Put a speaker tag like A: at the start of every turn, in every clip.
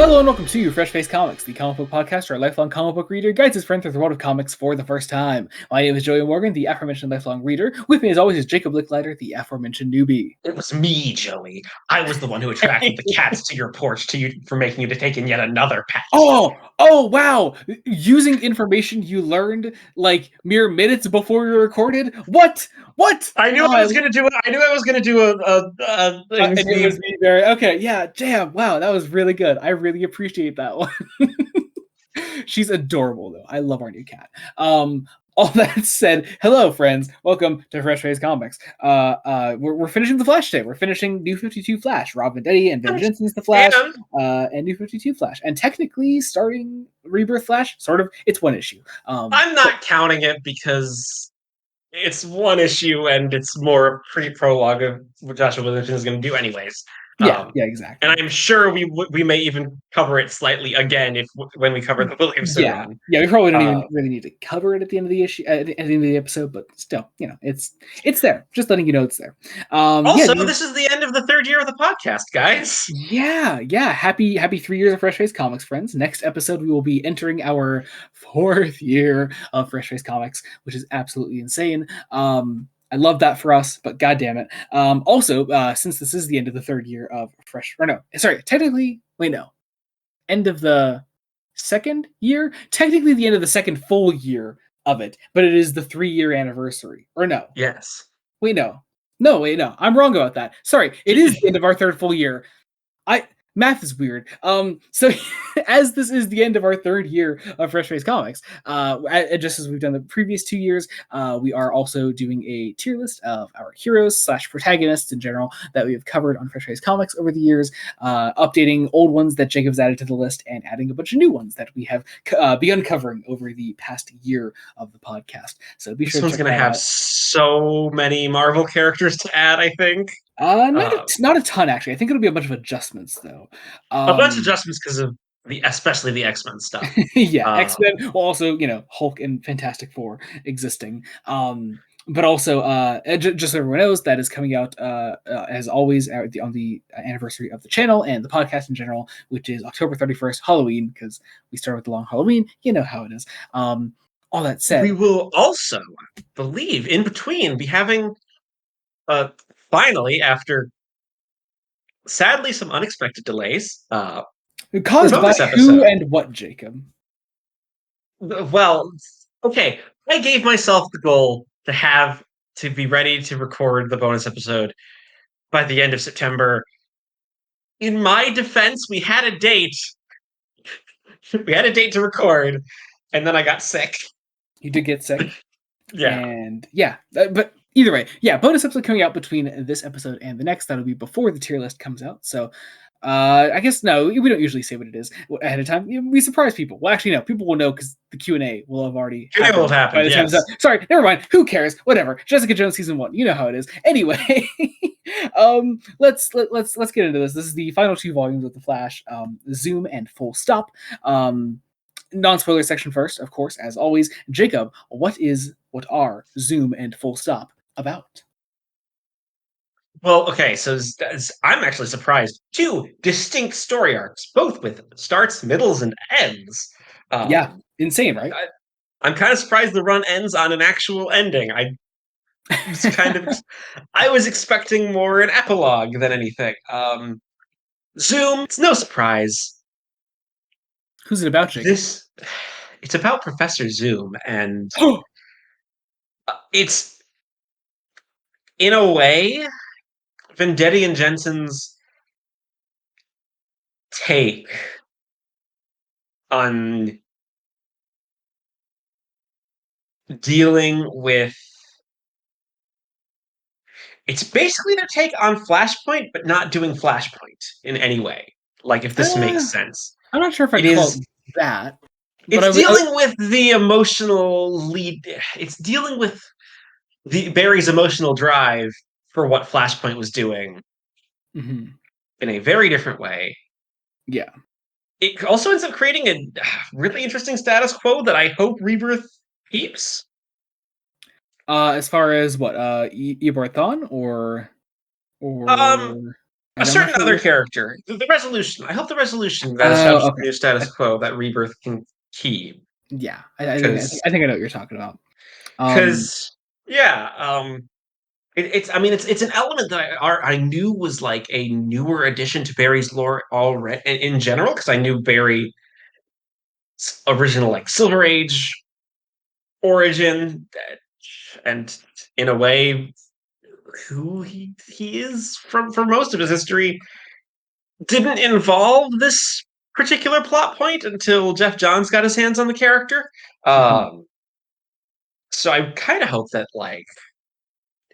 A: Hello and welcome to Fresh Face Comics, the comic book podcast where a lifelong comic book reader guides his friend through the world of comics for the first time. My name is Joey Morgan, the aforementioned lifelong reader. With me as always is Jacob Licklider, the aforementioned newbie.
B: It was me, Joey. I was the one who attracted the cats to your porch for making you to take in yet another pet.
A: Oh, wow! Using information you learned like mere minutes before we recorded? What?
B: I knew I was gonna do it. I knew I was gonna do a
A: and it was me there. Okay, yeah, damn, wow, that was really good. I really appreciate that one. She's adorable, though. I love our new cat. All that said, hello, friends. Welcome to Fresh Face Comics. We're finishing the Flash today. We're finishing New 52 Flash. Rob Venditti and Ben Jensen's The Flash, and New 52 Flash. And technically, starting Rebirth Flash, sort of, it's one issue.
B: I'm not counting it because it's one issue and it's more a pre-prologue of what Joshua Williamson is going to do anyways.
A: Yeah, exactly.
B: And I'm sure we may even cover it slightly again when we cover the Williamson run.
A: Yeah, we probably don't even really need to cover it at the end of the issue, at the end of the episode, but still, it's there. Just letting you know it's there.
B: This is the end of the third year of the podcast, guys.
A: Yeah. Happy 3 years of Fresh Face Comics, friends. Next episode, we will be entering our 4th year of Fresh Face Comics, which is absolutely insane. I love that for us, but god damn it. Also, since this is the end of the 3rd year of end of the 2nd year? Technically the end of the 2nd full year of it, but it is the 3-year anniversary. Or no?
B: Yes.
A: Wait, no. No, I'm wrong about that. Sorry, it is the end of our 3rd full year. Math is weird. So as this is the end of our 3rd year of Fresh Face Comics, just as we've done the previous 2 years, we are also doing a tier list of our heroes / protagonists in general that we have covered on Fresh Face Comics over the years, updating old ones that Jacob's added to the list and adding a bunch of new ones that we have begun covering over the past year of the podcast. So be sure
B: this one's going to have so many Marvel characters to add, I think.
A: Not a ton, actually. I think it'll be a bunch of adjustments, though.
B: A bunch of adjustments because of especially the X-Men stuff.
A: Yeah, X-Men. Well, also, Hulk and Fantastic Four existing. But also, just so everyone knows, that is coming out as always on the anniversary of the channel and the podcast in general, which is October 31st, Halloween, because we start with the long Halloween. You know how it is. All that said,
B: we will also, believe, in between, be having finally, after sadly some unexpected delays,
A: caused by who and what, Jacob?
B: Well, okay, I gave myself the goal to be ready to record the bonus episode by the end of September. In my defense, we had a date. We had a date to record, and then I got sick.
A: You did get sick?
B: Yeah.
A: And but either way, bonus episode coming out between this episode and the next. That'll be before the tier list comes out. So I guess no, we don't usually say what it is ahead of time. We surprise people. Well, actually, no, people will know because the Q&A will have already
B: happened. Yes.
A: Sorry, never mind. Who cares? Whatever. Jessica Jones season 1. You know how it is. Anyway, let's get into this. This is the final 2 volumes of the Flash, Zoom and Full Stop. Non-spoiler section first, of course, as always. Jacob, what are Zoom and Full Stop about?
B: Well, okay, so I'm actually surprised. 2 distinct story arcs, both with starts, middles, and ends.
A: Insane, right?
B: I'm kind of surprised the run ends on an actual ending. I was expecting more an epilogue than anything. Zoom, it's no surprise.
A: Who's it about, Jacob?
B: It's about Professor Zoom, and it's, in a way, Venditti and Jensen's take on dealing with... It's basically their take on Flashpoint, but not doing Flashpoint in any way. Like, if this makes sense.
A: I'm not sure if I'd call it that.
B: It's dealing with the emotional lead. It's dealing with Barry's emotional drive for what Flashpoint was doing in a very different way.
A: Yeah.
B: It also ends up creating a really interesting status quo that I hope Rebirth keeps.
A: As far as what, Eobard Thawne or
B: a certain other character. The resolution. I hope the resolution that establishes the new status quo that Rebirth can keep.
A: Yeah, I think I know what you're talking about.
B: Because it's an element that I knew was like a newer addition to Barry's lore already in general, because I knew Barry's original like Silver Age origin, and in a way who he is for most of his history didn't involve this particular plot point until Jeff Johns got his hands on the character. So I kind of hope that, like,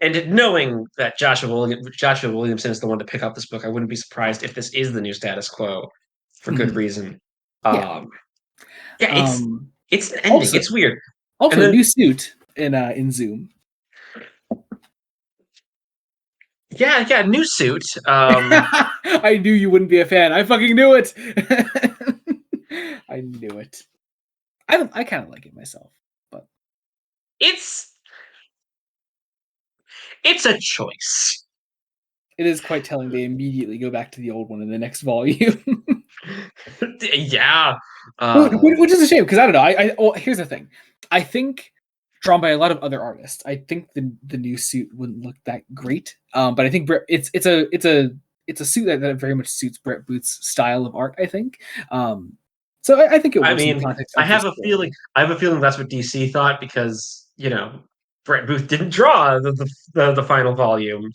B: and knowing that Joshua Williamson is the one to pick up this book, I wouldn't be surprised if this is the new status quo for good reason. It's an ending. Also, it's weird.
A: Also, a new suit in Zoom.
B: Yeah, new suit.
A: I knew you wouldn't be a fan. I fucking knew it. I knew it. I kind of like it myself, but
B: it's a choice.
A: It is quite telling they immediately go back to the old one in the next volume.
B: Yeah,
A: which is a shame, because I don't know. Well, here's the thing. I think, drawn by a lot of other artists, I think the new suit wouldn't look that great. But I think it's a suit that very much suits Brett Booth's style of art, I think. So I think it works. I mean,
B: I have a feeling that's what DC thought, because Brett Booth didn't draw the final volume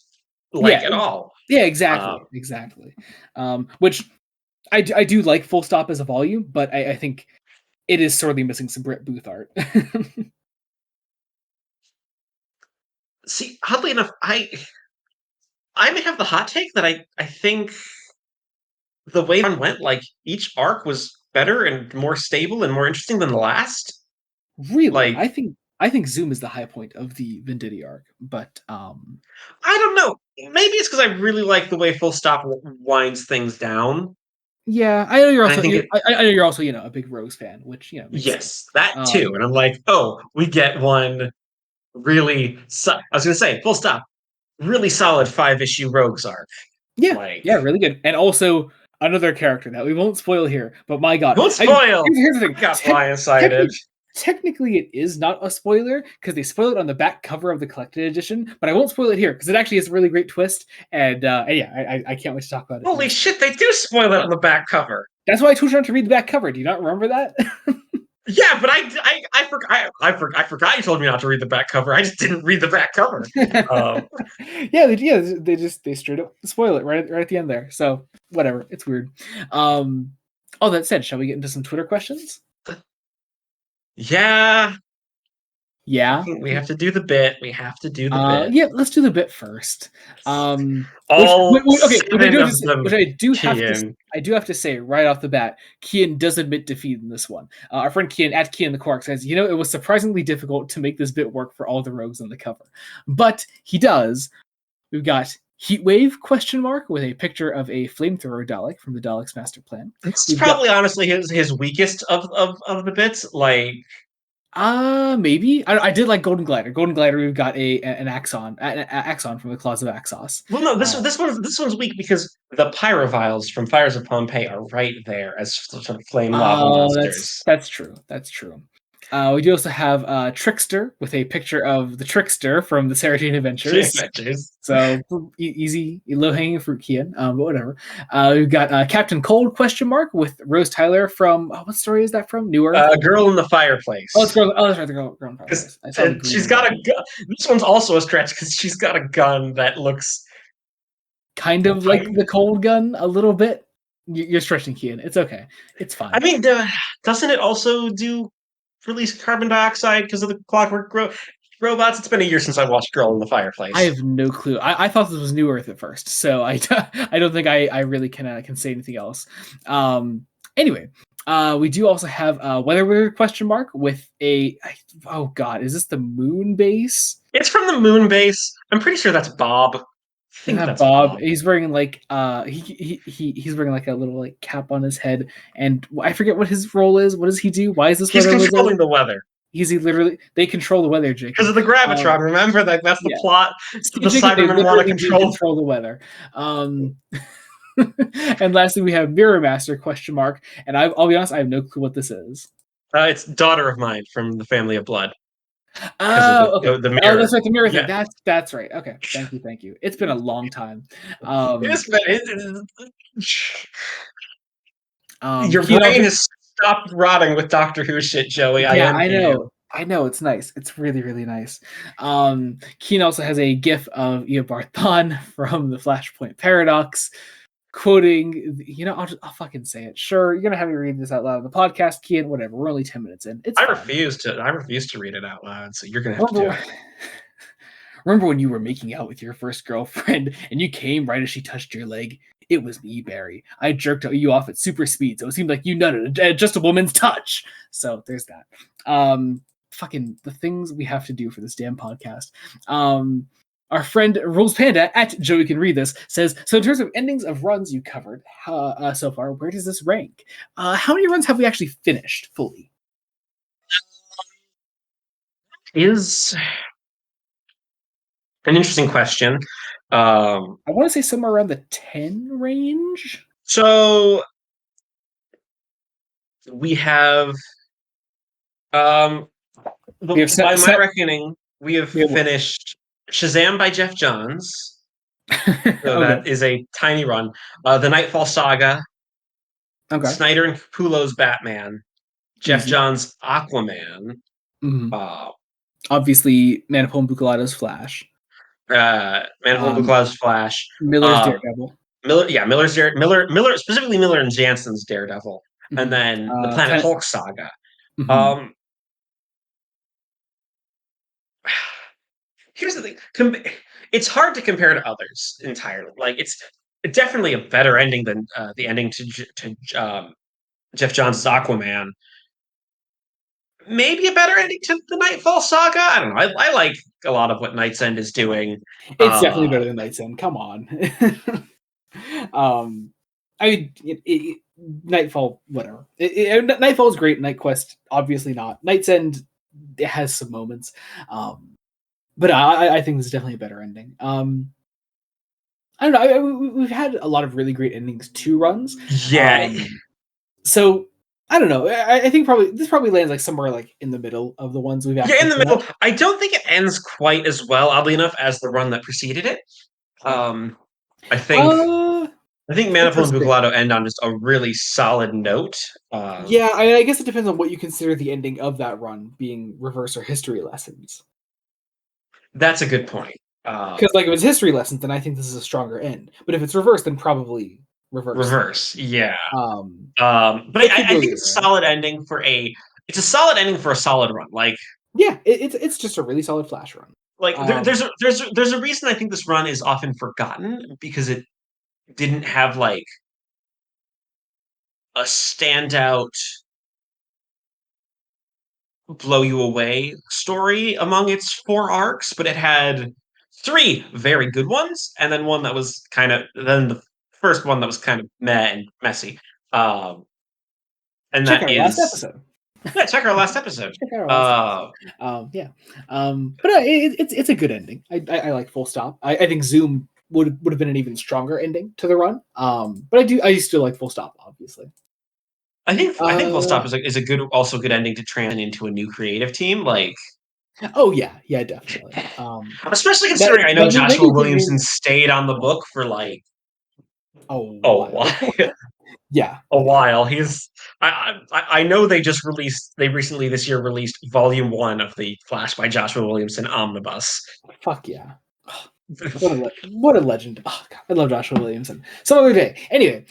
B: at all.
A: Yeah, exactly. Which I do like Full Stop as a volume, but I think it is sorely missing some Brett Booth art.
B: See, oddly enough, I may have the hot take that I think the way it went, like, each arc was better and more stable and more interesting than the last.
A: Really? I think Zoom is the high point of the Venditti arc, but
B: I don't know. Maybe it's because I really like the way Full Stop winds things down.
A: Yeah, I know you're also. I know you're also, a big Rose fan, which makes sense.
B: That too. And I'm like, oh, we get one really. I was gonna say Full Stop, really solid 5-issue Rogues arc.
A: Yeah, really good. And also another character that we won't spoil here, but my God,
B: won't spoil.
A: Here's the thing.
B: Got blindsided.
A: Technically, it is not a spoiler because they spoil it on the back cover of the collected edition, but I won't spoil it here because it actually is a really great twist. And I can't wait to talk about it.
B: Holy shit, they do spoil it on the back cover.
A: That's why I told you not to read the back cover. Do you not remember that?
B: Yeah, but I forgot you told me not to read the back cover. I just didn't read the back cover.
A: They straight up spoil it right at the end there. So whatever, it's weird. All that said, shall we get into some Twitter questions?
B: Yeah.
A: We
B: have to do the bit. Bit.
A: Yeah, let's do the bit first. Which I do have to say right off the bat, Kian does admit defeat in this one. Our friend Kian at Kian the Quark says, it was surprisingly difficult to make this bit work for all the rogues on the cover. But he does. We've got Heatwave ? With a picture of a flamethrower Dalek from the Daleks' master plan.
B: It's probably honestly his weakest of the bits. Like,
A: maybe I did like Golden Glider. Golden Glider, we've got an Axon from the Claws of Axos.
B: Well, no, this one's weak because the pyroviles from Fires of Pompeii are right there as sort of flame lava monsters.
A: That's true. We do also have Trickster with a picture of the Trickster from the Sarah Jane Adventures. So easy, low-hanging fruit, Kian, but whatever. We've got Captain Cold ? With Rose Tyler from what story is that from? New Earth.
B: Girl in the Fireplace.
A: Oh, that's right, the Girl in the Fireplace.
B: She's got a gun. This one's also a stretch because she's got a gun that looks
A: kind of like the Cold gun a little bit. You're stretching, Kian. It's okay. It's fine.
B: I mean, doesn't it also release carbon dioxide because of the clockwork robots? It's been a year since I watched Girl in the Fireplace.
A: I have no clue. I thought this was New Earth at first, so I don't think I really can say anything else. Anyway, we do also have Weather Wizard ? With a oh god, is this the Moon Base?
B: It's from the Moon Base. I'm pretty sure that's Bob.
A: I think that's Bob. He's wearing like he's wearing like a little like cap on his head, and I forget what his role is. What does he do? Why is this?
B: He's controlling the weather.
A: literally they control the weather, Jacob.
B: Because of the gravitron. Remember that that's the
A: yeah.
B: plot. The
A: Jacob, they
B: Cybermen want to
A: literally do
B: control.
A: the weather. And lastly, we have Mirror Master ? And I'll be honest, I have no clue what this is.
B: It's daughter of mine from the family of blood.
A: Oh, okay.
B: The
A: Oh,
B: mirror.
A: that's right, the mirror thing.
B: Yeah.
A: That's right. Okay, thank you. It's been a long time.
B: It's been, your
A: Keen
B: brain
A: also,
B: has stopped rotting with Doctor Who shit, Joey. I
A: yeah,
B: envy you.
A: I know. It's nice. It's really, really nice. Keen also has a GIF of Eobard Thawne from the Flashpoint Paradox, quoting. I'll fucking say it. Sure, you're gonna have me read this out loud on the podcast, Keen. Whatever. We're only 10 minutes in. It's
B: I
A: fine.
B: refuse to read it out loud, so you're gonna have to do it.
A: Remember when you were making out with your first girlfriend and you came right as she touched your leg? It was me, Barry. I jerked you off at super speed, so it seemed like you nutted at just a woman's touch. So there's that. Fucking the things we have to do for this damn podcast. Our friend Rules Panda at Joey Can Read This says, so in terms of endings of runs you covered so far, where does this rank? How many runs have we actually finished fully?
B: Is an interesting question.
A: I want to say somewhere around the 10 range.
B: So we have by my reckoning, we have finished Shazam by Jeff Johns. So
A: okay.
B: that is a tiny run. The Nightfall Saga.
A: Okay.
B: Snyder and Capullo's Batman. Jeff Johns' Aquaman.
A: Mm-hmm. Obviously, Manapul Bucalato's Flash.
B: Manapul Bucalato's Flash.
A: Miller's Daredevil.
B: Miller, specifically Miller and Jansen's Daredevil. Mm-hmm. And then the Planet Hulk saga. Mm-hmm. Here's the thing. It's hard to compare to others entirely. Like, it's definitely a better ending than the ending to Jeff Johns' Aquaman. Maybe a better ending to the Nightfall saga. I don't know. I like a lot of what Night's End is doing.
A: It's definitely better than Night's End. Come on. I mean, Nightfall, whatever. Nightfall is great. Night Quest, obviously not. Night's End, it has some moments, but I think this is definitely a better ending. I don't know. We've had a lot of really great endings to runs.
B: Yeah.
A: So I don't know. I think this probably lands like somewhere like in the middle of the ones we've
B: in the middle. I don't think it ends quite as well, oddly enough, as the run that preceded it. I think Manapul and Bucalato end on just a really solid note.
A: Yeah, I guess it depends on what you consider the ending of that run, being reverse or history lessons.
B: That's a good point.
A: Because if it's history lessons, then I think this is a stronger end. But if it's reverse, then probably reverse.
B: Yeah. But I think it's a solid ending for a solid run. Like,
A: yeah, it's just a really solid Flash run.
B: Like, there's a reason I think this run is often forgotten, because it didn't have like a standout blow you away story among its 4 arcs, but it had 3 very good ones, and then one that was then the first one that was kind of meh and messy. And
A: check our last episode.
B: Yeah, check our last episode.
A: Yeah. But it's a good ending. I like Full Stop. I think Zoom would have been an even stronger ending to the run. But I still like Full Stop, obviously.
B: I think Full Stop is a good ending to transition into a new creative team. Like,
A: oh yeah, definitely.
B: Especially considering I know Joshua Williamson stayed on the book for like a while.
A: Yeah,
B: a while. I know they recently this year released volume 1 of the Flash by Joshua Williamson omnibus.
A: Fuck yeah. What a legend. Oh, God, I love Joshua Williamson. Some other day. Anyway,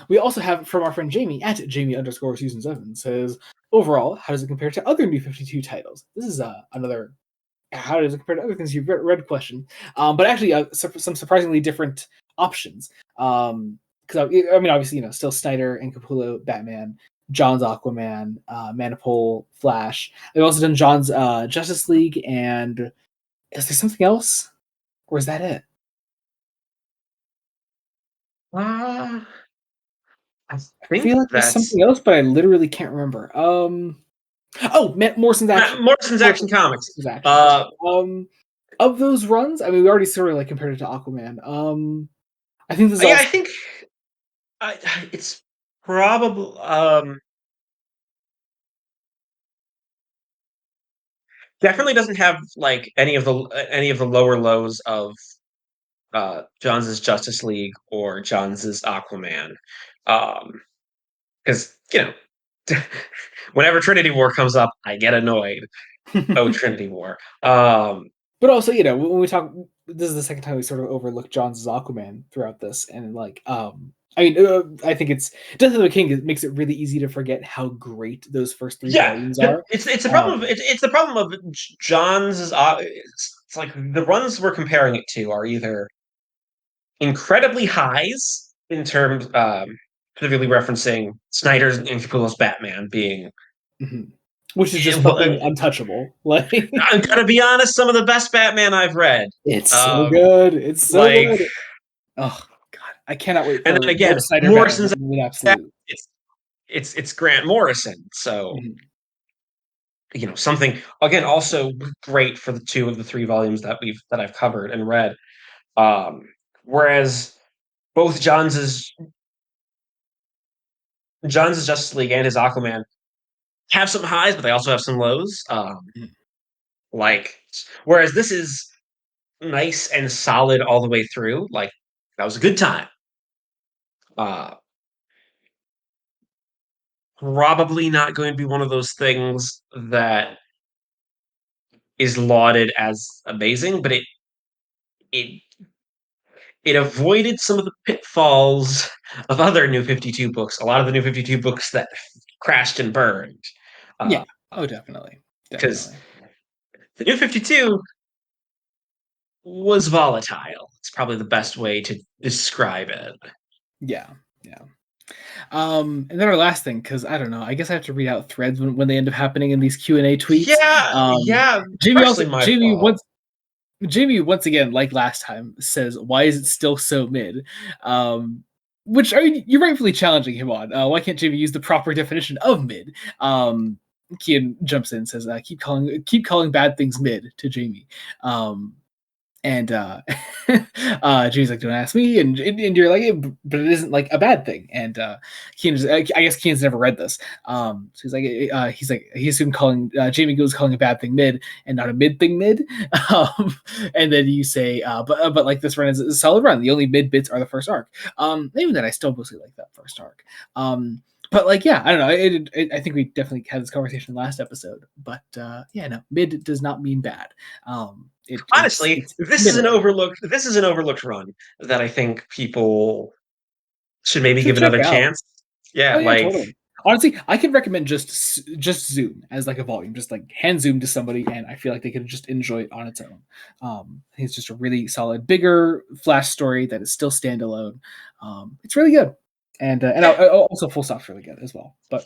A: we also have from our friend Jamie at Jamie_Season7 says, overall, how does it compare to other New 52 titles? This is another how does it compare to other things you've read question. But actually some surprisingly different options. Because I mean, obviously, still Snyder and Capullo Batman, John's Aquaman, Manapul Flash. They've also done John's Justice League, and is there something else? Or is that it? I feel like there's something else, but I literally can't remember. Oh, Morrison's Action.
B: Morrison's Action Comics.
A: Morrison's Action. Of those runs, I mean, we already sort of like compared it to Aquaman. I think this is
B: Yeah,
A: also
B: I think it's probably definitely doesn't have like any of the lower lows of Johns' Justice League or Johns' Aquaman. Because whenever Trinity War comes up, I get annoyed. Oh, Trinity War.
A: But also, when we talk, this is the second time we sort of overlook Johns' Aquaman throughout this, and like, I mean, I think it's Death of the King makes it really easy to forget how great those first three
B: Yeah,
A: volumes are.
B: it's the problem. It's the problem of Johns' it's like the runs we're comparing it to are either incredibly highs in terms, specifically referencing Snyder's and Capullo's Batman being.
A: Mhm. Which is just
B: Well,
A: fucking untouchable. Like,
B: I'm gonna be honest, some of the best Batman I've read.
A: it's so good. It's so
B: Like,
A: good. Oh god, I cannot wait
B: and
A: for
B: then
A: more
B: again,
A: Snyder Batman.
B: Morrison's
A: With absolute.
B: it's Grant Morrison, so
A: Mhm.
B: something again also great for the two of the three volumes that I've covered and read. Whereas both Johns' Justice League and his Aquaman have some highs, but they also have some lows.
A: Mhm.
B: Like, whereas this is nice and solid all the way through. Like, that was a good time. Uh, Probably not going to be one of those things that is lauded as amazing, but it it avoided some of the pitfalls of other New 52 books. A lot of the New 52 books that crashed and burned.
A: Yeah. Oh, definitely.
B: Because
A: Definitely.
B: the New 52 was volatile. It's probably the best way to describe it.
A: Yeah. Yeah. And then our last thing, because I don't know, I guess I have to read out threads when they end up happening in these Q&A tweets.
B: Yeah, yeah,
A: Jamie
B: partially my fault.
A: Jamie once again, like last time, says, "Why is it still so mid?" Which, I mean, you're rightfully challenging him on. Why can't Jamie use the proper definition of mid? Kian jumps in and says, keep calling bad things mid to Jamie." And Jamie's like, "Don't ask me," and you're like, "But it isn't like a bad thing." And I guess Kian's never read this. So he assumed calling Jamie goes calling a bad thing mid and not a mid thing mid. And then you say, but like this run is a solid run. The only mid bits are the first arc. Even then, I still mostly like that first arc. But like, yeah, I don't know. I think we definitely had this conversation last episode. But yeah, no, mid does not mean bad.
B: Honestly,
A: It's middle.
B: this is an overlooked run that I think people should maybe
A: Should
B: give
A: check
B: another
A: out.
B: chance. Yeah,
A: Oh yeah,
B: like
A: totally. Honestly, I can recommend just Zoom as like a volume, just like hand Zoom to somebody, and I feel like they could just enjoy it on its own. I think it's just a really solid, bigger Flash story that is still standalone. It's really good, and
B: yeah,
A: also Full Stop's really good as well. But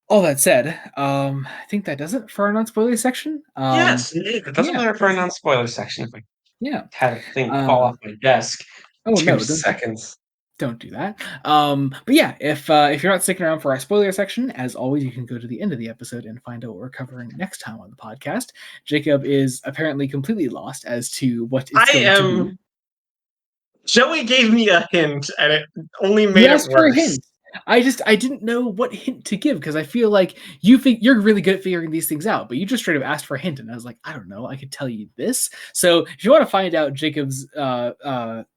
A: all that said, I think that does it for our non-spoiler section.
B: yes, it doesn't
A: Yeah,
B: matter for a non-spoiler section if I
A: yeah.
B: had a thing fall
A: Uh,
B: off my desk.
A: oh
B: 2
A: no,
B: seconds.
A: don't do that. But yeah, if you're not sticking around for our spoiler section, as always, you can go to the end of the episode and find out what we're covering next time on the podcast. Jacob is apparently completely lost as to what it's
B: I
A: going to be.
B: am. Joey gave me a hint, and it only
A: You
B: made it
A: asked for a
B: worse.
A: hint. I didn't know what hint to give because I feel like you're really good at figuring these things out, but you just straight up asked for a hint, and I was like, I don't know, I could tell you this. So if you want to find out Jacob's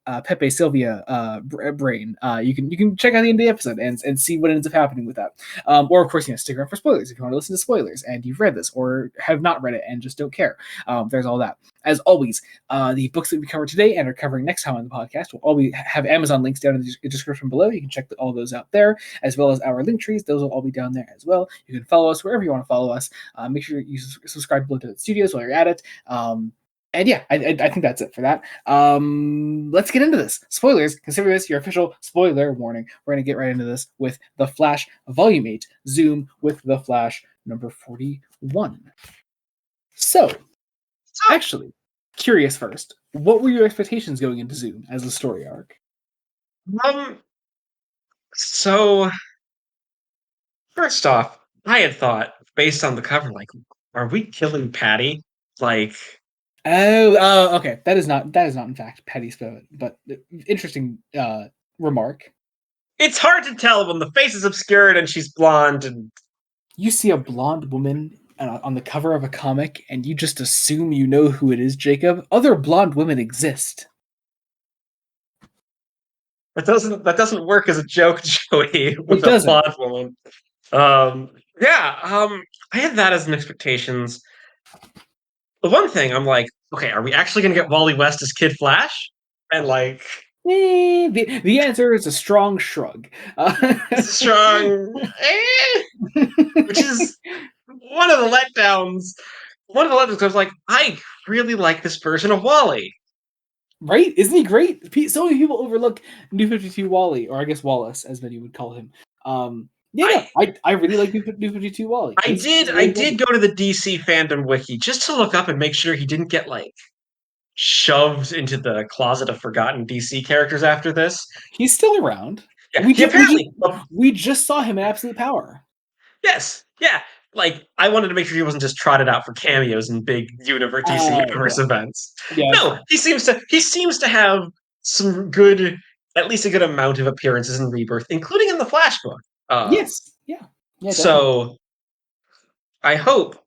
A: Pepe Sylvia brain, you can check out the end of the episode and see what ends up happening with that. Or of course, stick around for spoilers if you want to listen to spoilers and you've read this or have not read it and just don't care. There's all that. As always, the books that we cover today and are covering next time on the podcast will always have Amazon links down in the description below. You can check all those out there, as well as our link trees. Those will all be down there as well. You can follow us wherever you want to follow us. Make sure you subscribe to Blood Dead Studios while you're at it. And yeah, I think that's it for that. Let's get into this. Spoilers. Consider this your official spoiler warning. We're going to get right into this with The Flash Volume 8, Zoom with The Flash number 41. So, actually, curious first, what were your expectations going into Zoom as a story arc?
B: Um. So first off, I had thought based on the cover, like, are we killing Patty? Like,
A: Okay. That is not in fact Patty Spode, but interesting remark.
B: it's hard to tell when the face is obscured and she's blonde and
A: You see a blonde woman on the cover of a comic, and you just assume you know who it is, Jacob. Other blonde women exist.
B: that doesn't work as a joke, Joey, with
A: It
B: a
A: doesn't.
B: blonde woman. Yeah, I had that as an expectations. The one thing I'm like, okay, are we actually gonna get Wally West as Kid Flash? And like,
A: The answer is a strong shrug.
B: it's a strong, which is one of the letdowns. One of the letdowns. 'Cause I was like, I really like this version of Wally.
A: Right? Isn't he great? So many people overlook New 52 Wally, or I guess Wallace, as many would call him. Yeah, no,
B: I
A: I really like New 52 Wally.
B: I
A: He's
B: did I
A: really
B: did
A: good.
B: go to the DC fandom wiki just to look up and make sure he didn't get like shoved into the closet of forgotten DC characters after this.
A: He's still around.
B: Yeah,
A: We
B: he
A: just we just
B: apparently.
A: we just saw him in Absolute Power.
B: Yes, yeah. Like I wanted to make sure he wasn't just trotted out for cameos in big universe DC universe
A: Yeah,
B: events.
A: yeah, that's
B: No,
A: fair.
B: he seems to have some good, at least a good amount of appearances in Rebirth, including in the Flash book.
A: Yes, yeah, yeah, definitely.
B: So I hope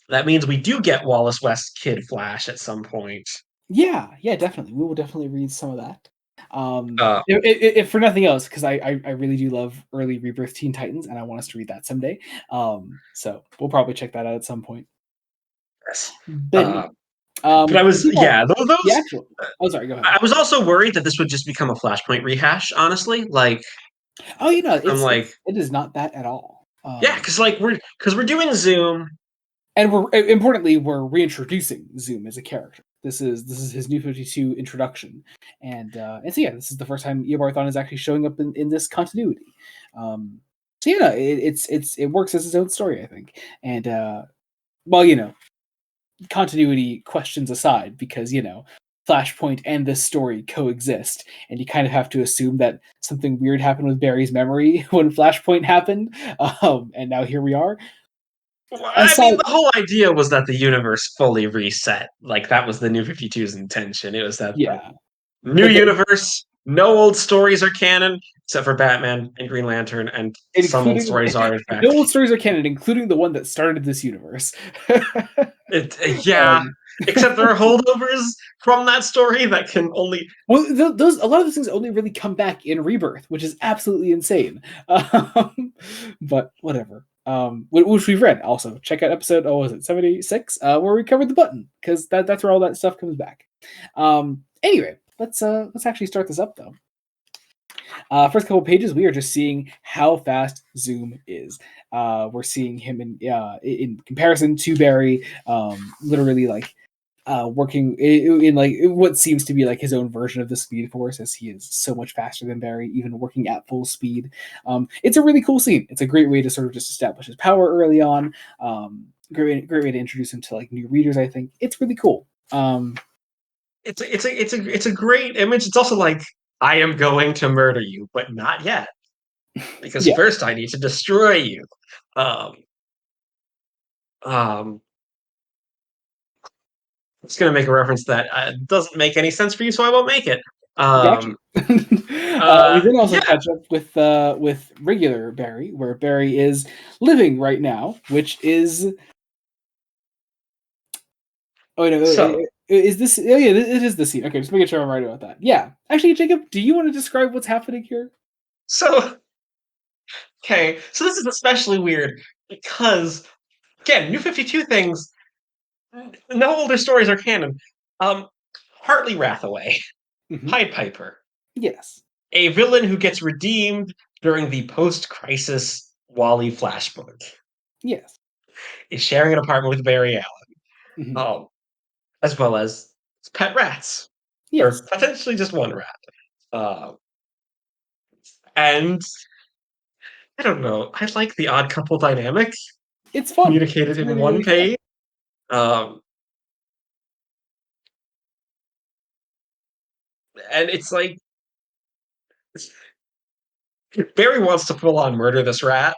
B: that means we do get Wallace West Kid Flash at some point.
A: Yeah, yeah, definitely. We will definitely read some of that.
B: Uh,
A: If for nothing else, because I really do love early Rebirth Teen Titans, and I want us to read that someday. So we'll probably check that out at some point.
B: yes.
A: But
B: Uh, but I
A: but
B: was,
A: yeah,
B: yeah,
A: the
B: those.
A: actual. Oh, sorry. Go ahead.
B: I was also worried that this would just become a Flashpoint rehash. Honestly, like
A: Oh,
B: I'm like,
A: it is not that at all.
B: yeah, because we're doing Zoom.
A: And importantly, we're reintroducing Zoom as a character. This is his New 52 introduction, and so yeah, this is the first time Eobarthon is actually showing up in this continuity. So yeah, it works as its own story, I think. And well, continuity questions aside, because Flashpoint and this story coexist, and you kind of have to assume that something weird happened with Barry's memory when Flashpoint happened, and now here we are.
B: I mean,
A: Aside,
B: the whole idea was that the universe fully reset. Like that was the New 52's intention. It was that the
A: yeah,
B: new
A: but
B: universe, no old stories are canon except for Batman and Green Lantern, and some old
A: including
B: stories are in
A: no
B: fact.
A: old stories are canon, including the one that started this universe.
B: Yeah,
A: um,
B: except there are holdovers from that story that can only.
A: well, those a lot of those things only really come back in Rebirth, which is absolutely insane. But whatever. Which we've read. Also, check out episode. Oh, was it 76? Where we covered the button, because that's where all that stuff comes back. Anyway, let's actually start this up though. First couple pages, we are just seeing how fast Zoom is. We're seeing him in comparison to Barry, literally like working in like what seems to be like his own version of the Speed Force, as he is so much faster than Barry, even working at full speed. It's a really cool scene. It's a great way to sort of just establish his power early on. Great way to introduce him to like new readers. I think it's really cool.
B: It's a great image. It's also like I am going to murder you, but not yet, because
A: Yeah,
B: first I need to destroy you. Um, um, I'm just gonna make a reference that doesn't make any sense for you, so I won't make it.
A: got you.
B: Um,
A: We then also
B: yeah.
A: catch up with regular Barry, where Barry is living right now, which is oh no,
B: So
A: is this? Oh yeah, it is the scene. Okay, just making sure I'm right about that. Yeah, actually, Jacob, do you want to describe what's happening here?
B: so okay. So this is especially weird because again, New 52 things. No older stories are canon. Um, Hartley Rathaway,
A: Hmm.
B: Pied Piper,
A: Yes,
B: a villain who gets redeemed during the post-crisis Wally flashbook,
A: yes,
B: is sharing an apartment with Barry Allen,
A: hmm,
B: um, as well as pet rats, or
A: yes.
B: potentially just one rat. Uh, and I don't know. I like the odd couple dynamic
A: It's fun.
B: communicated
A: It's
B: in
A: really
B: one
A: really fun.
B: page. Um, and it's like Barry wants to full on murder this rat,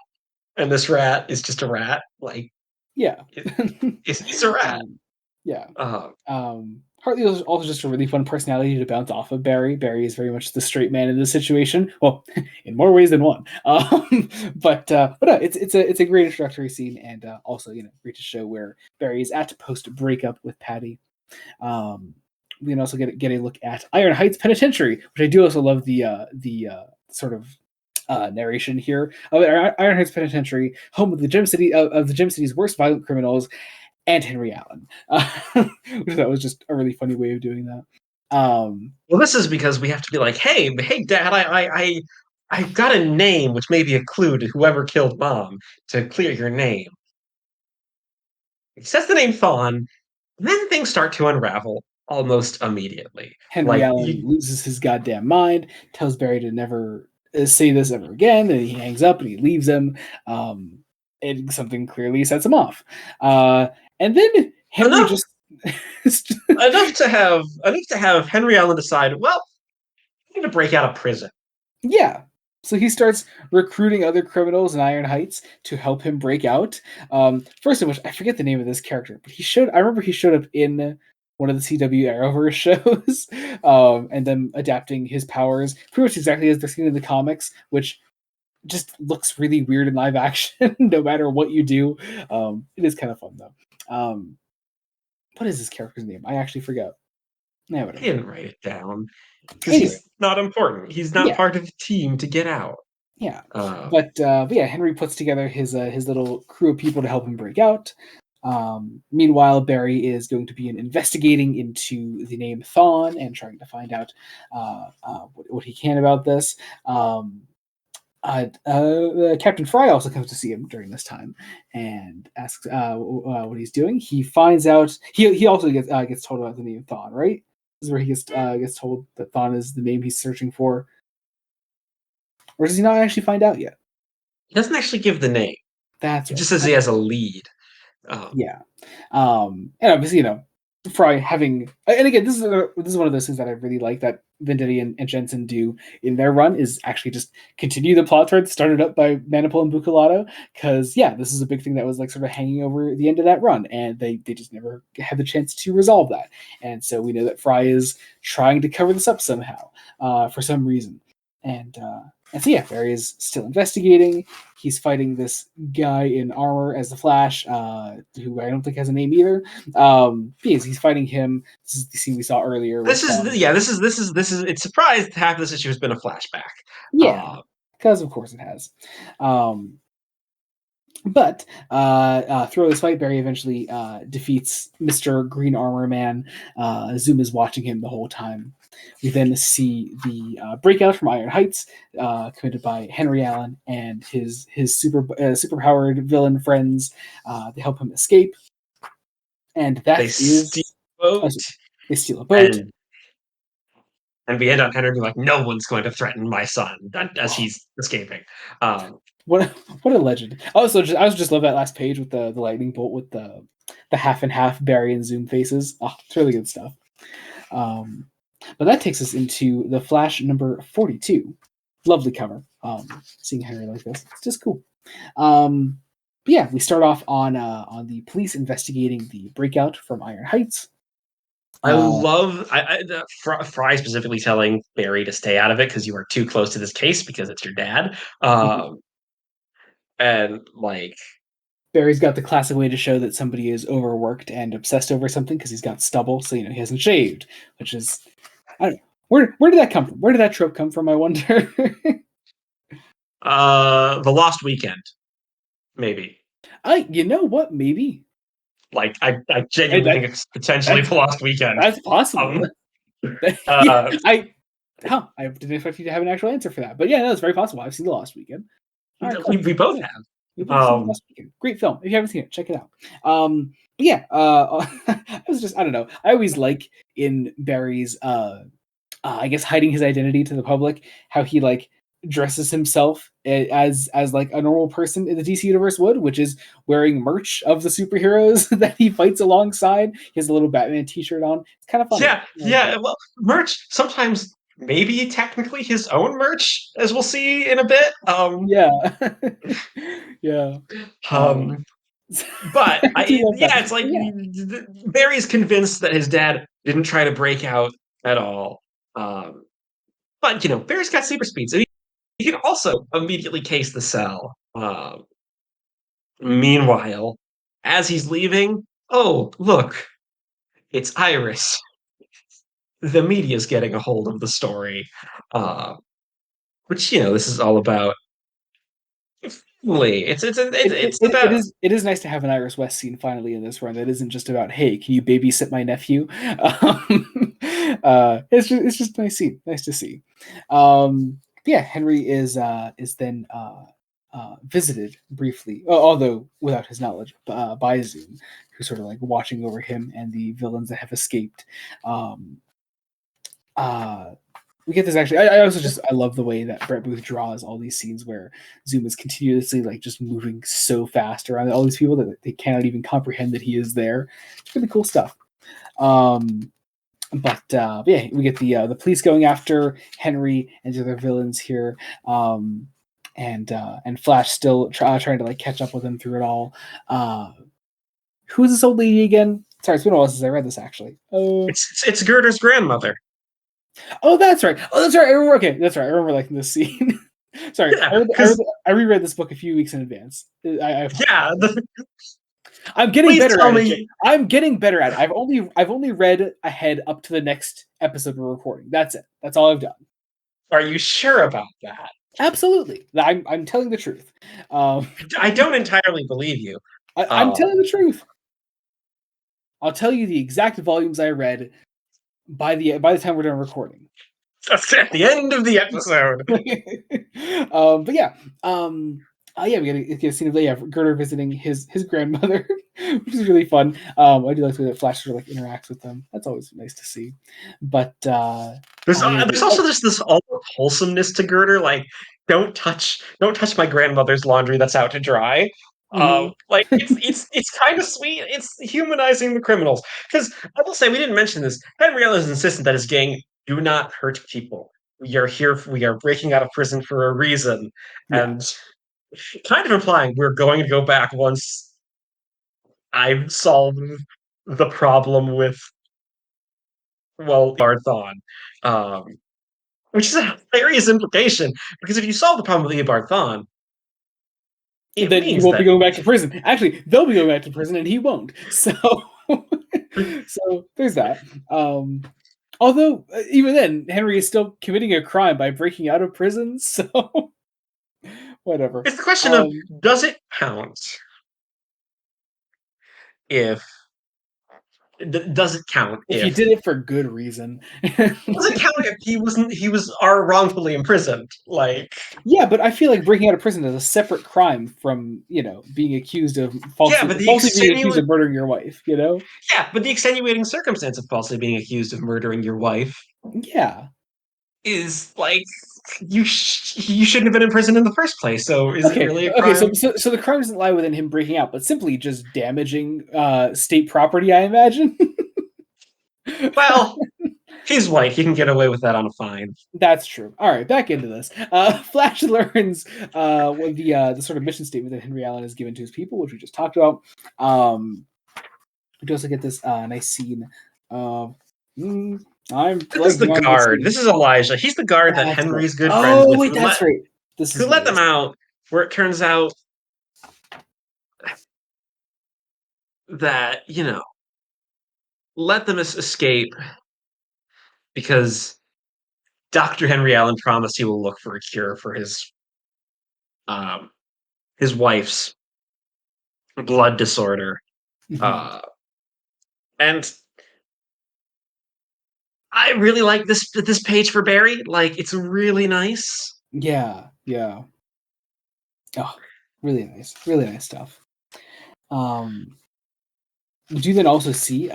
B: and this rat is just a rat. Like,
A: Yeah.
B: it's a rat.
A: Yeah.
B: Uh,
A: Hartley is also just a really fun personality to bounce off of Barry. Barry is very much the straight man in this situation. Well, in more ways than one. But no, it's a great introductory scene, and also great to show where Barry is at post breakup with Patty. We can also get a look at Iron Heights Penitentiary, which I do also love the sort of narration here of Iron Heights Penitentiary, home of the Gem City of the Gem City's worst violent criminals, and Henry Allen, which that was just a really funny way of doing that.
B: well, this is because we have to be like, hey, Dad, I got a name, which may be a clue to whoever killed Mom to clear your name. He says the name Thawne, then things start to unravel almost immediately.
A: Henry
B: Like,
A: Allen loses his goddamn mind, tells Barry to never say this ever again, and he hangs up and he leaves him. And something clearly sets him off. And then Henry
B: enough,
A: just
B: enough to have Henry Allen decide, well, I'm going to break out of prison.
A: Yeah. So he starts recruiting other criminals in Iron Heights to help him break out. First of which, I forget the name of this character, but I remember he showed up in one of the CW Arrowverse shows, and then adapting his powers pretty much exactly as they're seen in the comics, which just looks really weird in live action, no matter what you do. It is kind of fun though. What is this character's name? I actually forgot. Yeah,
B: I didn't write it down because
A: Anyway,
B: he's not important. He's not
A: yeah.
B: part of the team to get out.
A: Yeah,
B: Um,
A: but yeah, Henry puts together his little crew of people to help him break out. Meanwhile, Barry is going to be investigating into the name Thawne and trying to find out what he can about this. Captain Fry also comes to see him during this time and asks what he's doing. He finds out he also gets told about the name Thawne, right? This is where he gets told that Thawne is the name he's searching for. Or does he not actually find out yet?
B: he doesn't actually give the name.
A: That's
B: He
A: right.
B: just says he has a lead.
A: Yeah. And obviously, Fry having, and again, this is one of those things that I really like that Venditti and Jensen do in their run is actually just continue the plot thread started up by Manipul and Bucalato, because this is a big thing that was like sort of hanging over the end of that run, and they just never had the chance to resolve that, and so we know that Fry is trying to cover this up somehow, for some reason, and so yeah, Barry is still investigating. He's fighting this guy in armor as the Flash, who I don't think has a name either. Because he's fighting him. This is the scene we saw earlier.
B: This is. It's surprised half this issue has been a flashback.
A: Yeah, because of course it has. But through this fight, Barry eventually defeats Mr. Green Armor Man. Zoom is watching him the whole time. We then see the breakout from Iron Heights, committed by Henry Allen and his superpowered villain friends. They help him escape, and
B: They steal a boat.
A: They steal a boat.
B: And we end on Henry being like, no one's going to threaten my son as he's escaping.
A: What a legend! Also, I just love that last page with the lightning bolt with the half and half Barry and Zoom faces. Oh, it's really good stuff. But that takes us into the Flash number 42. Lovely cover. Seeing Henry like this, it's just cool. But yeah, we start off on the police investigating the breakout from Iron Heights.
B: I love Fry specifically telling Barry to stay out of it because you are too close to this case because it's your dad. And like
A: Barry's got the classic way to show that somebody is overworked and obsessed over something because he's got stubble, so he hasn't shaved, which is, I don't know, where did that come from? Where did that trope come from? I wonder.
B: The Lost Weekend, maybe.
A: You know what? Maybe.
B: Like I genuinely think it's potentially The Lost Weekend.
A: That's possible. I didn't expect you to have an actual answer for that, but yeah, no, it's very possible. I've seen The Lost Weekend.
B: Right, cool. We both have.
A: Great film. If you haven't seen it, check it out. But yeah, I don't know. I always like in Barry's, I guess, hiding his identity to the public, how he like dresses himself as like a normal person in the DC universe would, which is wearing merch of the superheroes that he fights alongside. He has a little Batman t-shirt on. It's kind of funny.
B: Yeah. Well, merch sometimes maybe technically his own merch, as we'll see in a bit.
A: Yeah. Yeah.
B: Um, but
A: I do love that.
B: yeah, it's like
A: Yeah.
B: Barry's convinced that his dad didn't try to break out at all. Um, but Barry's got super speed, so he can also immediately case the cell. Meanwhile, as he's leaving, oh look, it's Iris. The media's getting a hold of the story, uh, which this is all about. It's
A: It
B: about.
A: is nice to have an Iris West scene finally in this run that isn't just about, hey, can you babysit my nephew? It's just a nice scene, nice to see. Yeah, Henry is then visited briefly, although without his knowledge, by Zoom, who's sort of like watching over him and the villains that have escaped. Um, we get this actually. I love the way that Brett Booth draws all these scenes where Zoom is continuously like just moving so fast around all these people that they cannot even comprehend that he is there. It's really cool stuff. But yeah, we get the police going after Henry and the other villains here, and Flash still trying to like catch up with him through it all. Who's this old lady again? Sorry, it's been a while since I read this actually.
B: It's Girder's grandmother.
A: Oh, that's right. Oh, that's right. I remember. Okay, that's right. I remember liking this scene. Sorry,
B: Yeah,
A: I reread this book a few weeks in advance.
B: yeah.
A: I'm getting
B: Please
A: better
B: tell
A: at it.
B: me.
A: I'm getting better at it. I've only read ahead up to the next episode we're recording. That's it. That's all I've done.
B: Are you sure about that?
A: Absolutely. I'm telling the truth.
B: I don't entirely believe you.
A: I'm telling the truth. I'll tell you the exact volumes I read by the time we're done recording.
B: That's at the end of the episode.
A: But yeah, yeah, we get a scene of Girder visiting his grandmother, which is really fun. I do like the way that Flash sort of like interacts with them. That's always nice to see. But
B: There's also this almost wholesomeness to Girder, like don't touch my grandmother's laundry that's out to dry. Like it's kind of sweet. It's humanizing the criminals. Because I will say we didn't mention this. Henry Allen is insistent that his gang do not hurt people. We are here. We are breaking out of prison for a reason,
A: yeah.
B: and kind of implying we're going to go back once I've solved the problem with Barthon. Um, which is a hilarious implication, because if you solve the problem with Eobard Thawne, it
A: Then he
B: means
A: won't be
B: that
A: going back to prison. Actually, they'll be going back to prison, and he won't. So, so there's that. Although even then, Henry is still committing a crime by breaking out of prison. So, whatever.
B: it's the question of, does it count if does it count
A: if he did it for good reason?
B: does it count if he was wrongfully imprisoned? Like,
A: yeah, but I feel like breaking out of prison is a separate crime from being accused of falsely being accused of murdering your wife.
B: Yeah, but the extenuating circumstance of falsely being accused of murdering your wife,
A: yeah,
B: is like you shouldn't have been in prison in the first place. So is it really a crime?
A: Okay, so the crime doesn't lie within him breaking out, but simply just damaging state property, I imagine.
B: Well, he's white. He can get away with that on a fine.
A: That's true. All right, back into this. Flash learns what the sort of mission statement that Henry Allen has given to his people, which we just talked about. We also get this nice scene of
B: This is the guard. This is Elijah. He's the guard that Henry's good friends with.
A: Oh wait, that's right. This
B: who let them out, where it turns out that let them escape because Dr. Henry Allen promised he will look for a cure for his wife's blood disorder. And I really like this page for Barry. Like, it's really nice.
A: Yeah. Oh, really nice stuff. We do then also see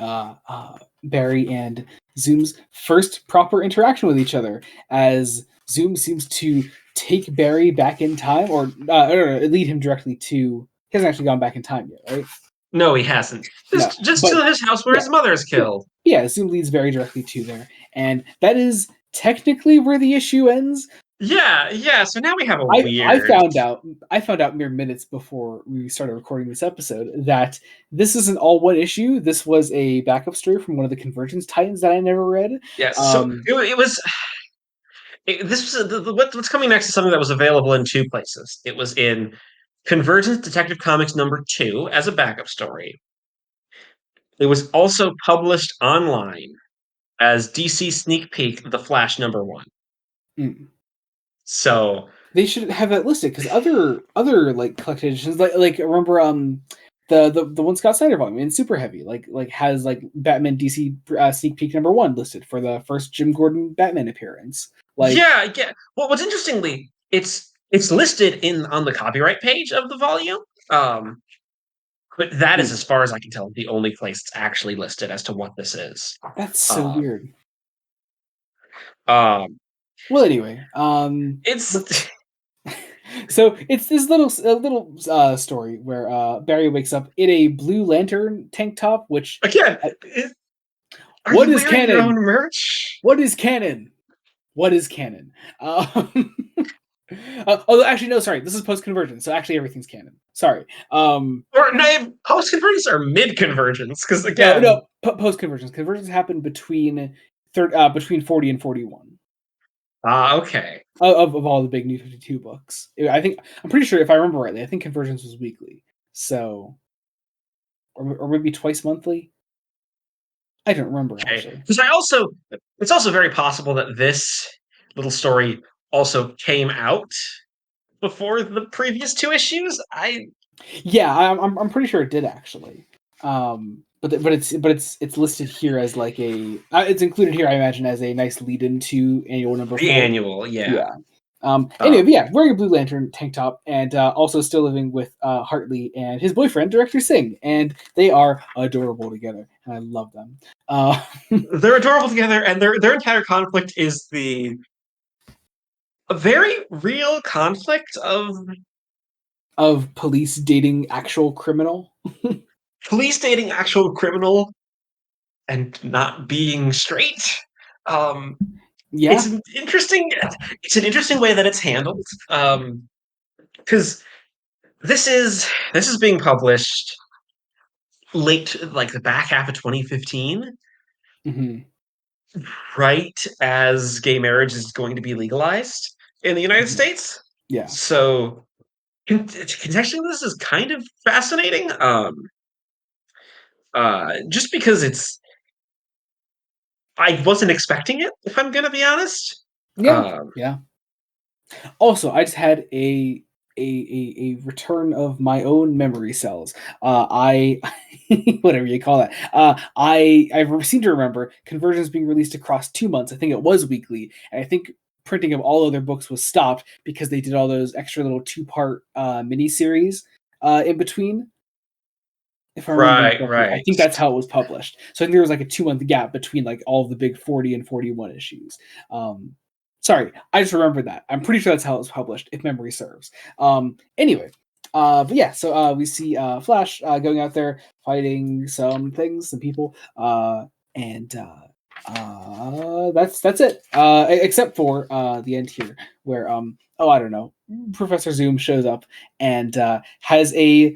A: Barry and Zoom's first proper interaction with each other, as Zoom seems to take Barry back in time, or lead him directly to. He hasn't actually gone back in time yet, right?
B: No, he hasn't. Just to his house where his mother is killed.
A: Yeah, Zoom leads Barry directly to there, and that is technically where the issue ends.
B: Yeah. So now we have a
A: I
B: weird.
A: found out mere minutes before we started recording this episode that this isn't all one issue. This was a backup story from one of the Convergence Titans that I never read.
B: Yeah. So it was. This was what's coming next is something that was available in two places. It was in Convergence Detective Comics #2 as a backup story. It was also published online as DC Sneak Peek: The Flash #1.
A: Mm.
B: So
A: They should have that listed because other like collected editions, like remember the one Scott Snyder volume in Super Heavy, like has like Batman DC Sneak Peek #1 listed for the first Jim Gordon Batman appearance. Like
B: yeah. Well, what's interestingly, it's listed on the copyright page of the volume. But that is, as far as I can tell, the only place it's actually listed as to what this is.
A: That's so weird.
B: Um,
A: well, anyway,
B: it's
A: so it's this little story where Barry wakes up in a Blue Lantern tank top, which
B: again, are
A: what
B: you
A: is
B: wearing your
A: canon?
B: own merch?
A: What is canon? What is canon? Oh, actually, no. Sorry, this is post convergence, so actually everything's canon. Sorry.
B: Or no, post convergence or mid convergence? Because again,
A: no, post convergence. Convergence happened between 40 and 41.
B: Okay.
A: Of all the big New 52 books, I'm pretty sure if I remember rightly, I think Convergence was weekly, so or maybe twice monthly. I don't remember actually.
B: Because it's also very possible that this little story also came out before the previous two issues.
A: Yeah, I'm pretty sure it did actually. But it's listed here as like a it's included here, I imagine, as a nice lead into annual #4.
B: The annual, yeah.
A: Anyway, yeah, wearing a Blue Lantern tank top and also still living with Hartley and his boyfriend, Director Singh, and they are adorable together, and I love them.
B: They're adorable together, and their entire conflict is a very real conflict
A: of police dating actual criminal.
B: police dating actual criminal and not being straight.
A: Yeah.
B: It's an interesting way that it's handled. Because this is being published late, like the back half of 2015,
A: Mm-hmm.
B: right as gay marriage is going to be legalized in the United States.
A: Yeah.
B: So contextually, this is kind of fascinating. Just because I wasn't expecting it, if I'm gonna be honest.
A: Yeah. Yeah. Also, I just had a return of my own memory cells. I whatever you call that. I seem to remember Convergence being released across 2 months. I think it was weekly, and I think printing of all other books was stopped because they did all those extra little 2-part miniseries in between. If I remember correctly, I think that's how it was published. So I think there was like a 2-month gap between like all of the big 40 and 41 issues. Sorry, I just remembered that. I'm pretty sure that's how it was published, if memory serves. Anyway, but yeah, so we see Flash going out there fighting some people, and that's it. Except for the end here, where I don't know, Professor Zoom shows up and has a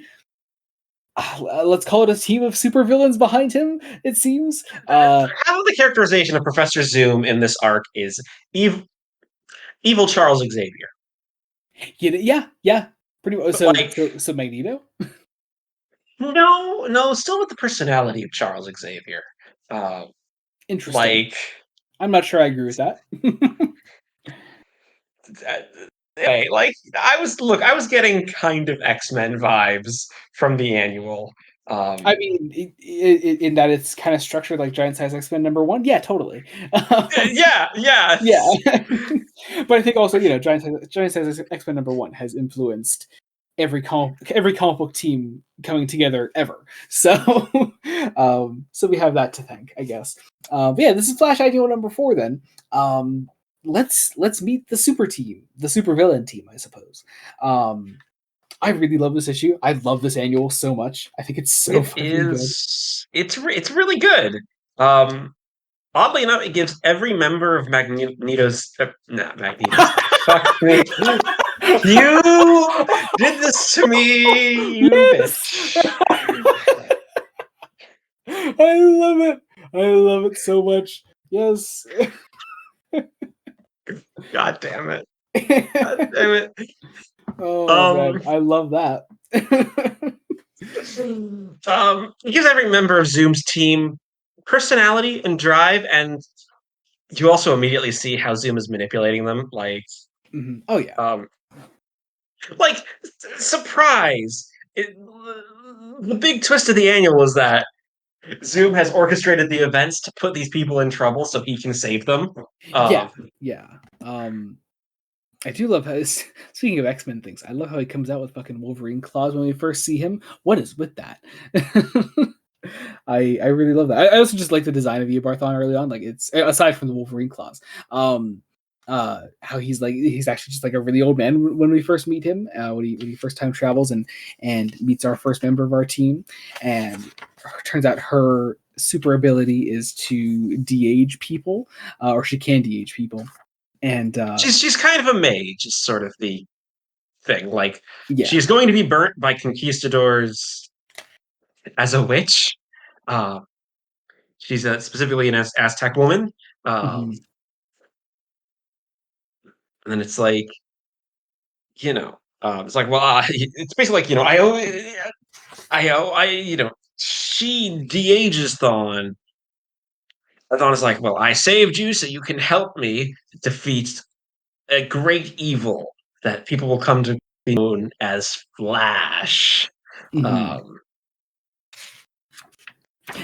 A: let's call it a team of supervillains behind him. It seems.
B: How the characterization of Professor Zoom in this arc is evil Charles Xavier.
A: Yeah, pretty much. So,
B: Like,
A: so Magneto.
B: No, still with the personality of Charles Xavier.
A: Interesting.
B: Like,
A: I'm not sure I agree with that.
B: like I was getting kind of X-Men vibes from the annual.
A: I mean, in that it's kind of structured like Giant Size X-Men #1. Yeah, totally.
B: Yeah.
A: Yeah. But I think also, Giant Size X-Men #1 has influenced every comic book team coming together ever. So, so we have that to thank, I guess. But yeah, this is Flash Ideal #4. Then, let's meet the super team, the super villain team, I suppose. I really love this issue. I love this annual so much. I think it's so fucking good.
B: It's really good. Oddly enough, it gives every member of Magneto's. Magneto's. Fuck me. You did this to me, you
A: Yes!
B: bitch.
A: I love it. I love it so much. Yes.
B: God damn it. God damn it.
A: Oh man,
B: Um,
A: I love that.
B: it gives every member of Zoom's team personality and drive, and you also immediately see how Zoom is manipulating them.
A: Mhm. Oh yeah.
B: Um, like surprise! The big twist of the annual is that Zoom has orchestrated the events to put these people in trouble so he can save them.
A: Yeah.
B: Um,
A: Yeah. I do love how speaking of X-Men things, I love how he comes out with fucking Wolverine claws when we first see him. What is with that? I really love that. I also just like the design of Eobarthon early on. Like it's aside from the Wolverine claws. How he's actually just like a really old man when we first meet him, when he first time travels and meets our first member of our team. And turns out her super ability is to de-age people, or she can de-age people. And
B: she's kind of a mage, is sort of the thing. Like
A: yeah.
B: she's going to be burnt by conquistadors as a witch. Uh, she's specifically an Aztec woman. Um,
A: Mhm.
B: and then it's like, it's like, well, it's basically like, she de-ages Thawne. And Thawne is like, well, I saved you so you can help me defeat a great evil that people will come to be known as Flash.
A: Mhm.
B: Um,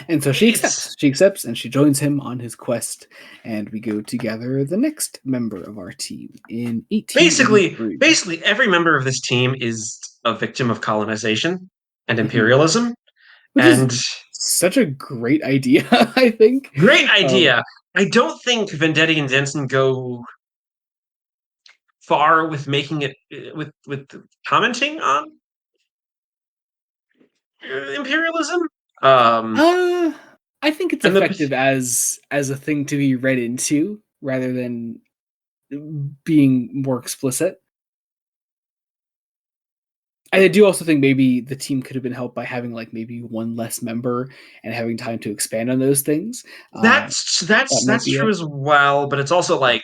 A: And so she
B: it's
A: accepts. She accepts and she joins him on his quest. And we go to gather the next member of our team in
B: basically
A: 1883.
B: basically every member of this team is a victim of colonization and
A: Mhm.
B: imperialism.
A: Which is
B: And
A: such a great idea, I think.
B: great
A: Um,
B: idea. I don't think Vendetti and Jensen go far with making it with commenting on imperialism. Um,
A: uh, I think it's
B: and the
A: effective as a thing to be read into rather than being more explicit. I do also think maybe the team could have been helped by having like maybe one less member and having time to expand on those things.
B: that's
A: That
B: that's
A: might
B: that's
A: be
B: true
A: it.
B: as well. But it's also like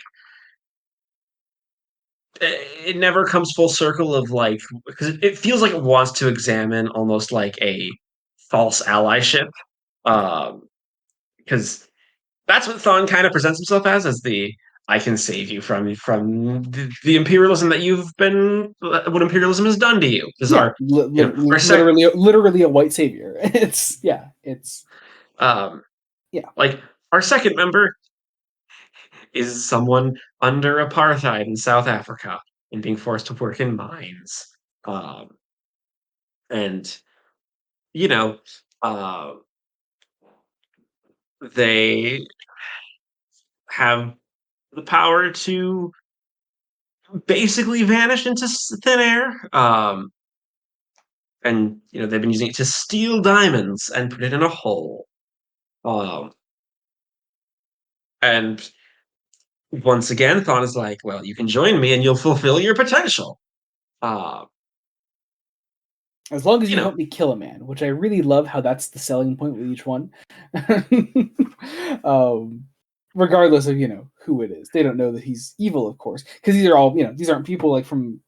B: it never comes full circle of like because it feels like it wants to examine almost like a false allyship. Because that's what Thawne kind of presents himself as the I can save you from the imperialism that you've been what imperialism has done to you. This is
A: Yeah,
B: our our
A: literally a white savior. It's
B: um
A: yeah.
B: like our second member is someone under apartheid in South Africa and being forced to work in mines. Um and you know uh they have the power to basically vanish into thin air. And they've been using it to steal diamonds and put it in a hole. Um, and once again, Thawne is like, "Well, you can join me, and you'll fulfill your potential." Uh,
A: As long as
B: you
A: you
B: know,
A: help me kill a man, which I really love how that's the selling point with each one. um, Regardless of who it is, they don't know that he's evil, of course, because these are all these aren't people like from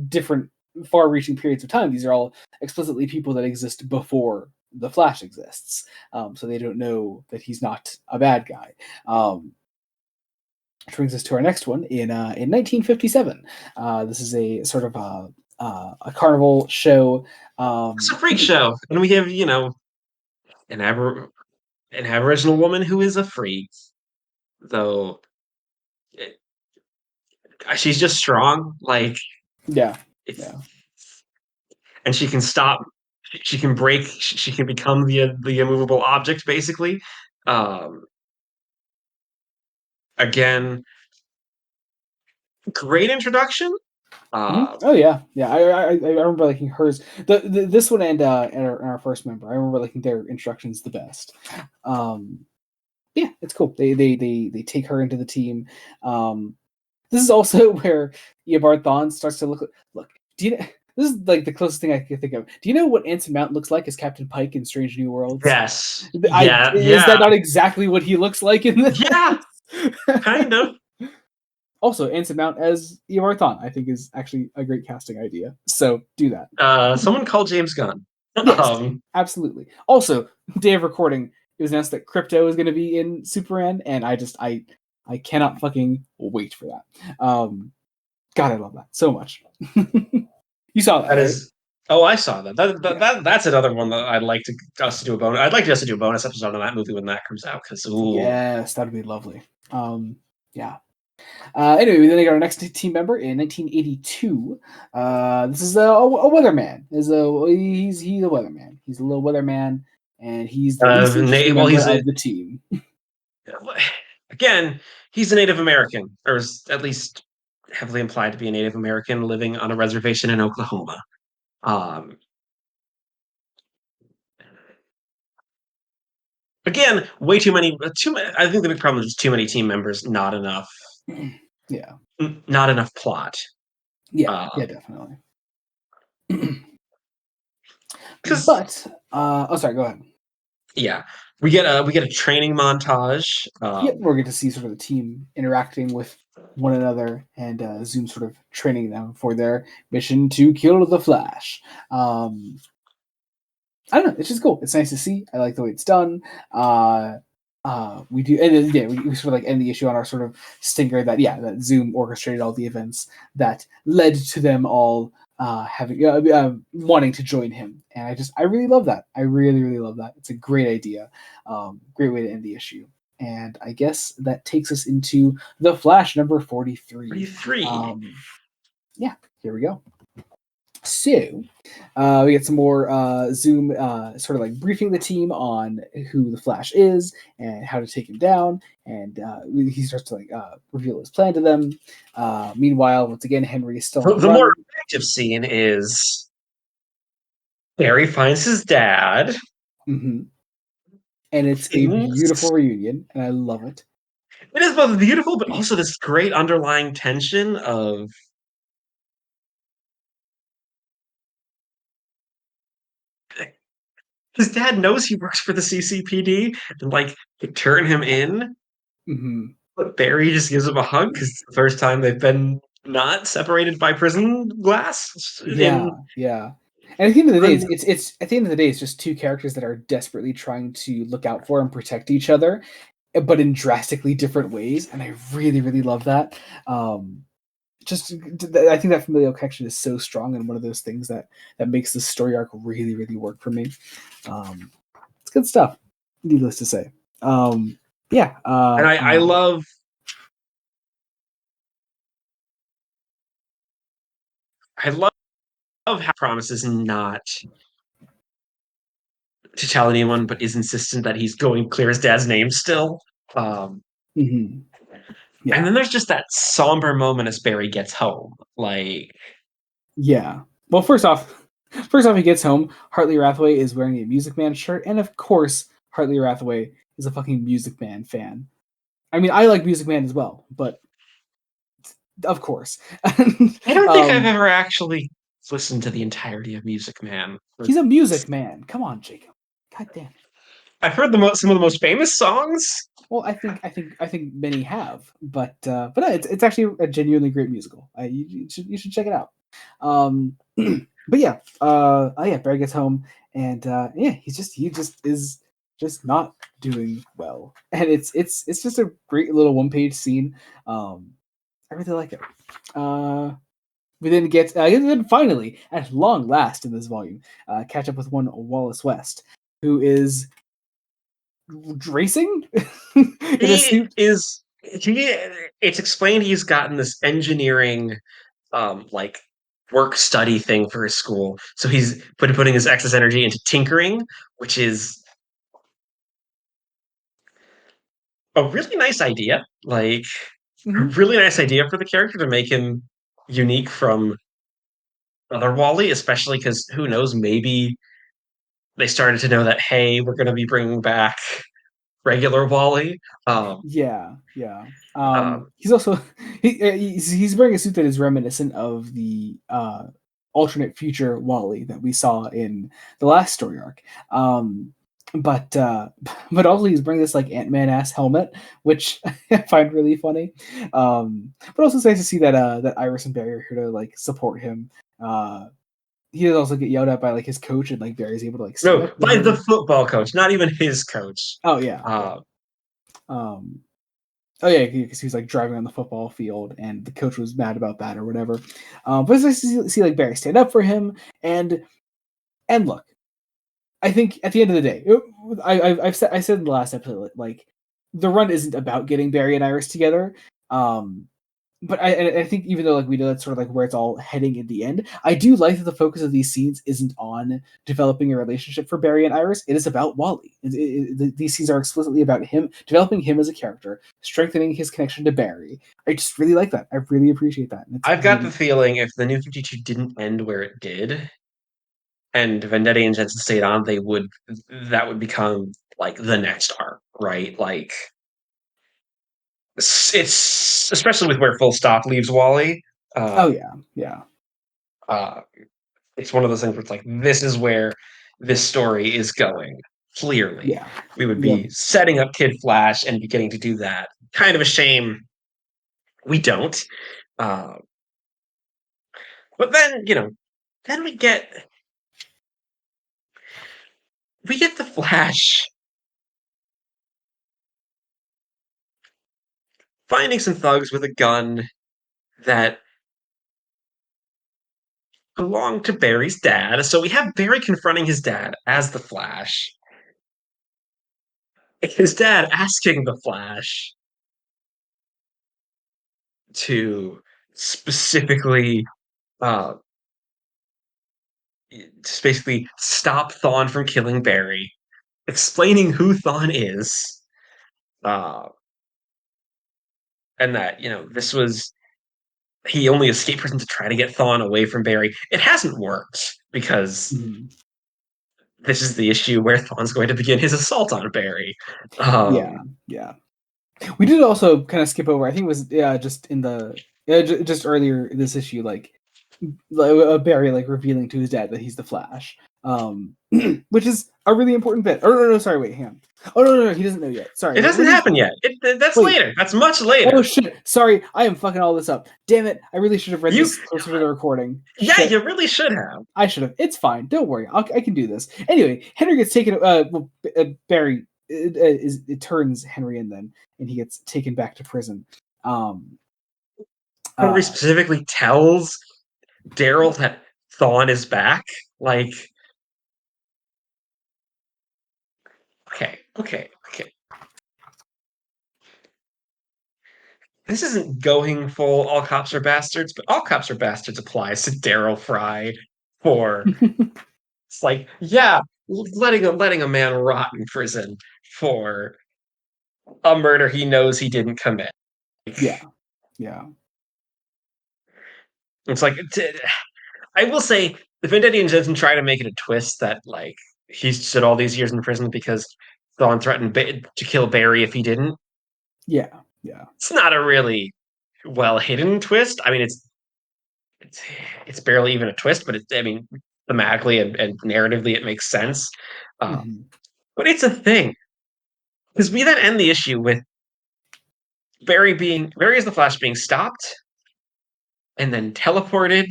A: different far-reaching periods of time. These are all explicitly people that exist before the Flash exists, so they don't know that he's not a bad guy. Which brings us to our next one in 1957. This is a sort of a carnival show.
B: it's a freak show, and we have an an Aboriginal woman who is a freak, though it, she's just strong. Like
A: Yeah,
B: it's
A: yeah.
B: and she can stop. She can break. She can become the immovable object, basically. Um, again, great introduction.
A: Mhm.
B: Uh,
A: Oh yeah, yeah. I remember liking hers. This one and our first member. I remember liking their instructions the best. Um, Yeah, it's cool. They take her into the team. This is also where Eobard Thawne starts to look. Do you? This is like the closest thing I can think of. Do you know what Anson Mount looks like as Captain Pike in Strange New Worlds?
B: Yes.
A: I
B: Yeah.
A: is
B: Yeah.
A: that not exactly what he looks like in this?
B: Yeah. Kind of.
A: Also, Anson Mount as Eobard Thawne, I think, is actually a great casting idea. So do that.
B: Someone called James Gunn.
A: Yes,
B: um,
A: absolutely. Also, day of recording, it was announced that Crypto is going to be in Superman, and I cannot fucking wait for that. God, I love that so much. You saw that,
B: that
A: right?
B: is. Oh, I saw that.
A: Yeah.
B: That's another one that I'd like to us to do a bonus. I'd like us to do a bonus episode on that movie when that comes out. Because ooh,
A: Yes, that'd be lovely. Yeah. Anyway, we then got our next team member in 1982. This is a weatherman. He's a weatherman. He's a little weatherman, and he's the least interesting
B: well,
A: member of the team.
B: again, he's a Native American, or is at least heavily implied to be a Native American living on a reservation in Oklahoma. Um, Again, way too many. Too many. I think the big problem is too many team members, not enough,
A: Yeah,
B: not enough plot.
A: yeah, definitely.
B: Because
A: But oh, sorry, go ahead.
B: yeah, we get a training montage.
A: Yep, we're going to see sort of the team interacting with one another and Zoom sort of training them for their mission to kill the Flash. I don't know. It's just cool. It's nice to see. I like the way it's done. We do, and then, yeah, we sort of like end the issue on our sort of stinker that that Zoom orchestrated all the events that led to them all having wanting to join him, and I really love that. I really love that. It's a great idea. Great way to end the issue. And I guess that takes us into the Flash number 43.
B: 33.
A: Yeah, here we go. So, we get some more Zoom sort of like briefing the team on who the Flash is and how to take him down. And he starts to like reveal his plan to them. Meanwhile, once again, Henry is still on the
B: The more
A: run.
B: effective scene is Barry finds his dad.
A: Hmm. And it's a
B: In,
A: beautiful reunion, and I love it.
B: it is both beautiful, but also this great underlying tension of his dad knows he works for the CCPD and like could turn him in,
A: Hmm.
B: but Barry just gives him a hug because it's the first time they've been not separated by prison glass.
A: Yeah, yeah. And at the end of the day, it's at the end of the day, it's just two characters that are desperately trying to look out for and protect each other, but in drastically different ways. And I really love that. Just I think that familial connection is so strong and one of those things that makes the story arc really work for me. It's good stuff, needless to say. Yeah,
B: and I love I love how promises not to tell anyone, but is insistent that he's going to clear his dad's name still. Um,
A: mhm,
B: and
A: yeah,
B: then there's just that somber moment as Barry gets home. Like,
A: yeah. Well, first off, he gets home. Hartley Rathway is wearing a Music Man shirt, and of course, Hartley Rathway is a fucking Music Man fan. I mean, I like Music Man as well, but of course,
B: I don't think I've
A: um,
B: ever actually listened to the entirety of Music Man.
A: he's a Music Man. Come on, Jacob. God damn it.
B: I've heard some of the most famous songs.
A: Well, I think many have, but no, it's actually a genuinely great musical. You should check it out. But yeah, yeah, Barry gets home and yeah, he just is just not doing well, and it's just a great little 1 page scene. I really like it. We then get and then finally, at long last, in this volume, catch up with one Wallace West, who is racing in a
B: He
A: suit.
B: is he. It's explained he's gotten this engineering, like work study thing for his school. So he's putting his excess energy into tinkering, which is a really nice idea. Like a
A: Mhm.
B: really nice idea for the character to make him unique from other Wally, especially because who knows, maybe they started to know that hey, we're going to be bringing back regular Wally.
A: Yeah, yeah.
B: Um,
A: He's also he's wearing a suit that is reminiscent of the alternate future Wally that we saw in the last story arc. But but also he's wearing this like Ant-Man ass helmet, which I find really funny. But also it's nice to see that that Iris and Barry are here to like support him. He does also get yelled at by like his coach, and like Barry's able to like stand
B: no,
A: up to
B: by the
A: him.
B: football coach, not even his coach.
A: Oh yeah, yeah.
B: Uh,
A: Um, Oh yeah, because he was like driving on the football field, and the coach was mad about that or whatever. But it's nice to see like Barry stand up for him, and look, I think at the end of the day, I said in the last episode, like the run isn't about getting Barry and Iris together. Um, but I think even though like we know that's sort of like where it's all heading in the end, I do like that the focus of these scenes isn't on developing a relationship for Barry and Iris. It is about Wally. These scenes are explicitly about him developing him as a character, strengthening his connection to Barry. I just really like that. I really appreciate that. It's
B: I've got the
A: really
B: feeling if the New 52 didn't end where it did, and Vendetti and Jensen stayed on, that would become like the next arc, right? Like it's especially with where Full Stop leaves Wally.
A: oh
B: Uh,
A: yeah, yeah,
B: uh, it's one of those things where it's like this is where this story is going. Clearly,
A: yeah,
B: we would
A: yep.
B: be setting up Kid Flash and beginning to do that. Kind of a shame we don't. Uh, but then then we get the Flash finding some thugs with a gun that belonged to Barry's dad. So we have Barry confronting his dad as the Flash. His dad asking the Flash to specifically uh just basically stop Thawne from killing Barry, explaining who Thawne is, uh, and that this was he only escaped prison to try to get Thawne away from Barry. It hasn't worked because
A: Mhm.
B: this is the issue where Thawne's going to begin his assault on Barry.
A: Yeah, yeah. We did also kind of skip over. I think it was just in the just earlier in this issue, Barry like revealing to his dad that he's the Flash, which is a really important bit. Oh no, sorry, wait, hang on. Oh no, he doesn't know yet. Sorry,
B: It hasn't
A: let me
B: happened yet. That's
A: wait.
B: later. That's much
A: Oh
B: later.
A: shit, sorry, I am fucking all this up. Damn it, I really should have read
B: You,
A: this closer to the recording.
B: yeah,
A: Shit,
B: you really should have.
A: I should have. It's fine. Don't worry. I can do this. Anyway, Henry gets taken. Barry it turns Henry in then, and he gets taken back to prison. Um,
B: Henry
A: uh,
B: specifically tells Daryl that Thawne is back. Like, okay. This isn't going full all cops are bastards, but all cops are bastards applies to Daryl Fry for it's like, yeah, letting a man rot in prison for a murder he knows he didn't commit.
A: yeah, yeah.
B: It's like I will say the Vendetti and Jensen try to make it a twist that like he stood all these years in prison because Thawne threatened to kill Barry if he didn't.
A: Yeah, yeah.
B: It's not a really well hidden twist. I mean, it's it's barely even a twist, but I mean, thematically and narratively, it makes sense. Um,
A: Mhm.
B: but it's a thing because we then end the issue with Barry as the Flash being stopped and then teleported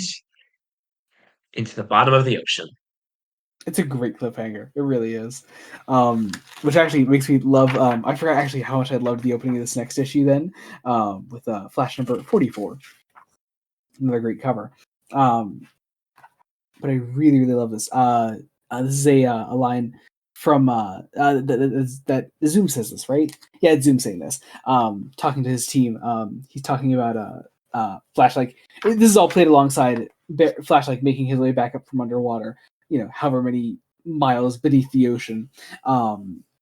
B: into the bottom of the ocean.
A: It's a great cliffhanger. It really is. Which actually makes me love. I forgot actually how much I loved the opening of this next issue. Then, with Flash number 44, another great cover. But I really, really love this. This is a line from that Zoom says this, right? Yeah, it's Zoom saying this. Talking to his team. He's talking about Flash. Like this is all played alongside Flash, like making his way back up from underwater. However many miles beneath the ocean.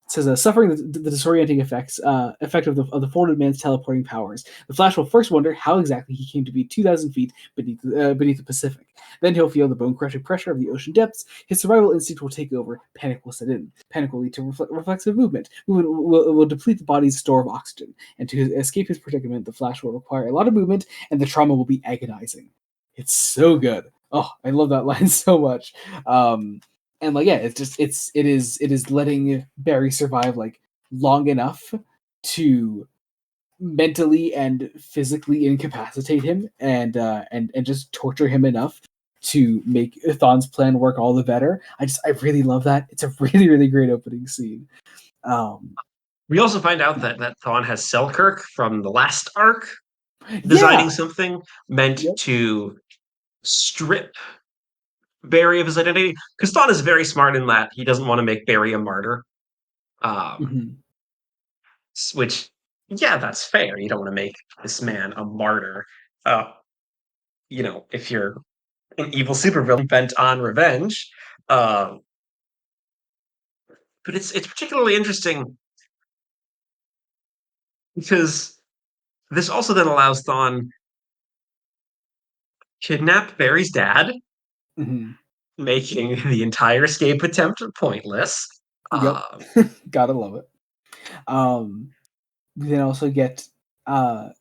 A: says, suffering the disorienting effect of the folded man's teleporting powers, the Flash will first wonder how exactly he came to be 2,000 feet beneath the Pacific. Then he'll feel the bone-crushing pressure of the ocean depths. His survival instinct will take over. Panic will set in. Panic will lead to reflexive movement. Movement will deplete the body's store of oxygen. And to escape his predicament, the Flash will require a lot of movement, and the trauma will be agonizing. It's so good. Oh, I love that line so much. And like, yeah, it is letting Barry survive like long enough to mentally and physically incapacitate him and just torture him enough to make Thawne's plan work all the better. I really love that. It's a really, really great opening scene.
B: We also find out that Thawne has Selkirk from the last arc designing something meant to strip Barry of his identity. Because Thawne is very smart in that he doesn't want to make Barry a martyr. Which, yeah, that's fair. You don't want to make this man a martyr. If you're an evil supervillain bent on revenge. But it's particularly interesting because this also then allows Thawne kidnap Barry's dad, making the entire escape attempt pointless.
A: Gotta love it. We then also get another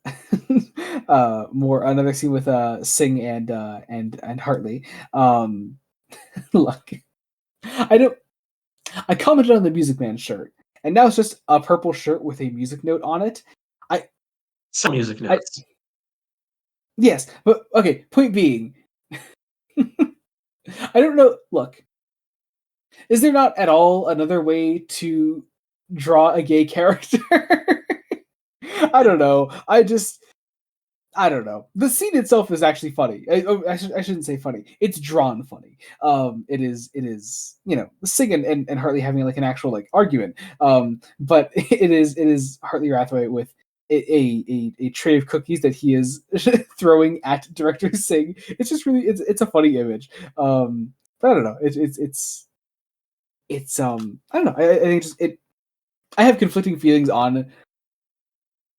A: scene with Singh and Hartley. Look, I commented on the Music Man shirt, and now it's just a purple shirt with a music note on it.
B: Some music notes.
A: Yes, but okay, point being, I don't know. Look, is there not at all another way to draw a gay character? I don't know. I don't know. The scene itself is actually funny. I shouldn't say funny. It's drawn funny. It is, Singh and Hartley having like an actual like argument. But it is Hartley Rathway with a tray of cookies that he is throwing at director Singh. It's just really, it's a funny image. But I don't know. It's I don't know. I think I have conflicting feelings on.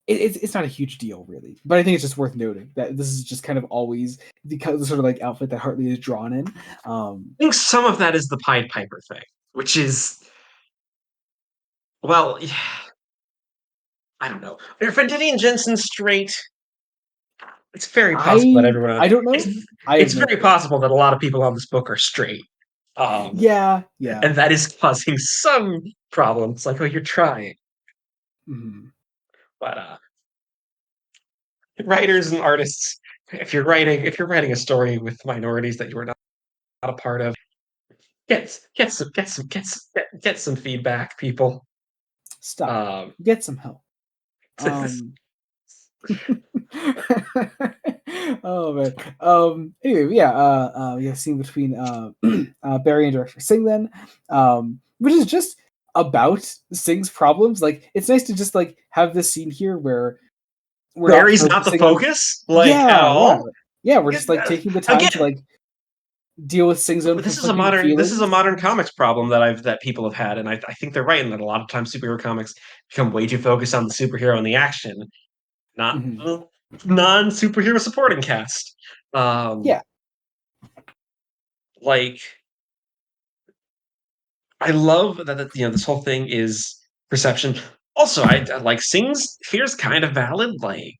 A: It's not a huge deal, really, but I think it's just worth noting that this is just kind of always the sort of like outfit that Hartley is drawn in.
B: I think some of that is the Pied Piper thing, which is, well, yeah, I don't know. Are Fendidian Jensen straight? It's very possible that everyone.
A: I don't know.
B: It's very possible that a lot of people on this book are straight.
A: Yeah,
B: and that is causing some problems. Like, oh, you're trying. But writers and artists, if you're writing a story with minorities that you are not a part of, get some feedback, people.
A: Stop. Get some help. Oh man. Anyway, yeah. We have a scene between Barry and director Singh then, which is just about Singh's problems. Like, it's nice to just like have this scene here where
B: Barry's not the focus, at all.
A: Yeah, we're just like taking the time to like deal with Singh's own.
B: This is a modern comics problem that people have had, and I think they're right in that a lot of times superhero comics become way too focused on the superhero and the action, not non-superhero supporting cast. Like, I love that this whole thing is perception. Also, I like Singh's fear's kind of valid. Like,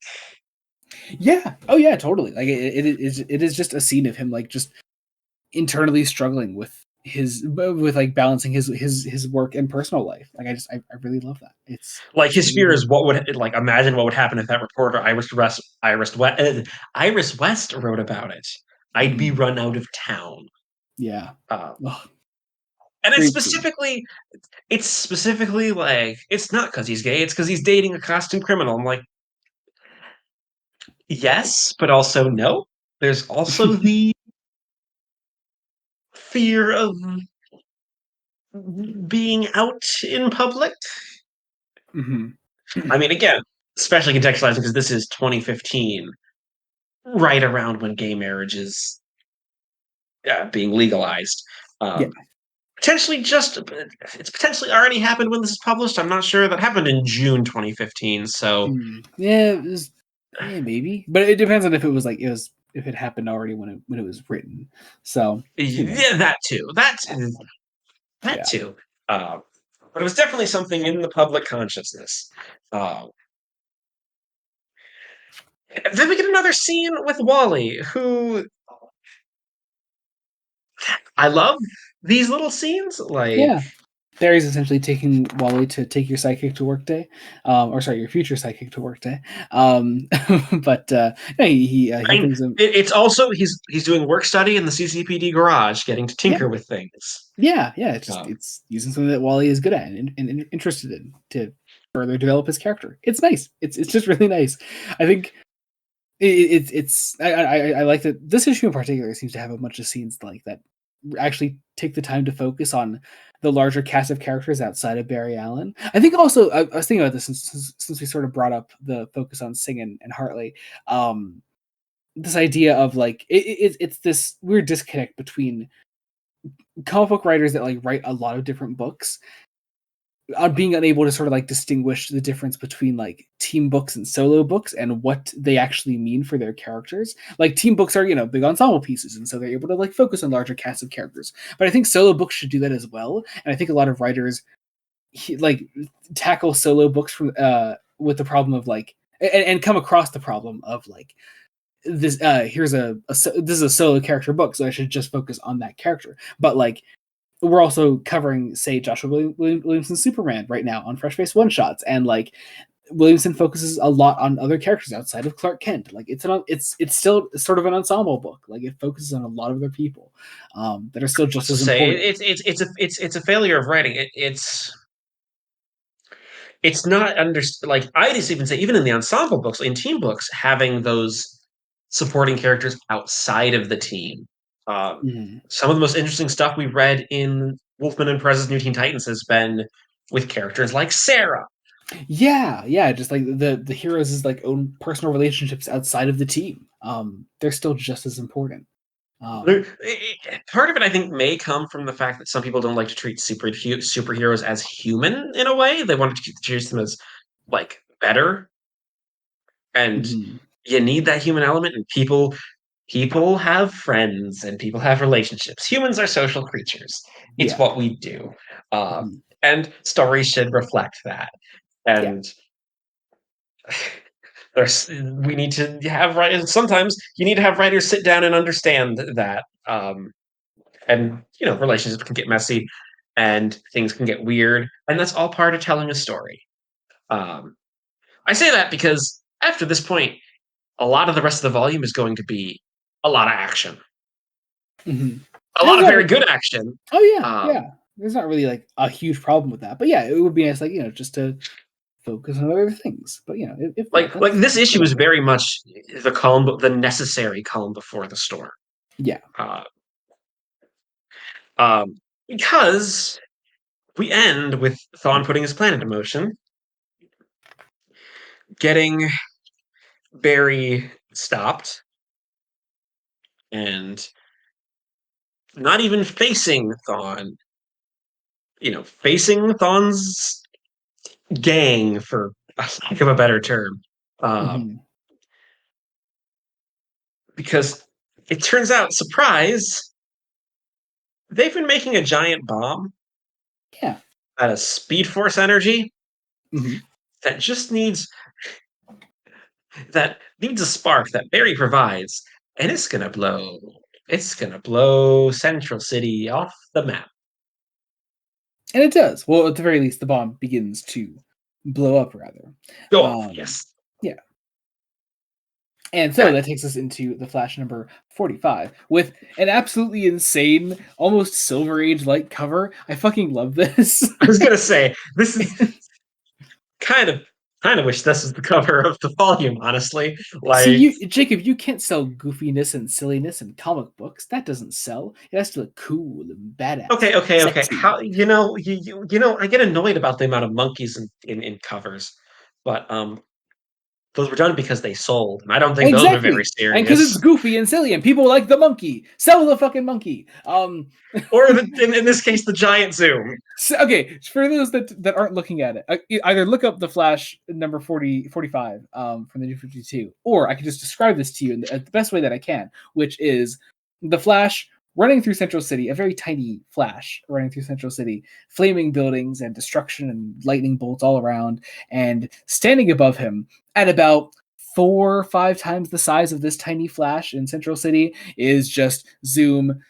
A: yeah, oh yeah, totally. Like it is just a scene of him like just internally struggling with like balancing his work and personal life. Like I really love that. It's
B: like his fear is what would like imagine what would happen if that reporter Iris West wrote about it. I'd be run out of town.
A: Yeah.
B: And it's specifically like, it's not because he's gay, it's because he's dating a costume criminal. I'm like, yes, but also no. There's also the fear of being out in public. I mean, again, especially contextualizing because this is 2015, right around when gay marriage is being legalized. potentially just it's potentially already happened when this is published. I'm not sure. That happened in June 2015. So
A: Yeah, yeah, maybe, but it depends on if it was like if it happened already when it was written. So who knows?
B: yeah, that too. That
A: Yeah,
B: too. Uh, but it was definitely something in the public consciousness. Uh, then we get another scene with Wally, who I love these little scenes. Like,
A: yeah. Barry's essentially taking Wally to take your psychic to work day, or sorry, your future psychic to work day. But yeah, he
B: I mean,
A: brings him.
B: it's also he's doing work study in the CCPD garage, getting to
A: Yeah,
B: tinker with things.
A: yeah.
B: Um,
A: It's using something that Wally is good at and interested in to further develop his character. It's nice. It's just really nice. I think it's I like that this issue in particular seems to have a bunch of scenes like that actually take the time to focus on the larger cast of characters outside of Barry Allen. I think also I was thinking about this since we sort of brought up the focus on Sing and Hartley. This idea of like it's this weird disconnect between comic book writers that like write a lot of different books on being unable to sort of like distinguish the difference between like team books and solo books and what they actually mean for their characters. Like team books are, big ensemble pieces, and so they're able to like focus on larger casts of characters. But I think solo books should do that as well. And I think a lot of writers like tackle solo books from with the problem of like and come across the problem of like this here's this is a solo character book, so I should just focus on that character. But like we're also covering, say, Joshua Williamson's Superman right now on Fresh Face One Shots, and like Williamson focuses a lot on other characters outside of Clark Kent. Like it's still sort of an ensemble book. Like it focuses on a lot of other people that are still just
B: also
A: as
B: say
A: important.
B: it's a failure of writing. It's not like I just even say even in the ensemble books, in team books, having those supporting characters outside of the team. Um,
A: Mhm.
B: some of the most interesting stuff we've read in Wolfman and Perez's New Teen Titans has been with characters like Sarah.
A: Yeah, just like the heroes' like own personal relationships outside of the team. They're still just as important. Um,
B: Part of it, I think, may come from the fact that some people don't like to treat superheroes as human in a way. They want to treat them as like better, and
A: mhm.
B: you need that human element. And people have friends and people have relationships. Humans are social creatures. It's
A: Yeah,
B: what we do,
A: mhm.
B: and stories should reflect that.
A: Yeah,
B: And we need to have writers. Sometimes you need to have writers sit down and understand that. And relationships can get messy and things can get weird, and that's all part of telling a story. um, I say that because after this point a lot of the rest of the volume is going to be a lot of action,
A: mhm.
B: a
A: And
B: lot
A: it's
B: of
A: not
B: very good action.
A: Oh yeah,
B: um,
A: yeah. There's not really like a huge problem with that, but yeah, it would be nice, like just to focus on other things. But if not,
B: like this
A: that's
B: issue is
A: whatever.
B: very much the necessary calm before the storm.
A: Yeah.
B: uh, because we end with Thawne putting his plan into motion, getting Barry stopped, and not even facing Thawne, facing Thawne's gang, for lack of a better term. Um,
A: Hmm.
B: because it turns out, surprise, they've been making a giant bomb
A: Yeah.
B: out of Speed Force energy
A: Hmm.
B: that just needs a spark that Barry provides, and it's gonna blow. It's gonna blow Central City off the map.
A: And it does. Well, at the very least, the bomb begins to blow up, rather.
B: Go off,
A: Um,
B: yes.
A: yeah. And so
B: And
A: that takes us into the Flash number 45 with an absolutely insane, almost Silver Age like cover. I fucking love this.
B: I was gonna say this is kind of kind of wish this was the cover of the volume, honestly.
A: See,
B: Like,
A: Jacob, you can't sell goofiness and silliness in comic books. That doesn't sell. It has to look cool and badass,
B: okay.
A: sexy.
B: How I get annoyed about the amount of monkeys in covers, but those were done because they sold. And I don't think those are very serious.
A: And because it's goofy and silly, and people like the monkey. Sell the fucking monkey.
B: Or in this case, the giant zoom.
A: So, okay, for those that aren't looking at it, either look up the Flash number 45 from the New 52, or I can just describe this to you in the best way that I can, which is the Flash running through Central City, a very tiny Flash running through Central City, flaming buildings and destruction and lightning bolts all around, and standing above him at about 4 or 5 times the size of this tiny Flash in Central City is just Zoom,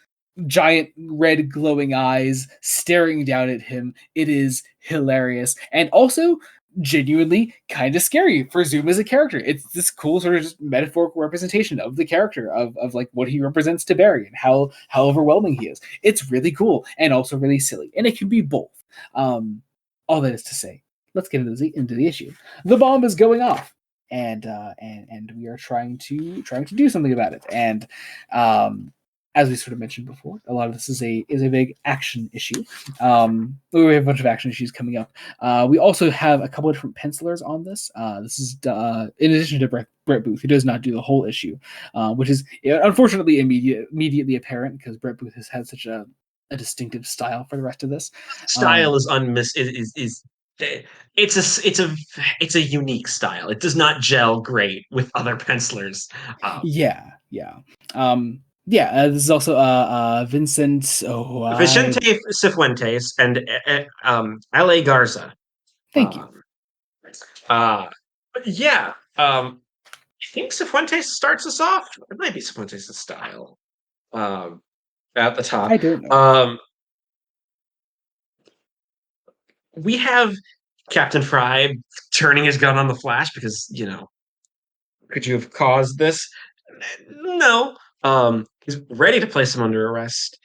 A: giant red glowing eyes staring down at him. It is hilarious and also genuinely kind of scary for Zoom as a character. It's this cool sort of just metaphorical representation of the character of like what he represents to Barry and how overwhelming he is. It's really cool and also really silly, and it can be both. All that is to say, let's get into the issue. The bomb is going off, and we are trying to do something about it. And as we sort of mentioned before, a lot of this is a big action issue. We have a bunch of action issues coming up. We also have a couple of different pencilers on this. This is in addition to Brett Booth, who does not do the whole issue, which is unfortunately immediately apparent because Brett Booth has had such a distinctive style for the rest of this.
B: Style is it's a unique style. It does not gel great with other pencilers.
A: Yeah. This is also Vincent
B: Vicente Cifuentes and L.A. Garza.
A: Thank you.
B: But yeah, I think Cifuentes starts us off. It might be Cifuentes' style at the top.
A: I don't know.
B: We have Captain Fry turning his gun on the Flash because, could you have caused this? No. He's ready to place him under arrest.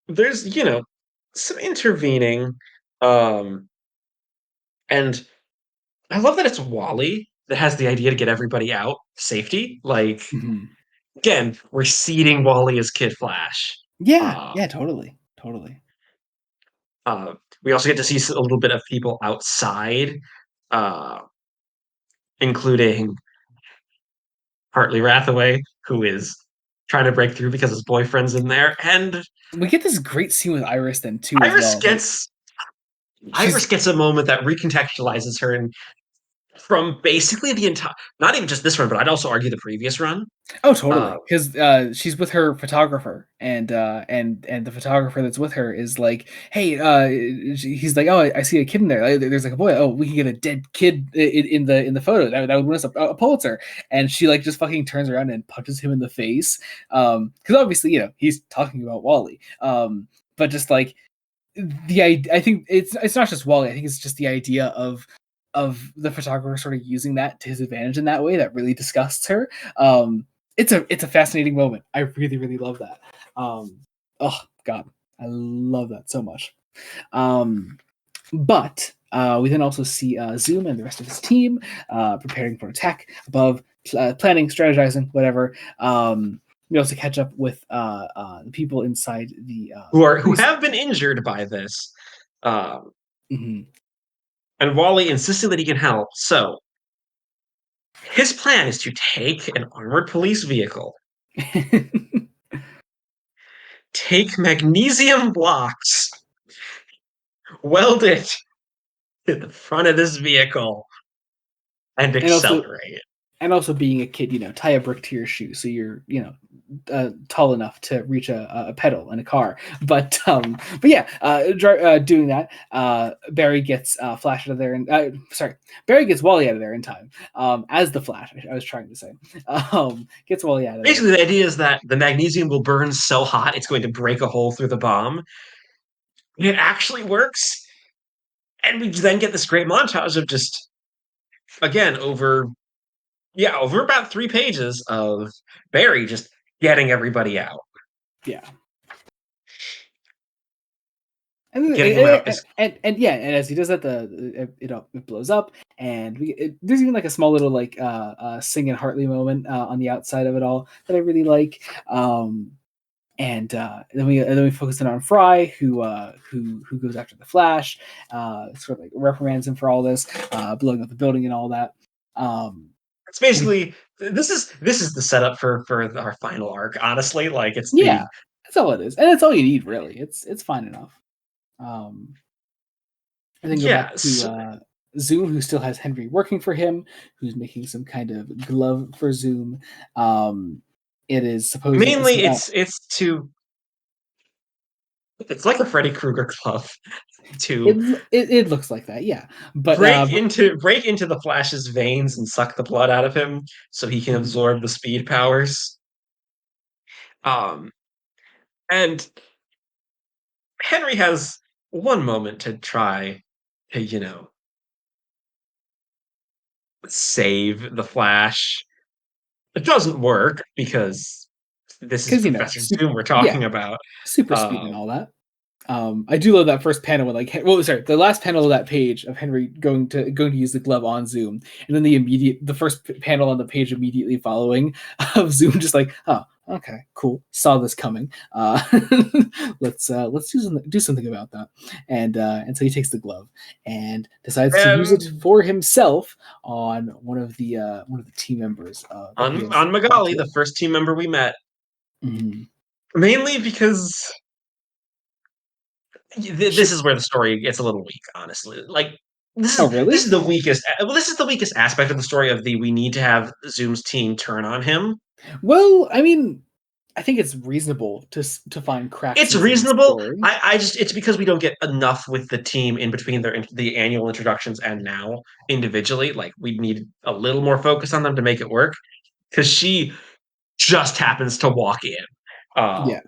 B: There's, some intervening. And I love that it's Wally that has the idea to get everybody out. Safety. Like, again, we're seeding Wally as Kid Flash.
A: Yeah, totally.
B: We also get to see a little bit of people outside, including Hartley Rathaway, who is trying to break through because his boyfriend's in there, and
A: we get this great scene with Iris then too.
B: Iris gets a moment that recontextualizes her and from basically the entire, not even just this run, but I'd also argue the previous run.
A: Oh, totally. Because she's with her photographer, and the photographer that's with her is like, "Hey," he's like, "Oh, I see a kid in there. There's like a boy. Oh, we can get a dead kid in the photo. That would win us a Pulitzer." And she like just fucking turns around and punches him in the face. Because obviously, he's talking about Wally. But just like I think it's not just Wally. I think it's just the idea of the photographer sort of using that to his advantage in that way that really disgusts her. It's a fascinating moment. I really, really love that. Oh God, I love that so much. But we then also see Zoom and the rest of his team preparing for attack above, planning, strategizing, whatever. We also catch up with the people inside the
B: who have been injured by this. And Wally insisted that he can help. So his plan is to take an armored police vehicle, take magnesium blocks, weld it to the front of this vehicle, and accelerate it.
A: And also being a kid, tie a brick to your shoe so you're, tall enough to reach a pedal in a car. But yeah, doing that, Barry gets Flash out of there, and Barry gets Wally out of there in time. As the Flash, I was trying to say, gets Wally out of there.
B: Basically, the idea is that the magnesium will burn so hot it's going to break a hole through the bomb. It actually works, and we then get this great montage of just, again, over about 3 pages of Barry just getting everybody out.
A: Yeah. And as he does that, it blows up, and there's even like a small little like Sing and Hartley moment on the outside of it all that I really like. And then we focus in on Fry, who goes after the Flash, sort of like reprimands him for all this, blowing up the building and all that.
B: It's basically this is the setup for our final arc. Honestly, like it's
A: Yeah,
B: the
A: that's all it is, and that's all you need, really. It's fine enough. And then go back
B: yes.
A: to Zoom, who still has Henry working for him, who's making some kind of glove for Zoom. It is supposed
B: Mainly, it's like a Freddy Krueger glove to
A: it looks like that, yeah. But
B: break into the Flash's veins and suck the blood out of him so he can
A: mhm.
B: absorb the speed powers. Um, and Henry has one moment to try to, save the Flash. It doesn't work because this is
A: Because
B: Professor Zoom we're
A: yeah,
B: talking about.
A: super speed and
B: Um,
A: all that. I do love that first panel with the last panel of that page of Henry going to use the glove on Zoom, and then the first panel on the page immediately following of Zoom, just like, oh, okay, cool, saw this coming. Let's do something about that, and so he takes the glove and decides to use it
B: and
A: for himself on one of the team members that he has
B: on Magali, the
A: killed.
B: first team member we met,
A: Mhm.
B: mainly because this is where the story gets a little weak, honestly. Like
A: Oh,
B: this is
A: really?
B: the weakest. Well, this is the weakest aspect of the story of the we need to have Zoom's team turn on him.
A: Well, I mean, I think it's reasonable to find cracks
B: It's
A: in Zoom's
B: reasonable.
A: story.
B: I just it's because we don't get enough with the team in between the annual introductions and now individually. Like we need a little more focus on them to make it work. Because she just happens to walk in, uh,
A: Yeah.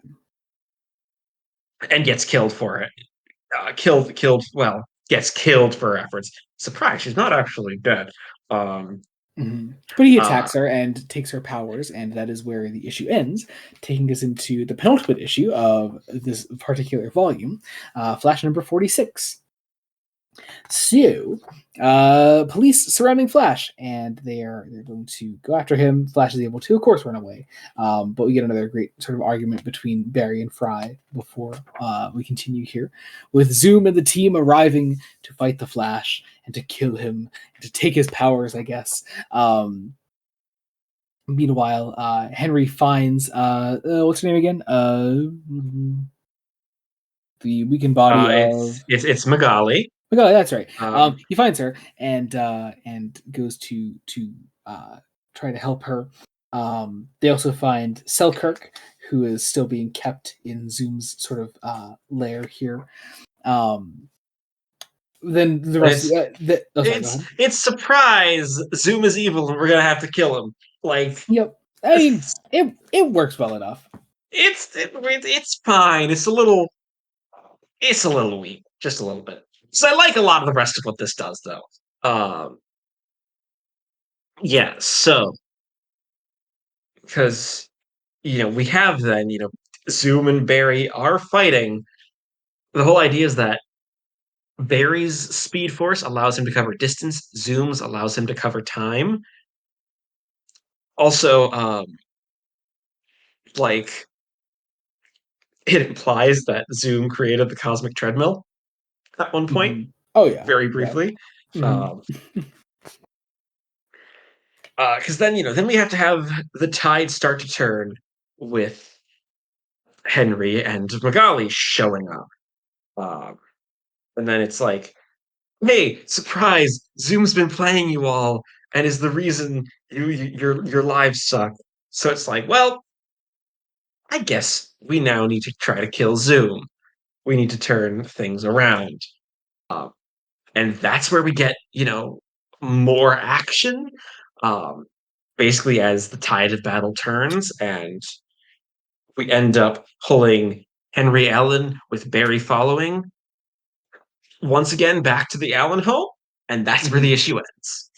B: and gets killed for it. Killed. Well, gets killed for her efforts. Surprise! She's not actually dead. Um,
A: But he
B: uh,
A: attacks her and takes her powers, and that is where the issue ends, taking us into the penultimate issue of this particular volume, Flash number 46. So, police surrounding Flash, and they're going to go after him. Flash is able to, of course, run away. But we get another great sort of argument between Barry and Fry before we continue here, with Zoom and the team arriving to fight the Flash and to kill him and to take his powers, I guess. Meanwhile, Henry finds what's her name again? The weakened body of
B: it's Magali.
A: Oh, that's right.
B: Um,
A: He finds her and goes to try to help her. They also find Selkirk, who is still being kept in Zoom's sort of lair here. Um, then the rest.
B: it's
A: Oh, sorry. Go ahead.
B: it's surprise. Zoom is evil, and we're gonna have to kill him. Like
A: Yep. I mean, it works well enough.
B: it's fine. It's a little weak, just a little bit. So I like a lot of the rest of what this does, though. Um, yeah. So because we have then Zoom and Barry are fighting. The whole idea is that Barry's speed force allows him to cover distance. Zoom's allows him to cover time. Also, like it implies that Zoom created the cosmic treadmill at one point,
A: Mm-hmm. Oh yeah,
B: very
A: yeah.
B: briefly.
A: Mm-hmm.
B: Um, because then then we have to have the tide start to turn with Henry and Magali showing up. And then it's like, hey, surprise! Zoom's been playing you all, and is the reason your lives suck. So it's like, well, I guess we now need to try to kill Zoom. We need to turn things around, and that's where we get more action. Um, Basically, as the tide of battle turns, and we end up pulling Henry Allen with Barry following once again back to the Allen home, and that's where the
A: Mm-hmm.
B: issue ends.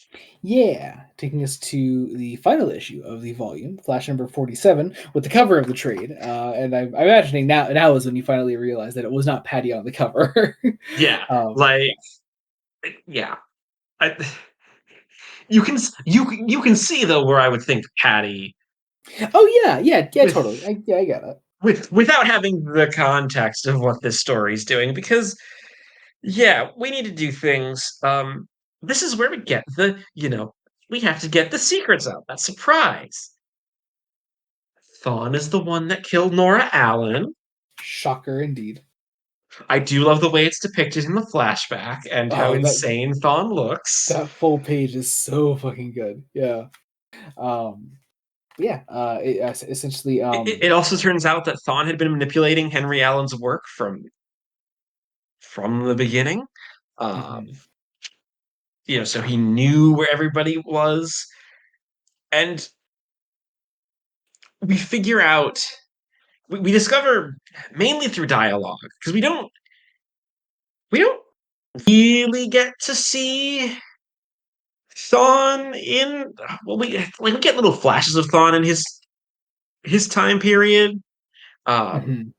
A: Yeah, taking us to the final issue of the volume, Flash number 47, with the cover of the trade. And I'm imagining now is when you finally realize that it was not Patty on the cover.
B: Yeah,
A: um,
B: like yeah, I, you can see though where I would think Patty
A: oh yeah,
B: with
A: totally. I get it.
B: without having the context of what this story is doing, because yeah, we need to do things. This is where we get we have to get the secrets out. That surprise. Thawne is the one that killed Nora Allen.
A: Shocker indeed.
B: I do love the way it's depicted in the flashback and how
A: Oh,
B: insane Thawne looks.
A: that full page is so fucking good. Yeah. Yeah. Essentially.
B: It also turns out that Thawne had been manipulating Henry Allen's work from the beginning. Um,
A: Mhm.
B: so he knew where everybody was, and we figure out we discover mainly through dialogue because we don't really get to see Thawne in we get little flashes of Thawne in his time period. Um,
A: Mhm.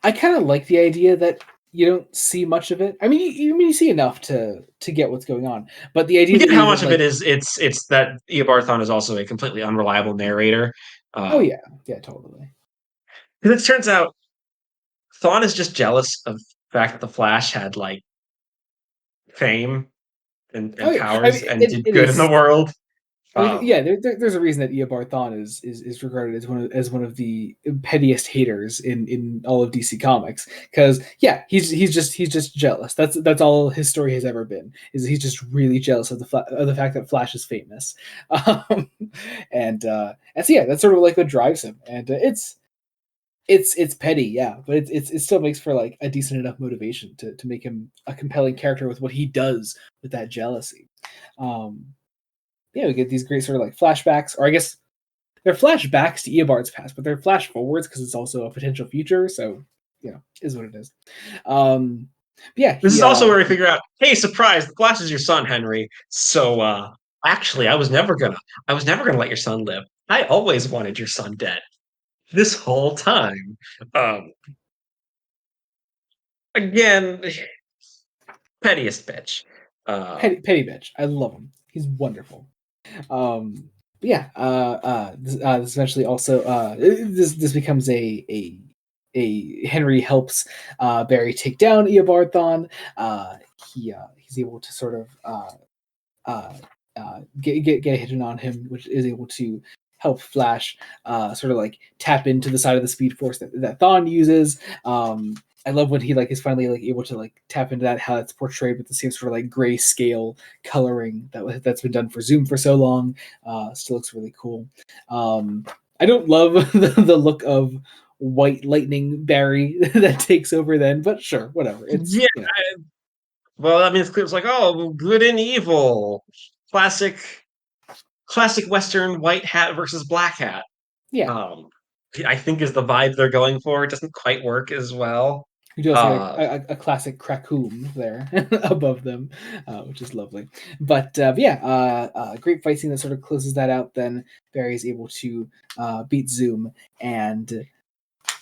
A: I kind of like the idea that you don't see much of it. I mean, you see enough to get what's going on, but the
B: we
A: idea that
B: get
A: they
B: how
A: would
B: much of it
A: like,
B: is it's that Eobard Thawne is also a completely unreliable narrator.
A: oh
B: Um,
A: yeah, yeah, totally.
B: because it turns out Thawne is just jealous of the fact that the Flash had like fame
A: Oh
B: and
A: yeah, I mean,
B: powers and
A: it,
B: did
A: it
B: good in the
A: is.
B: world.
A: I mean,
B: Um,
A: yeah, there's a reason that Eobard Thawne is regarded as one of the pettiest haters in all of DC Comics. Because yeah, he's just jealous. That's all his story has ever been. Is he's just really jealous of the fact that Flash is famous, um, and so yeah, that's sort of like what drives him. And it's petty, yeah, but it still makes for like a decent enough motivation to make him a compelling character with what he does with that jealousy. Um, yeah, we get these great sort of like flashbacks, or I guess they're flashbacks to Eobard's past, but they're flash forwards because it's also a potential future. So, is what it is. Yeah,
B: this is
A: he
B: also where we figure out, hey, surprise, the Flash is your son, Henry. So actually I was never gonna let your son live. I always wanted your son dead. This whole time. Um, again, pettiest bitch.
A: petty bitch. I love him. He's wonderful. Um, yeah, this eventually also this becomes a Henry helps Barry take down Eobard Thawne. He's able to sort of uh, get a hit on him, which is able to help Flash sort of like tap into the side of the Speed Force that Thawne uses. I love when he like is finally like able to like tap into that, how it's portrayed with the same sort of like gray scale coloring that's been done for Zoom for so long. Still looks really cool. I don't love the look of white lightning Barry that takes over then, but sure, whatever. It's
B: Yeah, well, I mean, it's like, oh, good and evil, classic, classic Western white hat versus black hat.
A: yeah.
B: Um, I think is the vibe they're going for. It doesn't quite work as well.
A: We do also get
B: Uh,
A: a classic Krakoom there above them, which is lovely. But yeah, great fight scene that sort of closes that out. Then Barry is able to beat Zoom and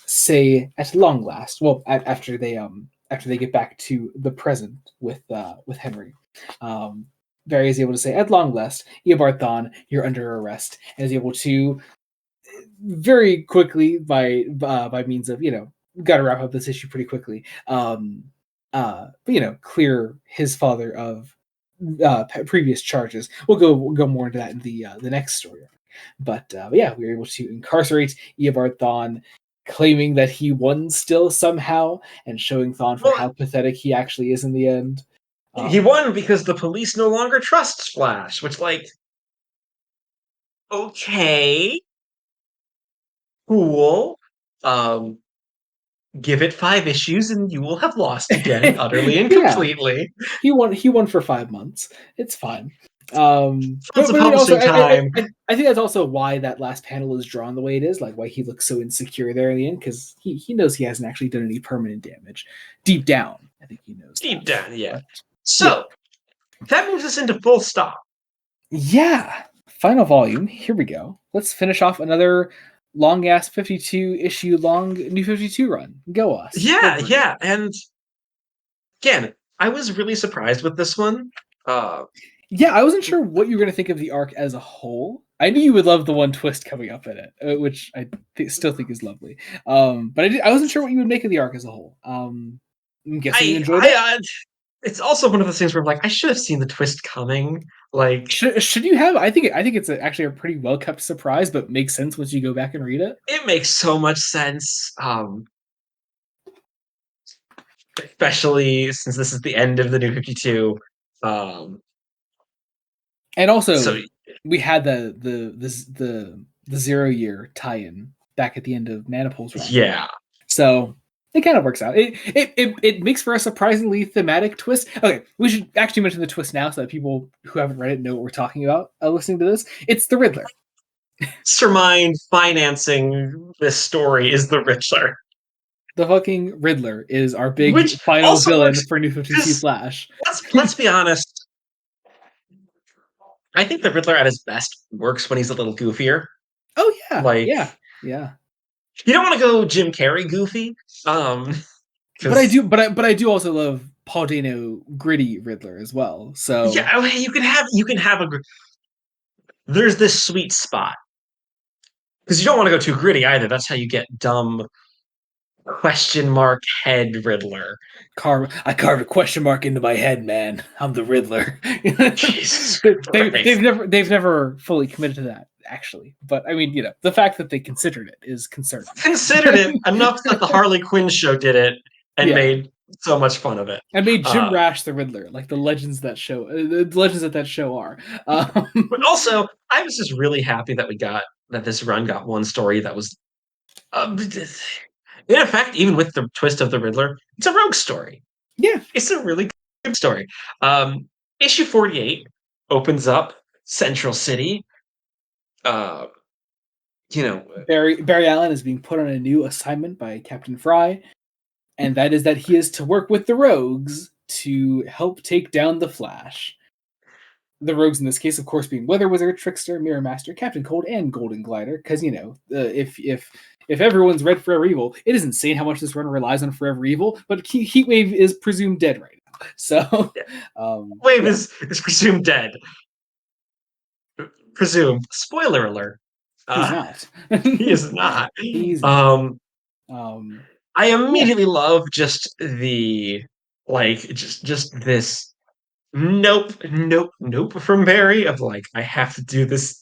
A: say, at long last, well, after they get back to the present with Henry, Barry is able to say, at long last, Eobard Thawne, you're under arrest, and is able to very quickly by means of got to wrap up this issue pretty quickly. But clear his father of previous charges. We'll go more into that in the next story. But yeah, we were able to incarcerate Eobard Thawne, claiming that he won still somehow, and showing Thawne for
B: well,
A: how pathetic he actually is in the end.
B: he won because the police no longer trusts Flash, which, like, okay, cool. Um, give it 5 issues and you will have lost again, utterly and
A: Yeah,
B: completely.
A: he won for 5 months. It's fine.
B: Lots
A: But
B: of
A: then also,
B: publishing time.
A: I think that's also why that last panel is drawn the way it is, like why he looks so insecure there in the end, because he knows he hasn't actually done any permanent damage deep down. I think he knows
B: Deep
A: that.
B: down, yeah.
A: But yeah,
B: So that moves us into full stop.
A: yeah. Final volume. Here we go. Let's finish off another long ass 52 issue long New 52 run. Go us. Go
B: Yeah,
A: green.
B: yeah. And again, I was really surprised with this one. Uh,
A: Yeah, I wasn't sure what you were going to think of the arc as a whole. I knew you would love the one twist coming up in it, which I still think is lovely. But I wasn't sure what you would make of the arc as a whole. I'm guessing you enjoyed it.
B: It's also one of those things where I'm like, I should have seen the twist coming. Like,
A: should you have? I think it's actually a pretty well kept surprise, but makes sense once you go back and read it.
B: it makes so much sense. Especially since this is the end of the New 52.
A: And also,
B: So
A: we had the 0 year tie-in back at the end of Manipul's run.
B: yeah.
A: So it kind of works out. It makes for a surprisingly thematic twist. Okay, we should actually mention the twist now so that people who haven't read it know what we're talking about listening to this. It's the Riddler.
B: Mastermind financing this story is the Riddler.
A: The fucking Riddler is our big final villain for New 52 Flash.
B: Let's be honest. I think the Riddler at his best works when he's a little goofier.
A: Oh yeah,
B: like
A: yeah.
B: You don't want to go Jim Carrey goofy.
A: But I do also love Paul Dano gritty Riddler as well. So
B: yeah, you can have there's this sweet spot because you don't want to go too gritty either. That's how you get dumb question mark head Riddler.
A: I carved a question mark into my head, man. I'm the Riddler.
B: Jesus
A: they've never fully committed to that, actually. But I mean, the fact that they considered it is concerning.
B: Considered it enough that the Harley Quinn show did it and made so much fun of it.
A: And made Jim Rash the Riddler, like the legends that show are.
B: But also, I was just really happy that this run got one story that was. In effect, even with the twist of the Riddler, it's a rogue story.
A: Yeah.
B: It's a really good story. Issue 48 opens up Central City. Barry
A: Allen is being put on a new assignment by Captain Fry, and that is that he is to work with the Rogues to help take down the Flash. The Rogues in this case, of course, being Weather Wizard, Trickster, Mirror Master, Captain Cold, and Golden Glider, because if everyone's read Forever Evil, it is insane how much this run relies on Forever Evil, but Heatwave is presumed dead right now. So,
B: Wave is presumed dead. Presumed. Spoiler alert.
A: He's not.
B: He is not.
A: He's
B: I immediately love just the just this nope from Barry of like, I have to do this.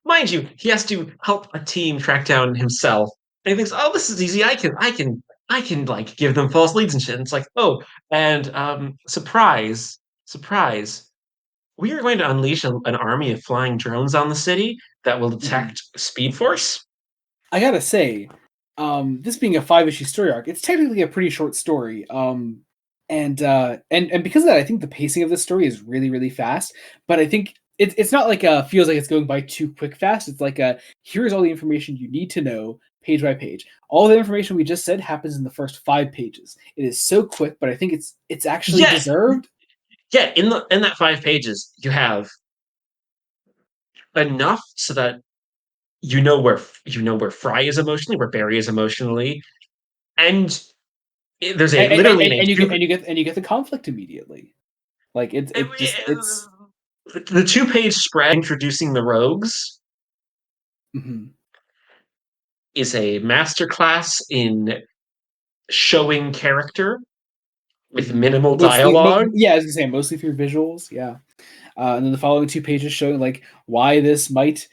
B: Mind you, he has to help a team track down himself. And he thinks, oh, this is easy. I can like give them false leads and shit. And it's like, oh, and surprise. We are going to unleash an army of flying drones on the city that will detect Speed Force.
A: I gotta say, this being a 5-issue story arc, it's technically a pretty short story. And because of that, I think the pacing of this story is really, really fast. But I think it's not like feels like it's going by too quick fast. It's like here's all the information you need to know page by page. All the information we just said happens in the first 5 pages. It is so quick, but I think it's actually deserved.
B: Yeah, in that 5 pages, you have enough so that you know where Fry is emotionally, where Barry is emotionally, and there's a
A: and you get the conflict immediately. Like it's
B: the 2-page spread introducing the Rogues is a masterclass in showing character with minimal dialogue.
A: I was gonna say mostly through visuals. Yeah. And then the following 2 pages showing like why this might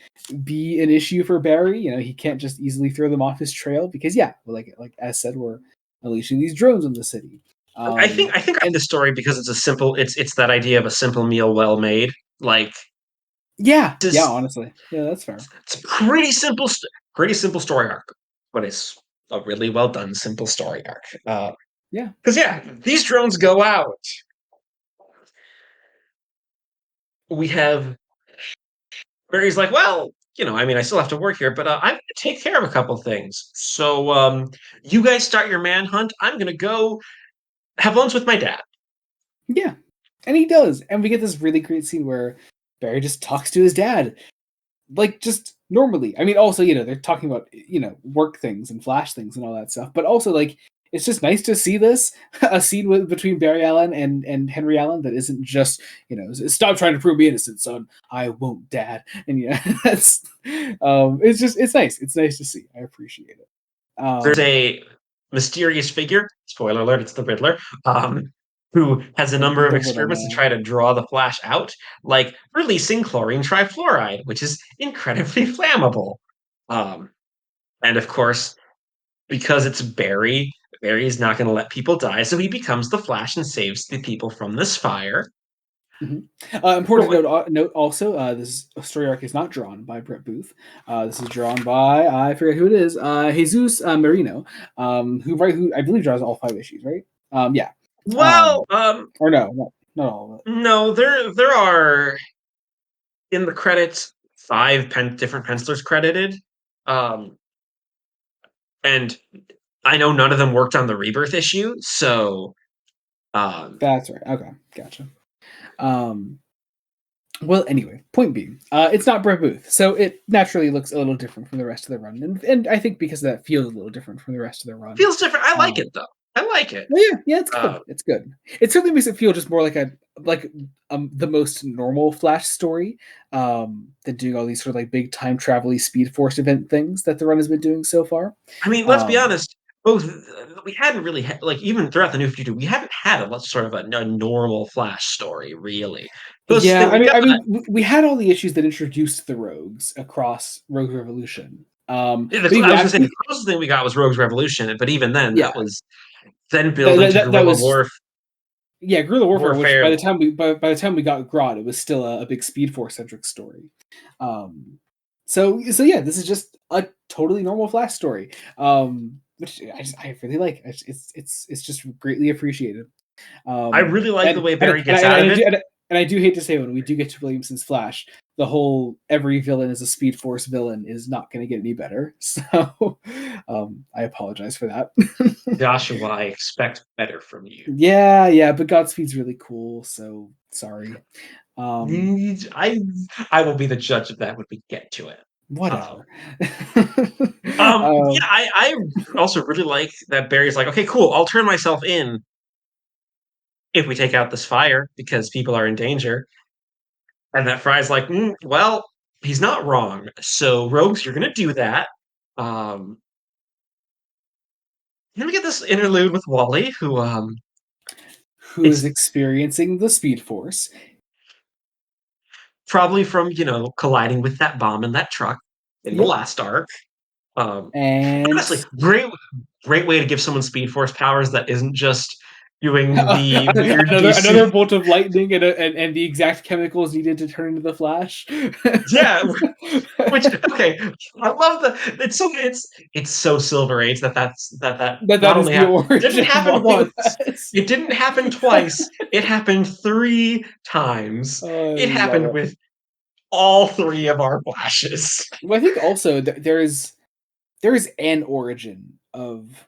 A: be an issue for Barry. He can't just easily throw them off his trail because like as said, we're unleashing these drones in the city.
B: I think I the story because it's that idea of a simple meal well made. Like
A: honestly, that's fair.
B: It's a pretty simple story arc, but it's a really well done simple story arc. Because these drones go out. We have Barry's like, well, I still have to work here, but I'm going to take care of a couple things. So you guys start your manhunt. I'm going to go have lunch with my dad.
A: Yeah, and he does. And we get this really great scene where Barry just talks to his dad. Like, just normally. I mean, also, they're talking about, work things and Flash things and all that stuff. But also, like, it's just nice to see this a scene between Barry Allen and Henry Allen that isn't just stop trying to prove me innocent, son. I won't, Dad. And that's it's nice. It's nice to see. I appreciate it.
B: There's a mysterious figure. Spoiler alert: it's the Riddler. Who has a number of
A: The Riddle
B: experiments to
A: Man.
B: try to draw the Flash out, like releasing chlorine trifluoride, which is incredibly flammable. Um, and of course, because it's Barry, Barry's not going to let people die, so he becomes the Flash and saves the people from this fire.
A: Important note also, this story arc is not drawn by Brett Booth. This is drawn by, I forget who it is, Jesus Marino, who I believe draws all 5 issues, right? Yeah.
B: Well,
A: or no, not all of it.
B: No, there are in the credits 5 different pencilers credited, and I know none of them worked on the Rebirth issue, so
A: that's right. Okay, gotcha. Well, anyway, point being, it's not Brett Booth, so it naturally looks a little different from the rest of the run, and I think because of that feels a little different from the rest of the run.
B: Feels different. I like it though. I like it.
A: Yeah, it's good. It's good. It certainly makes it feel just more like the most normal Flash story than doing all these sort of like big time travel-y Speed Force event things that the run has been doing so far.
B: I mean, let's be honest. Both we hadn't really like even throughout the New 52, we haven't had a sort of a normal Flash story really.
A: Yeah, I mean, we had all the issues that introduced the Rogues across Rogue Revolution.
B: I was going to say the closest thing we got was Rogues Revolution, but even then, that was then building to Guerrilla Warfare.
A: Yeah, Guerrilla Warfare. Which by the time we got Grodd, it was still a big Speed Force centric story. So yeah, this is just a totally normal Flash story, which I really like. It's just greatly appreciated.
B: I really like the way Barry gets out of it.
A: And I do hate to say, when we do get to Williamson's Flash, the whole every villain is a Speed Force villain is not going to get any better. So I apologize for that.
B: Joshua, I expect better from you.
A: Yeah, but Godspeed's really cool, so sorry.
B: I will be the judge of that when we get to it.
A: Whatever.
B: Yeah, I also really like that Barry's like, okay, cool, I'll turn myself in if we take out this fire because people are in danger. And that Fry's like, well, he's not wrong. So, Rogues, you're going to do that. Then we get this interlude with Wally, who
A: is experiencing the Speed Force.
B: Probably from, colliding with that bomb in that truck in the last arc.
A: And
B: honestly, great way to give someone Speed Force powers that isn't just doing the weird
A: another bolt of lightning and the exact chemicals needed to turn into the Flash.
B: Yeah, which okay, I love it's so Silver Age that not only didn't happen once, it didn't happen twice, it happened 3 times. It happened with all 3 of our Flashes.
A: Well, I think also there is an origin of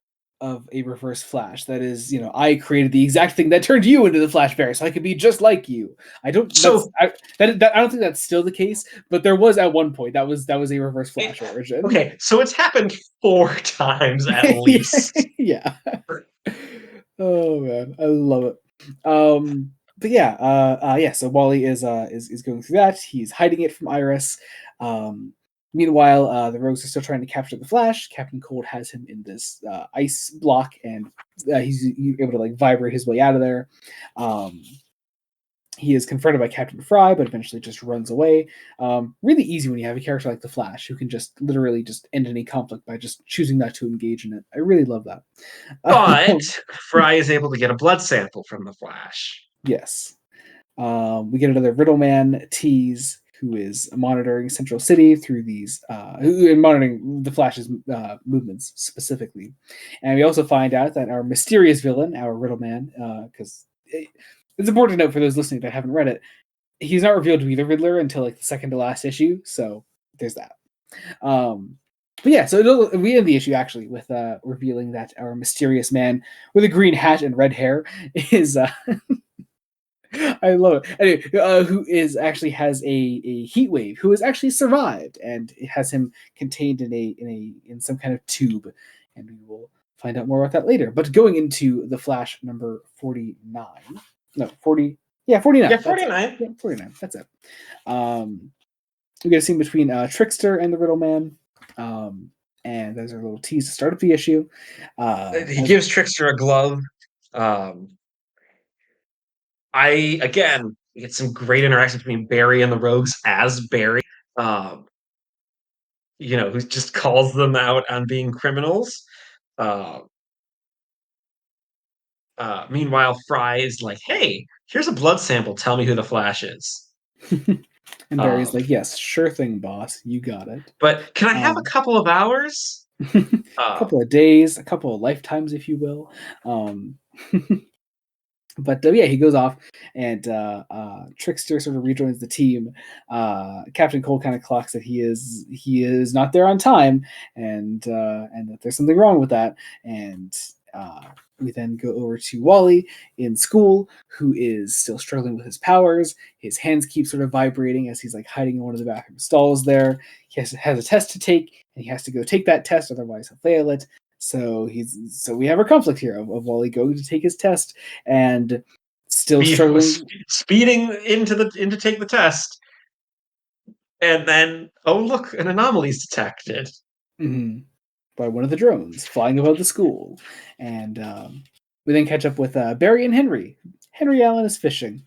A: a Reverse Flash that is, I created the exact thing that turned you into the Flash Bear, so I could be just like you. I don't think that's still the case, but there was at one point that was a Reverse Flash origin.
B: Okay, so it's happened 4 times at least.
A: Yeah. Oh man, I love it. But yeah, so Wally is going through that. He's hiding it from Iris. Meanwhile, the Rogues are still trying to capture the Flash. Captain Cold has him in this ice block, and he's able to like vibrate his way out of there. He is confronted by Captain Fry, but eventually just runs away. Really easy when you have a character like the Flash, who can just literally just end any conflict by just choosing not to engage in it. I really love that.
B: But Fry is able to get a blood sample from the Flash.
A: Yes. We get another Riddleman tease, who is monitoring Central City through these, monitoring the Flash's movements specifically. And we also find out that our mysterious villain, our Riddleman, because it's important to note for those listening that haven't read it, he's not revealed to be the Riddler until like the second to last issue, so there's that. But yeah, so we end the issue actually with revealing that our mysterious man with a green hat and red hair is I love it. Anyway, who is actually has a heat wave, who has actually survived, and it has him contained in some kind of tube, and we will find out more about that later. But going into the Flash number 49. No, 40. Yeah, 49.
B: Yeah, 49.
A: Yeah, 49. That's it. We get a scene between Trickster and the Riddle Man. And there's a little tease to start up the issue.
B: He gives Trickster a glove. We get some great interaction between Barry and the Rogues as Barry. Who just calls them out on being criminals. Meanwhile, Fry is like, "Hey, here's a blood sample. Tell me who the Flash is."
A: And Barry's like, "Yes, sure thing, boss. You got it.
B: But can I have a couple of hours?
A: A couple of days, a couple of lifetimes, if you will." But yeah, he goes off, and Trickster sort of rejoins the team. Captain Cole kind of clocks that he is not there on time, and that there's something wrong with that. And we then go over to Wally in school, who is still struggling with his powers. His hands keep sort of vibrating as he's like hiding in one of the bathroom stalls there. He has a test to take, and he has to go take that test, otherwise he'll fail it. So we have a conflict here of Wally going to take his test and still struggling,
B: speeding to take the test, and then look, an anomaly is detected
A: by one of the drones flying above the school. And we then catch up with Barry and Henry. Henry Allen is fishing.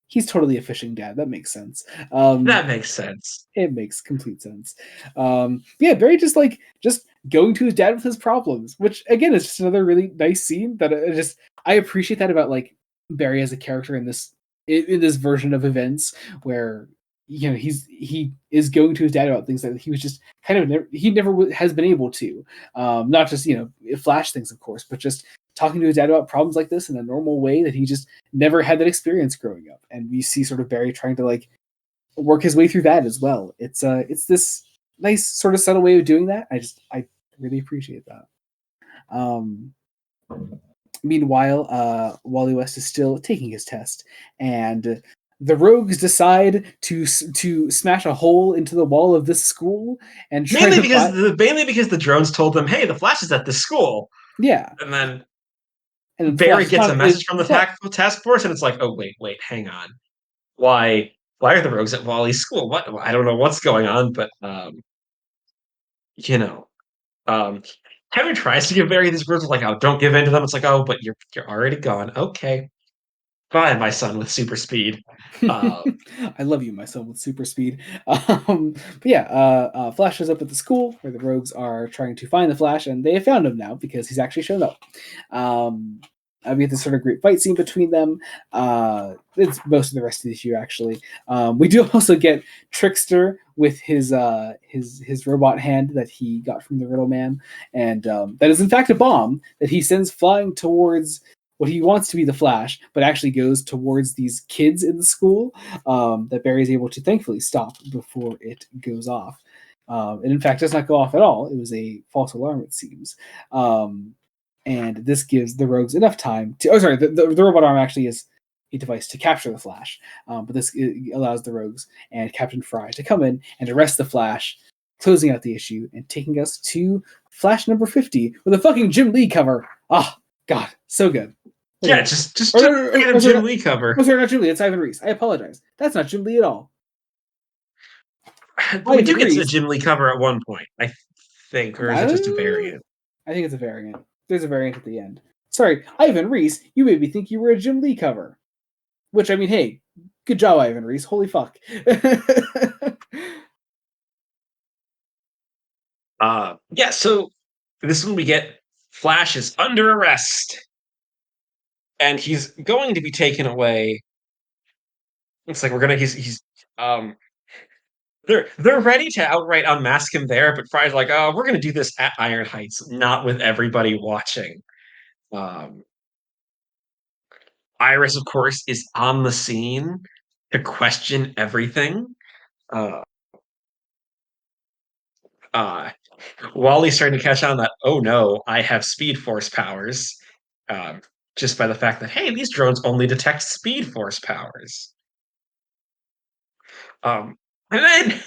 A: He's totally a fishing dad. That makes sense.
B: That makes sense.
A: It makes complete sense. Yeah, Barry just going to his dad with his problems, which again is just another really nice scene that I appreciate that about like Barry as a character in this version of events where he is going to his dad about things that he was just kind of he never has been able to, not just Flash things of course, but just talking to his dad about problems like this in a normal way that he just never had that experience growing up. And we see sort of Barry trying to like work his way through that as well. It's this nice sort of subtle way of doing that. I really appreciate that. Meanwhile, Wally West is still taking his test, and the Rogues decide to smash a hole into the wall of this school and
B: mainly because the drones told them, "Hey, the Flash is at this school."
A: Yeah,
B: and then Barry gets a message from the task force, and it's like, "Oh wait, hang on. Why are the Rogues at Wally's school? What? I don't know what's going on." But Kevin tries to give Barry these words like, "Oh, don't give in to them." It's like, "Oh, but you're already gone." Okay, fine, my son with super speed.
A: I love you, my son with super speed. But yeah, Flash shows up at the school where the Rogues are trying to find the Flash, and they have found him now because he's actually shown up. We get this sort of great fight scene between them. It's most of the rest of the issue, actually. We do also get Trickster with his robot hand that he got from the Riddle Man, and that is in fact a bomb that he sends flying towards what he wants to be the Flash, but actually goes towards these kids in the school that Barry is able to thankfully stop before it goes off. It in fact does not go off at all. It was a false alarm, it seems. And this gives the Rogues enough time to... Oh, sorry, the robot arm actually is a device to capture the Flash. But this allows the Rogues and Captain Fry to come in and arrest the Flash, closing out the issue and taking us to Flash number 50 with a fucking Jim Lee cover. Ah, God, so good.
B: Yeah, just get a Jim Lee cover.
A: Oh, sorry, not Jim Lee, it's Ivan Reis. I apologize. That's not Jim Lee at all.
B: We do get a Jim Lee cover at one point, I think, or is it just a variant?
A: I think it's a variant. There's a variant at the end. Sorry, Ivan Reis, you made me think you were a Jim Lee cover. Which, I mean, hey, good job, Ivan Reis. Holy fuck.
B: Yeah, so this one we get Flash is under arrest. And he's going to be taken away. It's like they're ready to outright unmask him there, but Fry's like, "Oh, we're gonna do this at Iron Heights, not with everybody watching." Iris, of course, is on the scene to question everything. Wally's starting to catch on that, oh no, I have Speed Force powers. Just by the fact that, hey, these drones only detect Speed Force powers. And then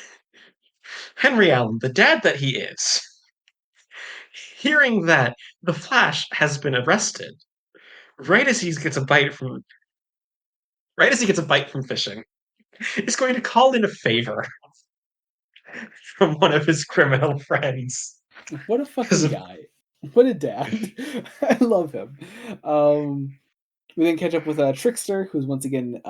B: Henry Allen, the dad that he is, hearing that the Flash has been arrested, right as he gets a bite from fishing, is going to call in a favor from one of his criminal friends.
A: What a
B: Because
A: fucking guy. What a dad. I love him. We then catch up with Trickster, who's once again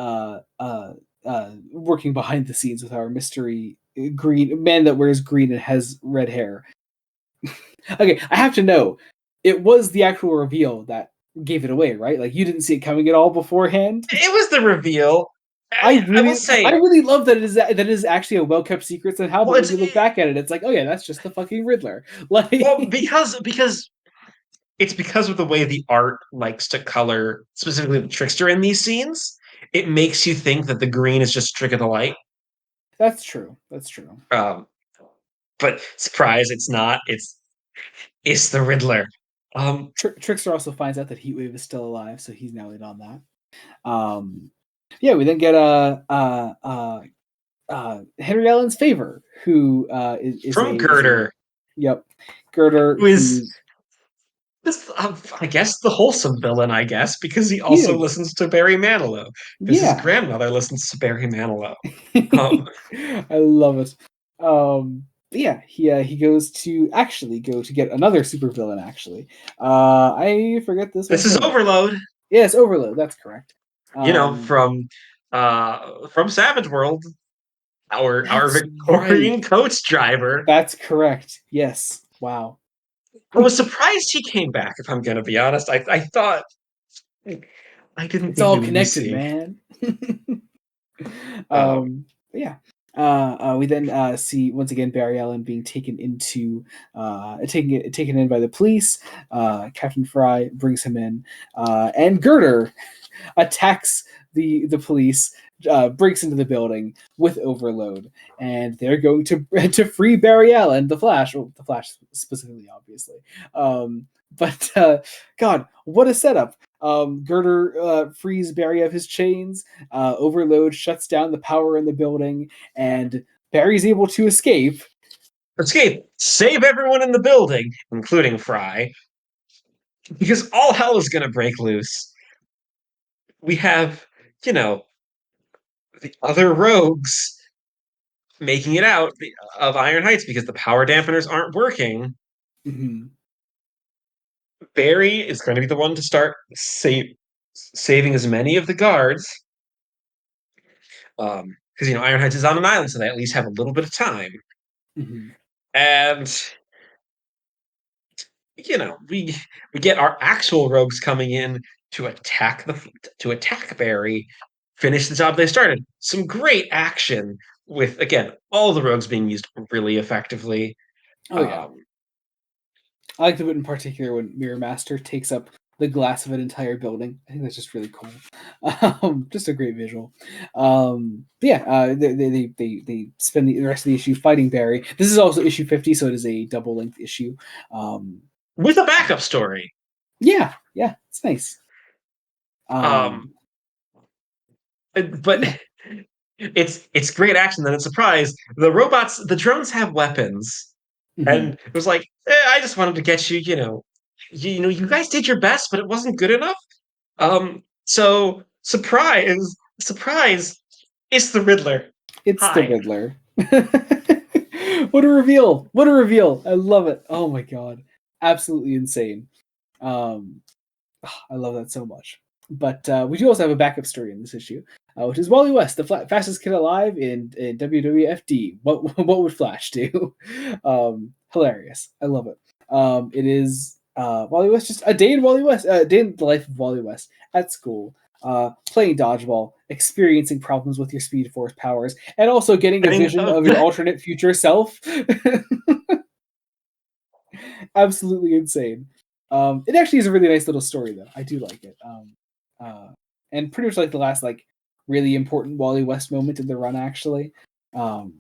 A: working behind the scenes with our mystery green man that wears green and has red hair. Okay, I have to know, it was the actual reveal that gave it away, right? Like you didn't see it coming at all beforehand.
B: it was the reveal.
A: I
B: I will
A: really, I
B: say,
A: really love that it is actually a well kept secret somehow.
B: well,
A: But when
B: it's
A: you look back at it, it's like, oh yeah, that's just the fucking Riddler. Like,
B: well because it's because of the way the art likes to color, specifically the Trickster in these scenes. It makes you think that the green is just trick of the light.
A: that's true. That's true.
B: Um, but surprise, it's not. It's the Riddler.
A: Trickster also finds out that Heatwave is still alive, so he's now in on that. Yeah, we then get Henry Allen's favor, who is
B: from
A: a
B: Girder,
A: yep, Girder,
B: who is
A: who's
B: this, I guess the wholesome villain. I guess because he
A: he
B: also
A: is,
B: listens to Barry Manilow because his
A: yeah.
B: grandmother listens to Barry Manilow. Um,
A: I love it. Yeah, he goes to actually go to get another supervillain. Actually, I forget this
B: this
A: one's
B: is
A: name.
B: Overload.
A: Yes, Overload. That's correct.
B: You know,
A: Um,
B: from Savage World, our
A: that's right.
B: Victorian coach driver.
A: That's correct. Yes. Wow.
B: I was surprised he came back. If I'm going to be honest, I thought I didn't
A: It's
B: think
A: all
B: we would be
A: connected,
B: seeing.
A: man.
B: Um,
A: Yeah. We then see once again Barry Allen being taken into taken in by the police. Captain Fry brings him in, and Girder attacks the police, breaks into the building with Overload, and they're going to to free Barry Allen, the Flash, well, the Flash specifically, obviously. But God, what a setup! Girder frees Barry of his chains. Overload shuts down the power in the building, and Barry's able to escape.
B: escape, save everyone in the building, including Fry, because all hell is going to break loose. We have, you know, the other rogues making it out of Iron Heights because the power dampeners aren't working.
A: Mhm.
B: Barry is going to be the one to start saving as many of the guards. Because Iron Heights is on an island, so they at least have a little bit of time.
A: Mhm.
B: And we get our actual rogues coming in to attack Barry, finish the job they started. Some great action with again all the rogues being used really effectively.
A: Oh yeah.
B: Um,
A: I like the bit in particular when Mirror Master takes up the glass of an entire building. I think that's just really cool. Just a great visual. Yeah, they spend the rest of the issue fighting Barry. This is also issue 50, so it is a double length issue.
B: with a backup story.
A: Yeah, it's nice.
B: Um, but
A: Yeah.
B: it's great action. Then it's a surprise. The drones have weapons,
A: Mhm.
B: and it was like, I just wanted to get you. You guys did your best, but it wasn't good enough. So surprise, it's the Riddler.
A: It's the
B: Hi.
A: Riddler. What a reveal! What a reveal! I love it. Oh my god, absolutely insane. Um, I love that so much. But we do also have a backup story in this issue, which is Wally West, the fastest kid alive in WWFD. What would Flash do? Hilarious. I love it. It is Wally West, just a day in Wally West, a day in the life of Wally West at school, playing dodgeball, experiencing problems with your Speed Force powers, and also getting a
B: Getting
A: vision of your alternate future self. Absolutely insane. It actually is a really nice little story, though. I do like it. Uh, and pretty much like the last really important Wally West moment in the run, actually. Um,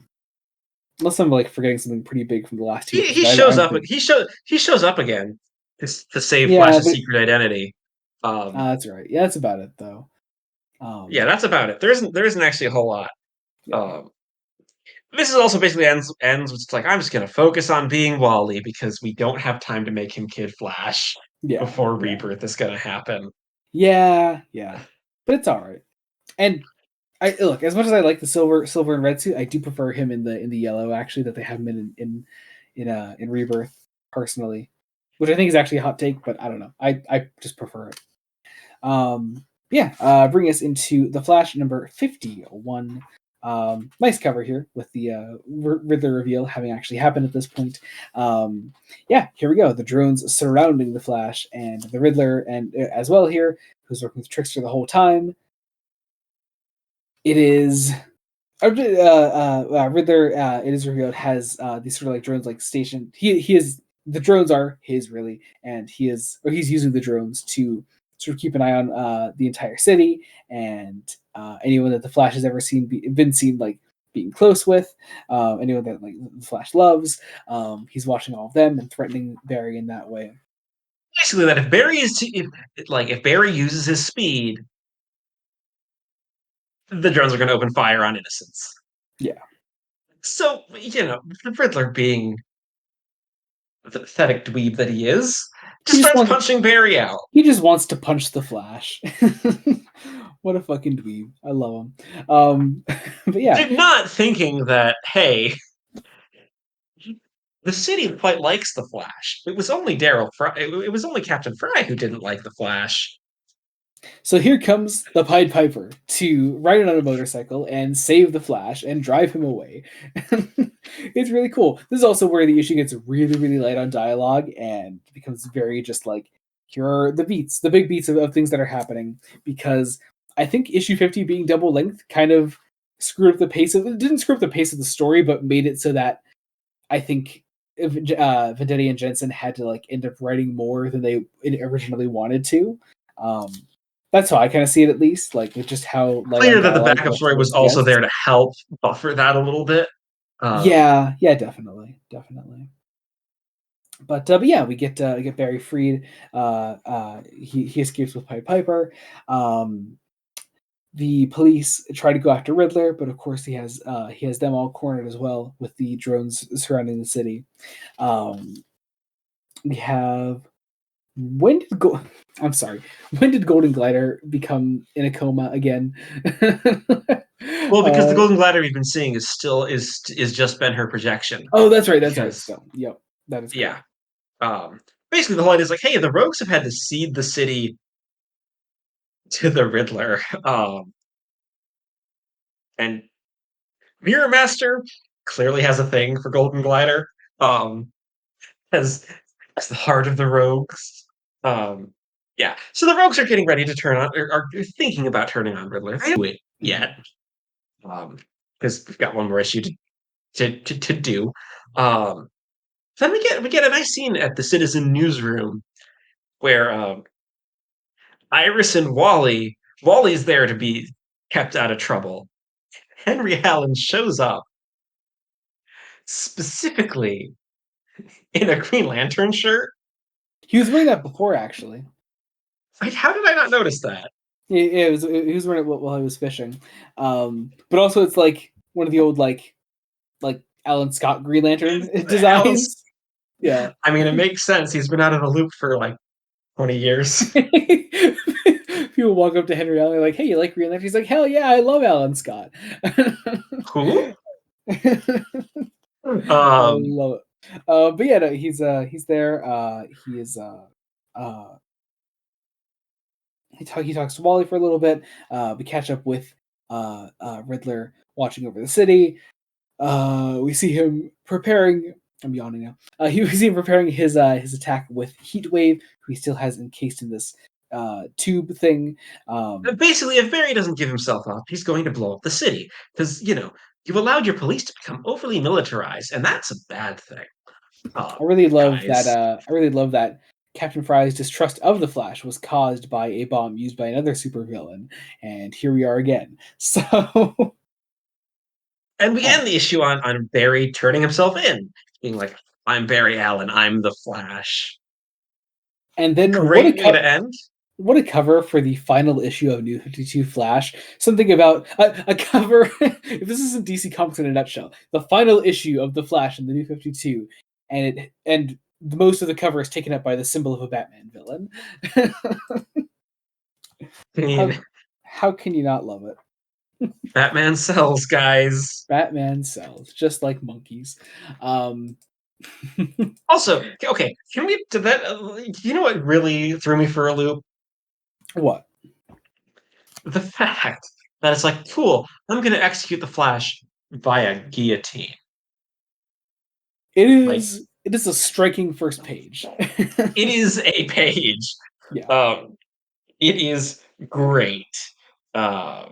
A: Unless I'm forgetting something pretty big from the last two issues,
B: he
A: but
B: shows
A: I don't
B: up.
A: think.
B: He shows up again to save
A: Yeah,
B: Flash's
A: but
B: secret identity. Um,
A: that's right. Yeah, that's about it, though.
B: yeah, that's about it. There isn't actually a whole lot.
A: Yeah.
B: Um, This is also basically ends with like, I'm just gonna focus on being Wally because we don't have time to make him Kid Flash
A: Yeah,
B: before
A: yeah,
B: Rebirth is gonna happen.
A: yeah. But it's all right. And I look, as much as I like the silver and red suit, I do prefer him in the yellow. Actually, that they have him in Rebirth personally, which I think is actually a hot take, but I don't know. I just prefer it. Yeah, bring us into the Flash number 51. Nice cover here with the Riddler reveal having actually happened at this point. Yeah, here we go. The drones surrounding the Flash and the Riddler, and as well here, who's working with Trickster the whole time. It is Riddler. It is revealed has these sort of like drones like stationed. He is the drones are his really, and he's using the drones to sort of keep an eye on the entire city and anyone that the Flash has ever been seen like being close with, anyone that like the Flash loves. He's watching all of them and threatening Barry in that way.
B: Basically, that if Barry uses his speed, the drones are going to open fire on innocents.
A: Yeah,
B: So, the Riddler, being the pathetic dweeb that he is,
A: he
B: just
A: just
B: starts
A: wants
B: punching Barry out.
A: he just wants to punch the Flash. What a fucking dweeb! I love him. But yeah,
B: Not thinking that, hey, the city quite likes the Flash. It was only Daryl Fry. It was only Captain Fry who didn't like the Flash.
A: so here comes the Pied Piper to ride on a motorcycle and save the Flash and drive him away. It's really cool. This is also where the issue gets really, really light on dialogue and becomes very just like, here are the beats, the big beats of things that are happening. Because I think issue 50 being double length kind of screwed up the pace of it. Didn't screw up the pace of the story, but made it so that I think Venditti and Jensen had to like end up writing more than they originally wanted to. Um, that's how I kind of see it, at least. Like with just how light on
B: Clear that the
A: dialogue
B: backup
A: the
B: story was
A: force
B: also
A: gets.
B: there to help buffer that a little bit.
A: Yeah, definitely. But yeah, we get Barry freed. He escapes with Pied Piper. The police try to go after Riddler, but of course he has them all cornered as well with the drones surrounding the city. Um, we have when did go I'm sorry. When did Golden Glider become in a coma again?
B: Well, because the
A: uh,
B: Golden Glider we've been seeing is just been her projection.
A: oh, that's right. That's right.
B: Because
A: Still, yep, that is
B: yeah,
A: correct.
B: basically the whole idea is like, hey, the Rogues have had to cede the city to the Riddler, and Mirror Master clearly has a thing for Golden Glider. Um, as as the heart of the Rogues. Um, yeah, so the Rogues are getting ready to turn on, or are thinking about turning on Riddler. They don't do it
A: Mhm.
B: yet, because we've got one more issue to do. Um, then we get a nice scene at the Citizen newsroom where Iris and Wally's there to be kept out of trouble. Henry Allen shows up specifically in a Green Lantern shirt.
A: He was wearing that before, actually.
B: Like, how did I not notice that?
A: He was wearing it while he was fishing. But also, it's like one of the old like Alan Scott Green Lantern
B: Alan's.
A: designs. Yeah.
B: I mean, it makes sense. He's been out of the loop for like 20 years.
A: People walk up to Henry Allen like, "Hey, you like Green Lantern?" He's like, "Hell yeah, I love Alan Scott."
B: Who?
A: I
B: Um,
A: love it. But yeah, no, he's there. He is uh he talks to Wally for a little bit. We catch up with Riddler watching over the city. We see him preparing. I'm yawning now. We see him preparing his attack with Heatwave, who he still has encased in this tube thing.
B: basically, if Barry doesn't give himself up, he's going to blow up the city. Because, you've allowed your police to become overly militarized, and that's a bad thing.
A: I really love that.
B: Guys.
A: I really love that Captain Fry's distrust of the Flash was caused by a bomb used by another supervillain, and here we are again. So,
B: And we
A: uh,
B: end the issue on Barry turning himself in, being like, I'm Barry Allen, I'm the Flash.
A: and then
B: Great way to end.
A: What a cover for the final issue of New 52 Flash. Something about a cover. If this isn't DC Comics in a nutshell, the final issue of the Flash in the New 52, and most of the cover is taken up by the symbol of a Batman villain.
B: I
A: how,
B: mean,
A: how can you not love it?
B: Batman sells, guys.
A: Batman sells, just like monkeys.
B: Also, okay, can we do that? You know what really threw me for a loop?
A: What?
B: The fact that it's like, cool, I'm going to execute the Flash via guillotine.
A: It
B: Like,
A: is. It is a striking first page.
B: it is a page.
A: Yeah.
B: It is great. Uh,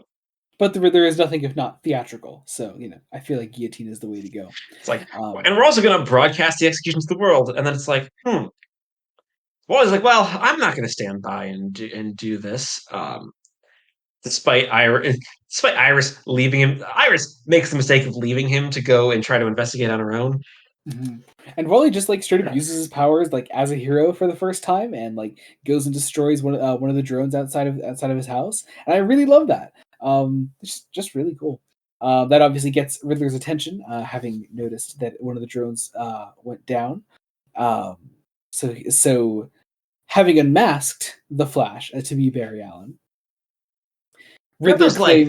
A: But there is nothing if not theatrical. So, I feel like guillotine is the way to go.
B: it's like, and we're also going to broadcast the execution to the world. And then it's like, Well, it's like, well, I'm not going to stand by and do this. Despite Iris leaving him, Iris makes the mistake of leaving him to go and try to investigate on her own.
A: Mhm. And Raleigh just like straight up uses his powers like as a hero for the first time, and like goes and destroys one of the drones outside of his house, and I really love that. It's just really cool. That obviously gets Riddler's attention, having noticed that one of the drones went down. Um, so having unmasked the Flash to be Barry Allen, Riddler
B: Riddler's like,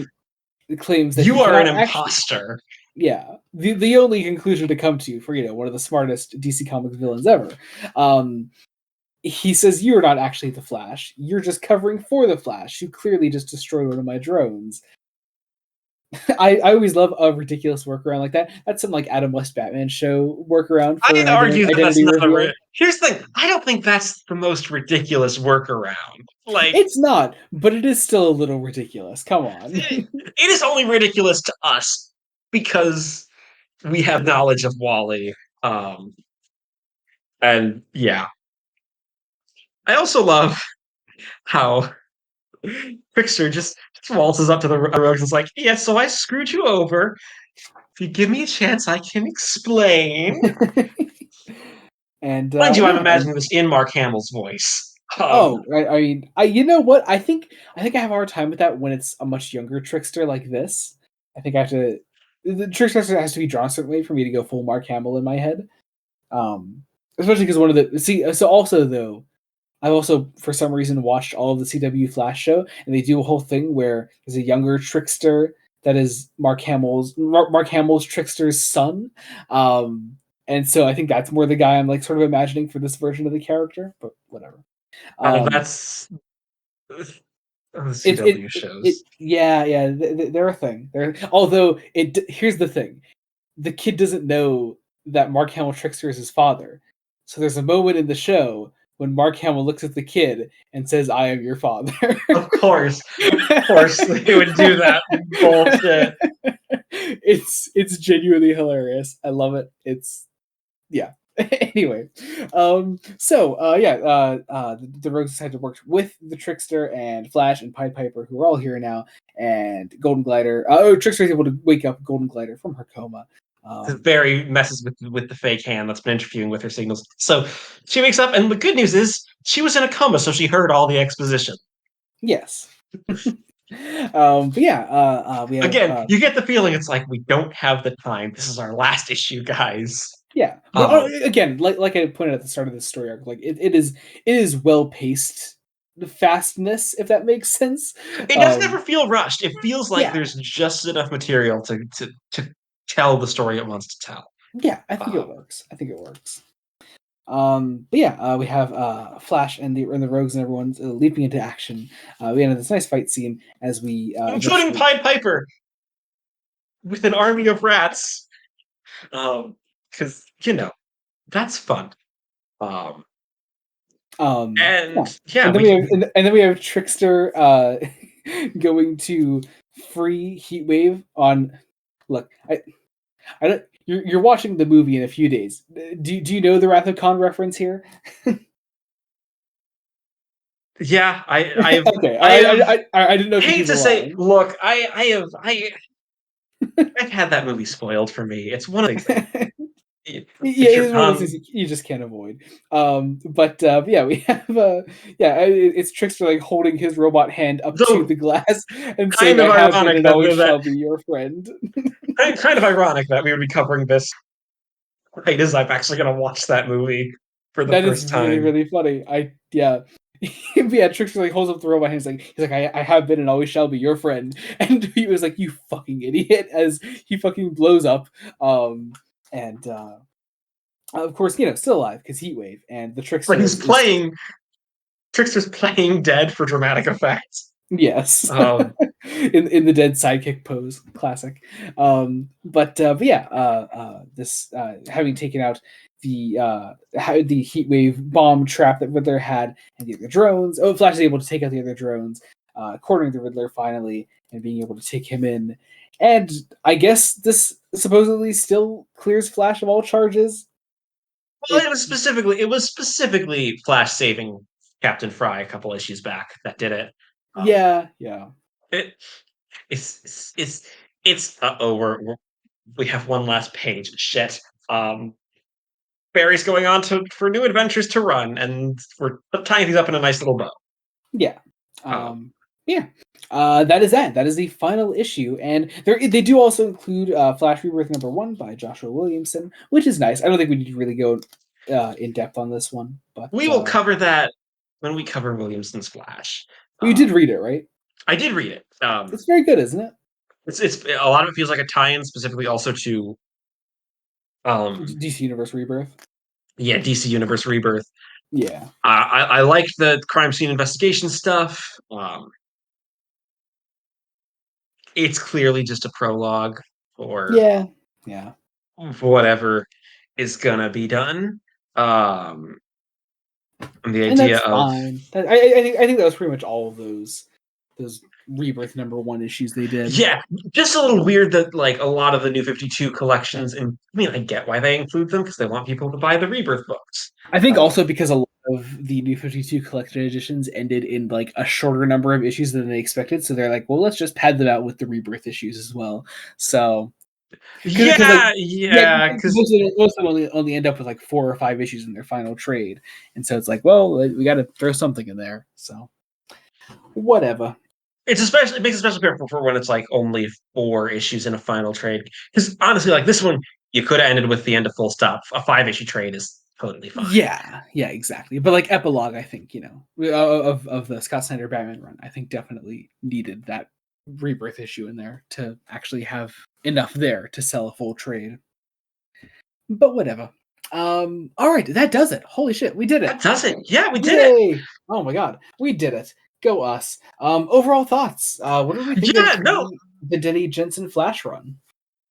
A: claims that
B: you
A: he
B: are an
A: cannot actually.
B: imposter.
A: Yeah, the only conclusion to come to for one of the smartest DC Comics villains ever. He says you're not actually the Flash. You're just covering for the Flash. You clearly just destroyed one of my drones. I always love a ridiculous workaround like that. That's some like Adam West Batman show workaround for
B: I'd
A: an
B: argue that that's
A: identity
B: not
A: reveal.
B: Here's the thing. I don't think that's the most ridiculous workaround. Like,
A: It's not, but it is still a little ridiculous. Come on.
B: it is only ridiculous to us because we have knowledge of Wally. And yeah. I also love how Trickster just waltzes up to the road and is like, yeah, so I screwed you over. If you give me a chance, I can explain.
A: And
B: Mind you, I'm
A: yeah,
B: imagining this in Mark Hamill's voice.
A: oh, I mean, you know what? I think I have a hard time with that when it's a much younger Trickster like this. I think I have to. The Trickster has to be drawn a certain way for me to go full Mark Hamill in my head. Especially because one of the so also though, I've also for some reason watched all of the CW Flash show, and they do a whole thing where there's a younger Trickster that is Mark Hamill's Trickster's son. And so I think that's more the guy I'm like sort of imagining for this version of the character, but whatever.
B: That's the
A: It,
B: CW shows.
A: yeah, they're a thing. Although here's the thing, the kid doesn't know that Mark Hamill Trickster is his father. So there's a moment in the show when Mark Hamill looks at the kid and says, "I am your father."
B: Of course they would do that bullshit.
A: It's genuinely hilarious. I love it. It's yeah. Anyway, the Rogues decided to work with the Trickster and Flash and Pied Piper, who are all here now, and Golden Glider. Trickster is able to wake up Golden Glider from her coma.
B: Barry messes with the fake hand that's been interfering with her signals. So she wakes up, and the good news is she was in a coma, so she heard all the exposition.
A: Yes. But yeah, we have
B: again. You get the feeling it's like we don't have the time. This is our last issue, guys.
A: Yeah, but again, like I pointed at the start of this story arc, like it is well paced, the fastness, if that makes sense.
B: It doesn't ever feel rushed. It feels like
A: Yeah.
B: there's just enough material to tell the story it wants to tell.
A: Yeah, I think it works. But yeah, we have Flash and the Rogues and everyone's leaping into action. We end this nice fight scene as we
B: including Pied Piper with an army of rats. Because that's fun. And
A: then we have Trickster going to free Heatwave on. Look, I don't. You're watching the movie in a few days. Do you know the Wrath of Khan reference here?
B: Yeah, I
A: okay. I didn't know. If
B: I hate to say, look, I've had that movie spoiled for me. It's one of the
A: Yeah, it's one of those things you just can't avoid. But yeah, we have it's Trickster like holding his robot hand up to the glass and saying,
B: Kind of
A: "I have been
B: ironic
A: and always shall be your friend."
B: kind of ironic that we would be covering this right as I'm actually going to watch that movie for the
A: That is
B: first
A: really,
B: time.
A: really funny. Yeah. Yeah, Trickster like holds up the robot hand. He's like, I have been and always shall be your friend. And he was like, "You fucking idiot," as he fucking blows up. And of course, still alive because heat wave, and the
B: But
A: Trickster
B: he's
A: is
B: playing Trickster's playing dead for dramatic effect.
A: yes,
B: Um,
A: in the dead sidekick pose, classic. But yeah, this having taken out the heat wave bomb trap that Riddler had and the other drones. Oh, Flash is able to take out the other drones, cornering the Riddler finally and being able to take him in. And I guess this supposedly still clears Flash of all charges.
B: well, it was specifically Flash saving Captain Fry a couple issues back that did it.
A: Yeah.
B: It it's we have one last page. Shit. Barry's going on for new adventures to run, and we're tying these up in a nice little bow.
A: Yeah.
B: Um,
A: Yeah. That is that. That is the final issue, and they do also include Flash Rebirth #1 by Joshua Williamson, which is nice. I don't think we need to really go in depth on this one, but
B: we will cover that when we cover Williamson's Flash.
A: You did read it, right?
B: I did read it.
A: It's very good, isn't it?
B: It's a lot of it feels like a tie-in, specifically also to
A: DC Universe Rebirth.
B: Yeah, DC Universe Rebirth.
A: Yeah,
B: I like the crime scene investigation stuff. It's clearly just a prologue for
A: yeah,
B: for whatever is gonna be done. And the
A: and
B: idea
A: that's
B: of
A: fine. I think that was pretty much all of those Rebirth #1 issues they did.
B: yeah, just a little weird that like a lot of the New 52 collections, and I mean I get why they include them because they want people to buy the Rebirth books.
A: I think also because a lot of the New 52 collected editions ended in like a shorter number of issues than they expected, so they're like, well, let's just pad them out with the Rebirth issues as well. So because
B: Because
A: most of them only end up with like 4 or 5 issues in their final trade, and so it's like, well, we got to throw something in there. So whatever.
B: it makes it especially painful for when it's like only 4 issues in a final trade. Because honestly, like this one, you could have ended with the end of full stop. A 5-issue trade is totally fine.
A: Yeah, exactly. But like epilogue, I think of the Scott Snyder Batman run, I think definitely needed that Rebirth issue in there to actually have enough there to sell a full trade. But whatever. All right, that does it. Holy shit, we did it.
B: That does it. Yeah, we did it.
A: Oh my god, we did it. Go us. Overall thoughts. What did we think of the Denny Jensen Flash run?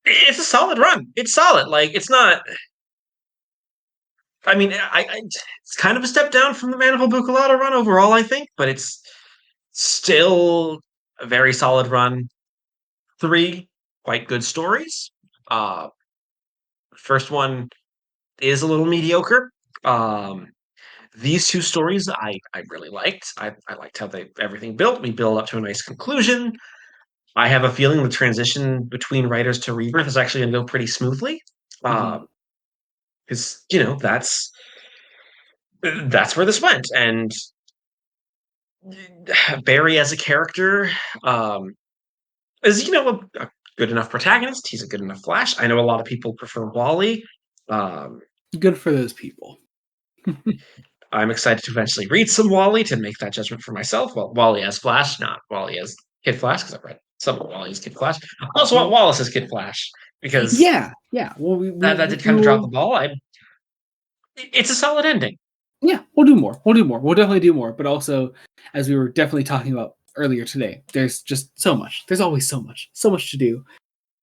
B: It's a solid run. It's solid. Like it's not. I mean, it's kind of a step down from the Manifold Bucalata run overall, I think, but it's still a very solid run. 3 quite good stories. First one is a little mediocre. These 2 stories I really liked. I liked how everything built. We build up to a nice conclusion. I have a feeling the transition between writers to Rebirth is actually going to go pretty smoothly. Because that's where this went, and Barry as a character is a good enough protagonist. He's a good enough Flash. I know a lot of people prefer Wally.
A: Good for those people.
B: I'm excited to eventually read some Wally to make that judgment for myself. Well, Wally as Flash, not Wally as Kid Flash, because I've read some of Wally as Kid Flash. I also want Wallace as Kid Flash because
A: yeah. Well,
B: that did kind of drop the ball. It's a solid ending.
A: Yeah, we'll do more. We'll definitely do more. But also, as we were definitely talking about earlier today, there's just so much. There's always so much to do.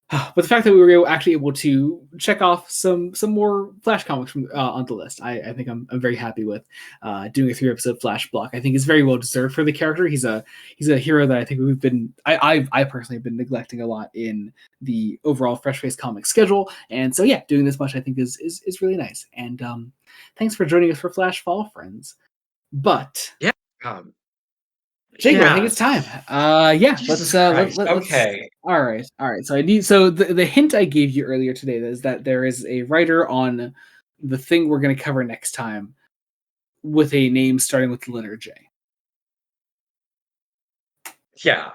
A: But the fact that we were actually able to check off some more Flash comics from on the list, I think I'm very happy with. Doing a 3-episode Flash block, I think is very well deserved for the character. He's a hero that I think I personally have been neglecting a lot in the overall Fresh Face Comics schedule. And so yeah, doing this much I think is really nice. And thanks for joining us for Flash Fall, friends. But
B: yeah.
A: Jacob, I think it's time. Let's
B: okay.
A: All right. So the hint I gave you earlier today is that there is a writer on the thing we're going to cover next time with a name starting with the letter J.
B: Yeah.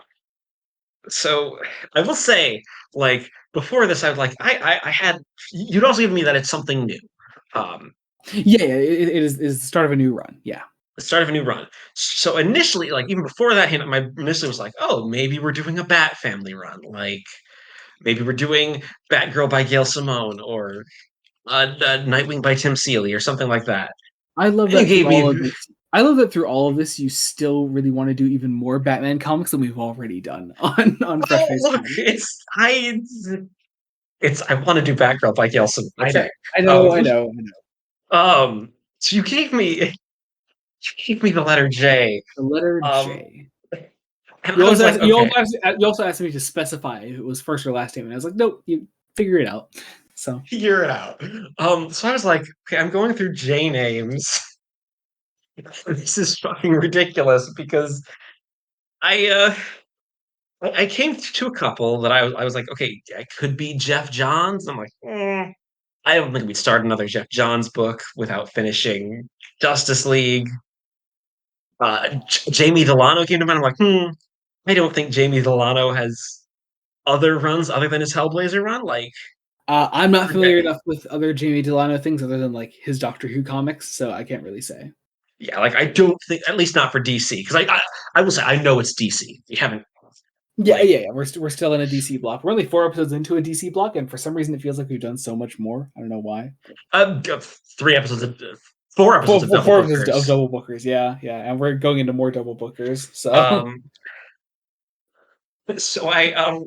B: So I will say, like before this, I was like, I had you'd also given me that it's something new. Um,
A: Yeah, it is the start of a new run. Yeah.
B: the start of a new run. So initially, like even before that hint, my initially was like, oh, maybe we're doing a Bat Family run. Like maybe we're doing Batgirl by Gail Simone or Nightwing by Tim Seeley or something like that.
A: I love
B: And you
A: that through
B: gave
A: all
B: me
A: of this. I love that through all of this, you still really want to do even more Batman comics than we've already done on Fresh
B: well,
A: Face
B: look,
A: Comics.
B: it's I want to do Batgirl by Gail Simone. Okay.
A: I
B: Um,
A: know, I know, I know.
B: so you gave me the letter J.
A: The letter
B: Um,
A: J.
B: and I was like, okay,
A: You also asked me to specify if it was first or last name, and I was like, nope, you figure it out. So
B: figure it out. So I was like, okay, I'm going through J names. This is fucking ridiculous because I I came to a couple that I was like, okay, I could be Jeff Johns. I'm like, I don't think we'd start another Jeff Johns book without finishing Justice League. Jamie Delano came to mind. I'm like, I don't think Jamie Delano has other runs other than his Hellblazer run. Like,
A: I'm not familiar
B: okay.
A: enough with other Jamie Delano things other than like his Doctor Who comics, so I can't really say.
B: Yeah, like I don't think, at least not for DC, because I will say I know it's DC. You haven't
A: Yeah,
B: like
A: yeah, yeah. We're still in a DC block. We're only 4 episodes into a DC block, and for some reason, it feels like we've done so much more. I don't know why.
B: uh, 3 episodes of 4 episodes of Double
A: 4 episodes
B: Bookers.
A: of double bookers. Yeah, yeah, and we're going into more double bookers. So
B: Um, so I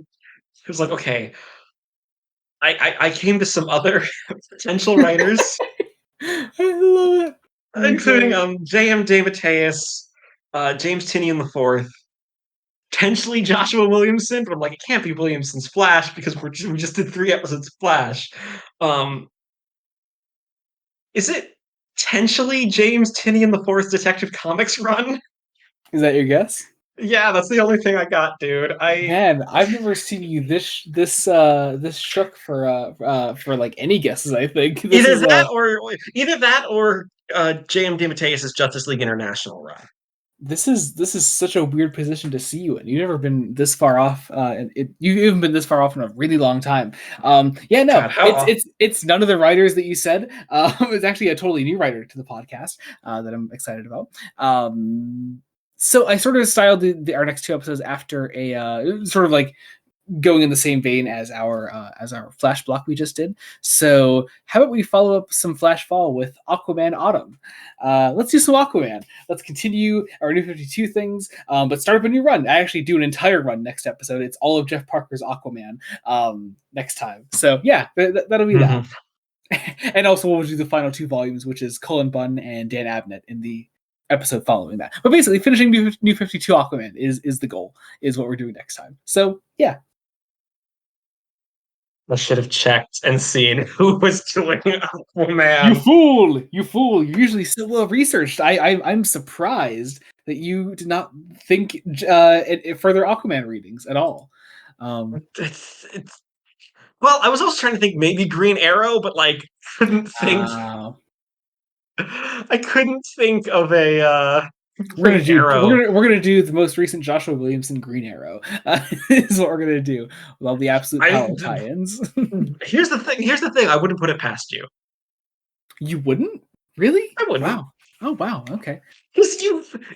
B: was like, okay, I came to some other potential writers,
A: I love it.
B: including
A: Okay.
B: J.M. DeMatteis, James Tinian the Fourth, potentially Joshua Williamson, but I'm like, it can't be Williamson's Flash because we just did 3 episodes of Flash. Um, is it potentially James Tinian the Fourth Detective Comics run?
A: Is that your guess?
B: Yeah, that's the only thing I got, dude.
A: Man, I've never seen you this shook for like any guesses. I think this
B: either
A: is
B: that or either that or J.M. DeMatteis' Justice League International run.
A: this is such a weird position to see you in. You've never been this far off, and you haven't been this far off in a really long time. Yeah, no,
B: God, how
A: it's none of the writers that you said. It's actually a totally new writer to the podcast that I'm excited about. So I sort of styled our next 2 episodes after a sort of like going in the same vein as our Flash block we just did. So how about we follow up some Flash Fall with Aquaman Autumn? Let's do some Aquaman. Let's continue our New 52 things, but start up a new run. I actually do an entire run next episode. It's all of Jeff Parker's Aquaman next time. So yeah, that'll be that. And also we'll do the final 2 volumes, which is Cullen Bunn and Dan Abnett in the episode following that. But basically, finishing New 52 Aquaman is the goal, is what we're doing next time. So yeah.
B: I should have checked and seen who was doing Aquaman.
A: You fool! You fool! You're usually so well researched. I'm surprised that you did not think further Aquaman readings at all.
B: It's well, I was also trying to think maybe Green Arrow, but like couldn't think.
A: Uh,
B: I couldn't think of a
A: we're
B: Green Arrow.
A: we're gonna do the most recent Joshua Williamson Green Arrow. Is what we're gonna do with all the absolute
B: I
A: power tie-ins.
B: here's the thing. Here's the thing. I wouldn't put it past you.
A: You wouldn't? Really?
B: I wouldn't.
A: Wow. Oh wow. Okay.
B: Because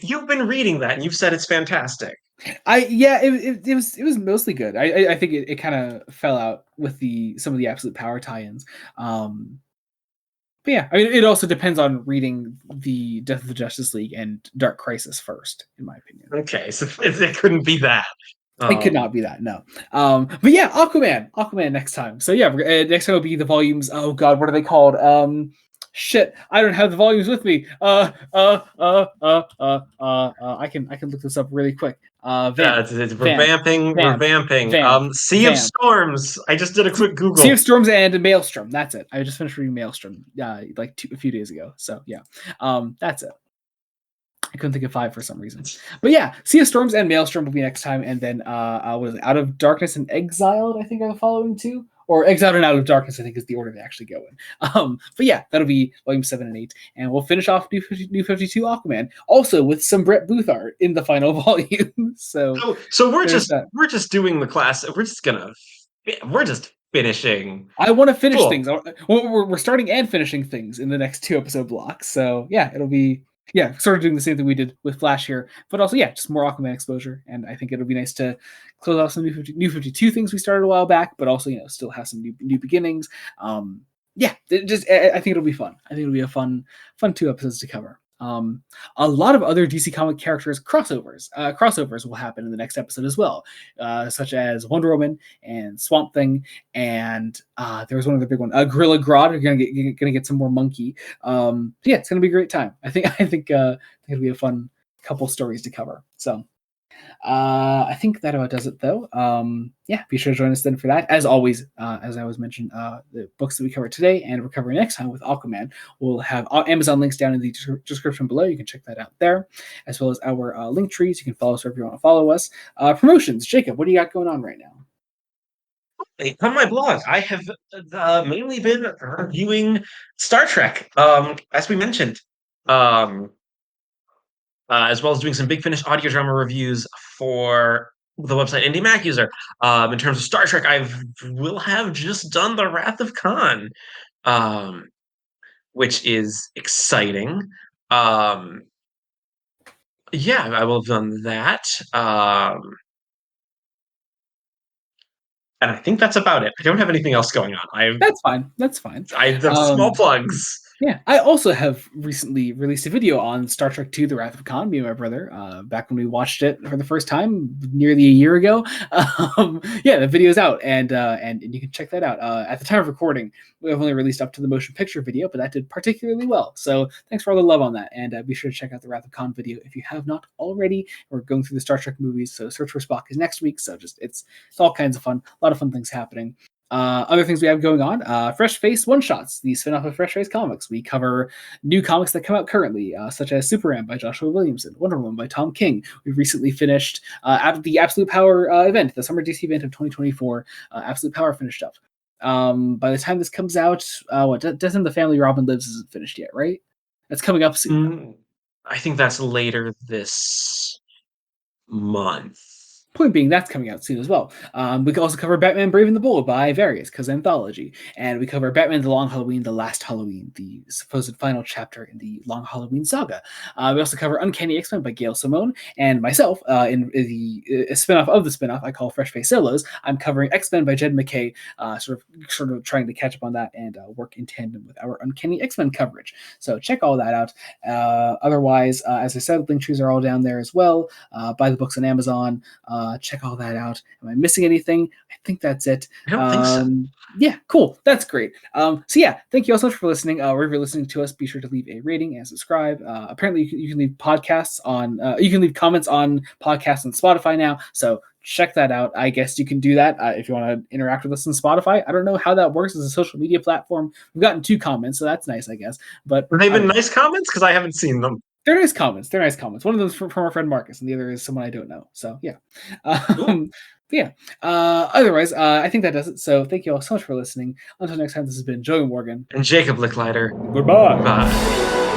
B: you've been reading that and you've said it's fantastic.
A: It was mostly good. I think it kind of fell out with some of the absolute power tie-ins. But yeah, I mean, it also depends on reading the Death of the Justice League and Dark Crisis first, in my opinion.
B: Okay, so it couldn't be that.
A: It could not be that, no. But yeah, Aquaman next time. So yeah, next time will be the volumes. Oh god, what are they called? Shit, I don't have the volumes with me. I can look this up really quick.
B: Revamping. Sea of Storms. I just did a quick Google.
A: Sea of Storms and Maelstrom. That's it. I just finished reading Maelstrom like a few days ago. So yeah, that's it. I couldn't think of 5 for some reason. But yeah, Sea of Storms and Maelstrom will be next time. And then what is it? Out of Darkness and Exiled, I think, are the following 2. or Exiled and Out of Darkness, I think is the order they actually go in. But yeah, that'll be volume 7 and 8, and we'll finish off New 52 Aquaman, also with some Brett Booth art in the final volume.
B: So we're just doing the class. We're just finishing.
A: I want to finish
B: Cool.
A: things. We're starting and finishing things in the next 2 episode blocks. So yeah, it'll be sort of doing the same thing we did with Flash here, but also just more Aquaman exposure. And I think it'll be nice to close off some new 52 things we started a while back, but also still have some new beginnings. I think it'll be fun. I think it'll be a fun 2 episodes to cover. A lot of other DC comic characters crossovers will happen in the next episode as well, such as Wonder Woman and Swamp Thing, and there was one other big one, Gorilla Grodd. We're gonna get some more Monkey. It's gonna be a great time. I think it'll be a fun couple stories to cover. So I think that about does it, though. Be sure to join us then for that. As always, as I always mentioned, the books that we cover today and we're covering next time with Aquaman, we'll have Amazon links down in the description below. You can check that out there, as well as our link trees. You can follow us wherever you want to follow us. Promotions, Jacob, what do you got going on right now?
B: On my blog, I have mainly been reviewing Star Trek, as we mentioned. As well as doing some Big Finish audio drama reviews for the website Indie Mac User. In terms of Star Trek, will have just done The Wrath of Khan, which is exciting. I will have done that. And I think that's about it. I don't have anything else going on.
A: That's fine.
B: I have small plugs.
A: Yeah, I also have recently released a video on Star Trek II: The Wrath of Khan, me and my brother, back when we watched it for the first time nearly a year ago. The video's out, and you can check that out. At the time of recording, we have only released up to the motion picture video, but that did particularly well. So thanks for all the love on that, and be sure to check out the Wrath of Khan video if you have not already. We're going through the Star Trek movies, so Search for Spock is next week. So it's all kinds of fun, a lot of fun things happening. Other things we have going on, Fresh Face One Shots, the spin-off of Fresh Face Comics. We cover new comics that come out currently, such as Superman by Joshua Williamson, Wonder Woman by Tom King. We recently finished the Absolute Power event, the Summer DC event of 2024. Absolute Power finished up. By the time this comes out, Death in the Family Robin Lives isn't finished yet, right? That's coming up soon.
B: I think that's later this month.
A: Point being, that's coming out soon as well. We can also cover Batman Brave and the Bold by Various, because anthology. And we cover Batman The Long Halloween, The Last Halloween, the supposed final chapter in the Long Halloween saga. We also cover Uncanny X-Men by Gail Simone, and myself, in the spinoff of the spinoff I call Fresh Face Solos, I'm covering X-Men by Jed MacKay, sort of trying to catch up on that and work in tandem with our Uncanny X-Men coverage. So check all that out. Otherwise, as I said, link trees are all down there as well. Buy the books on Amazon. Check all that out. Am I missing anything? I think that's it.
B: I don't think so.
A: Yeah, cool. That's great. Thank you all so much for listening. Wherever you're listening to us, be sure to leave a rating and subscribe. Apparently, you can leave podcasts on. You can leave comments on podcasts on Spotify now. So check that out. I guess you can do that if you want to interact with us on Spotify. I don't know how that works as a social media platform. We've gotten 2 comments, so that's nice, I guess. But
B: have they been nice comments? Because I haven't seen them.
A: They're nice comments. One of them is from our friend Marcus, and the other is someone I don't know. So yeah. Otherwise, I think that does it. So thank you all so much for listening. Until next time, this has been Joey Morgan
B: and Jacob Licklider.
A: Goodbye.
B: Bye.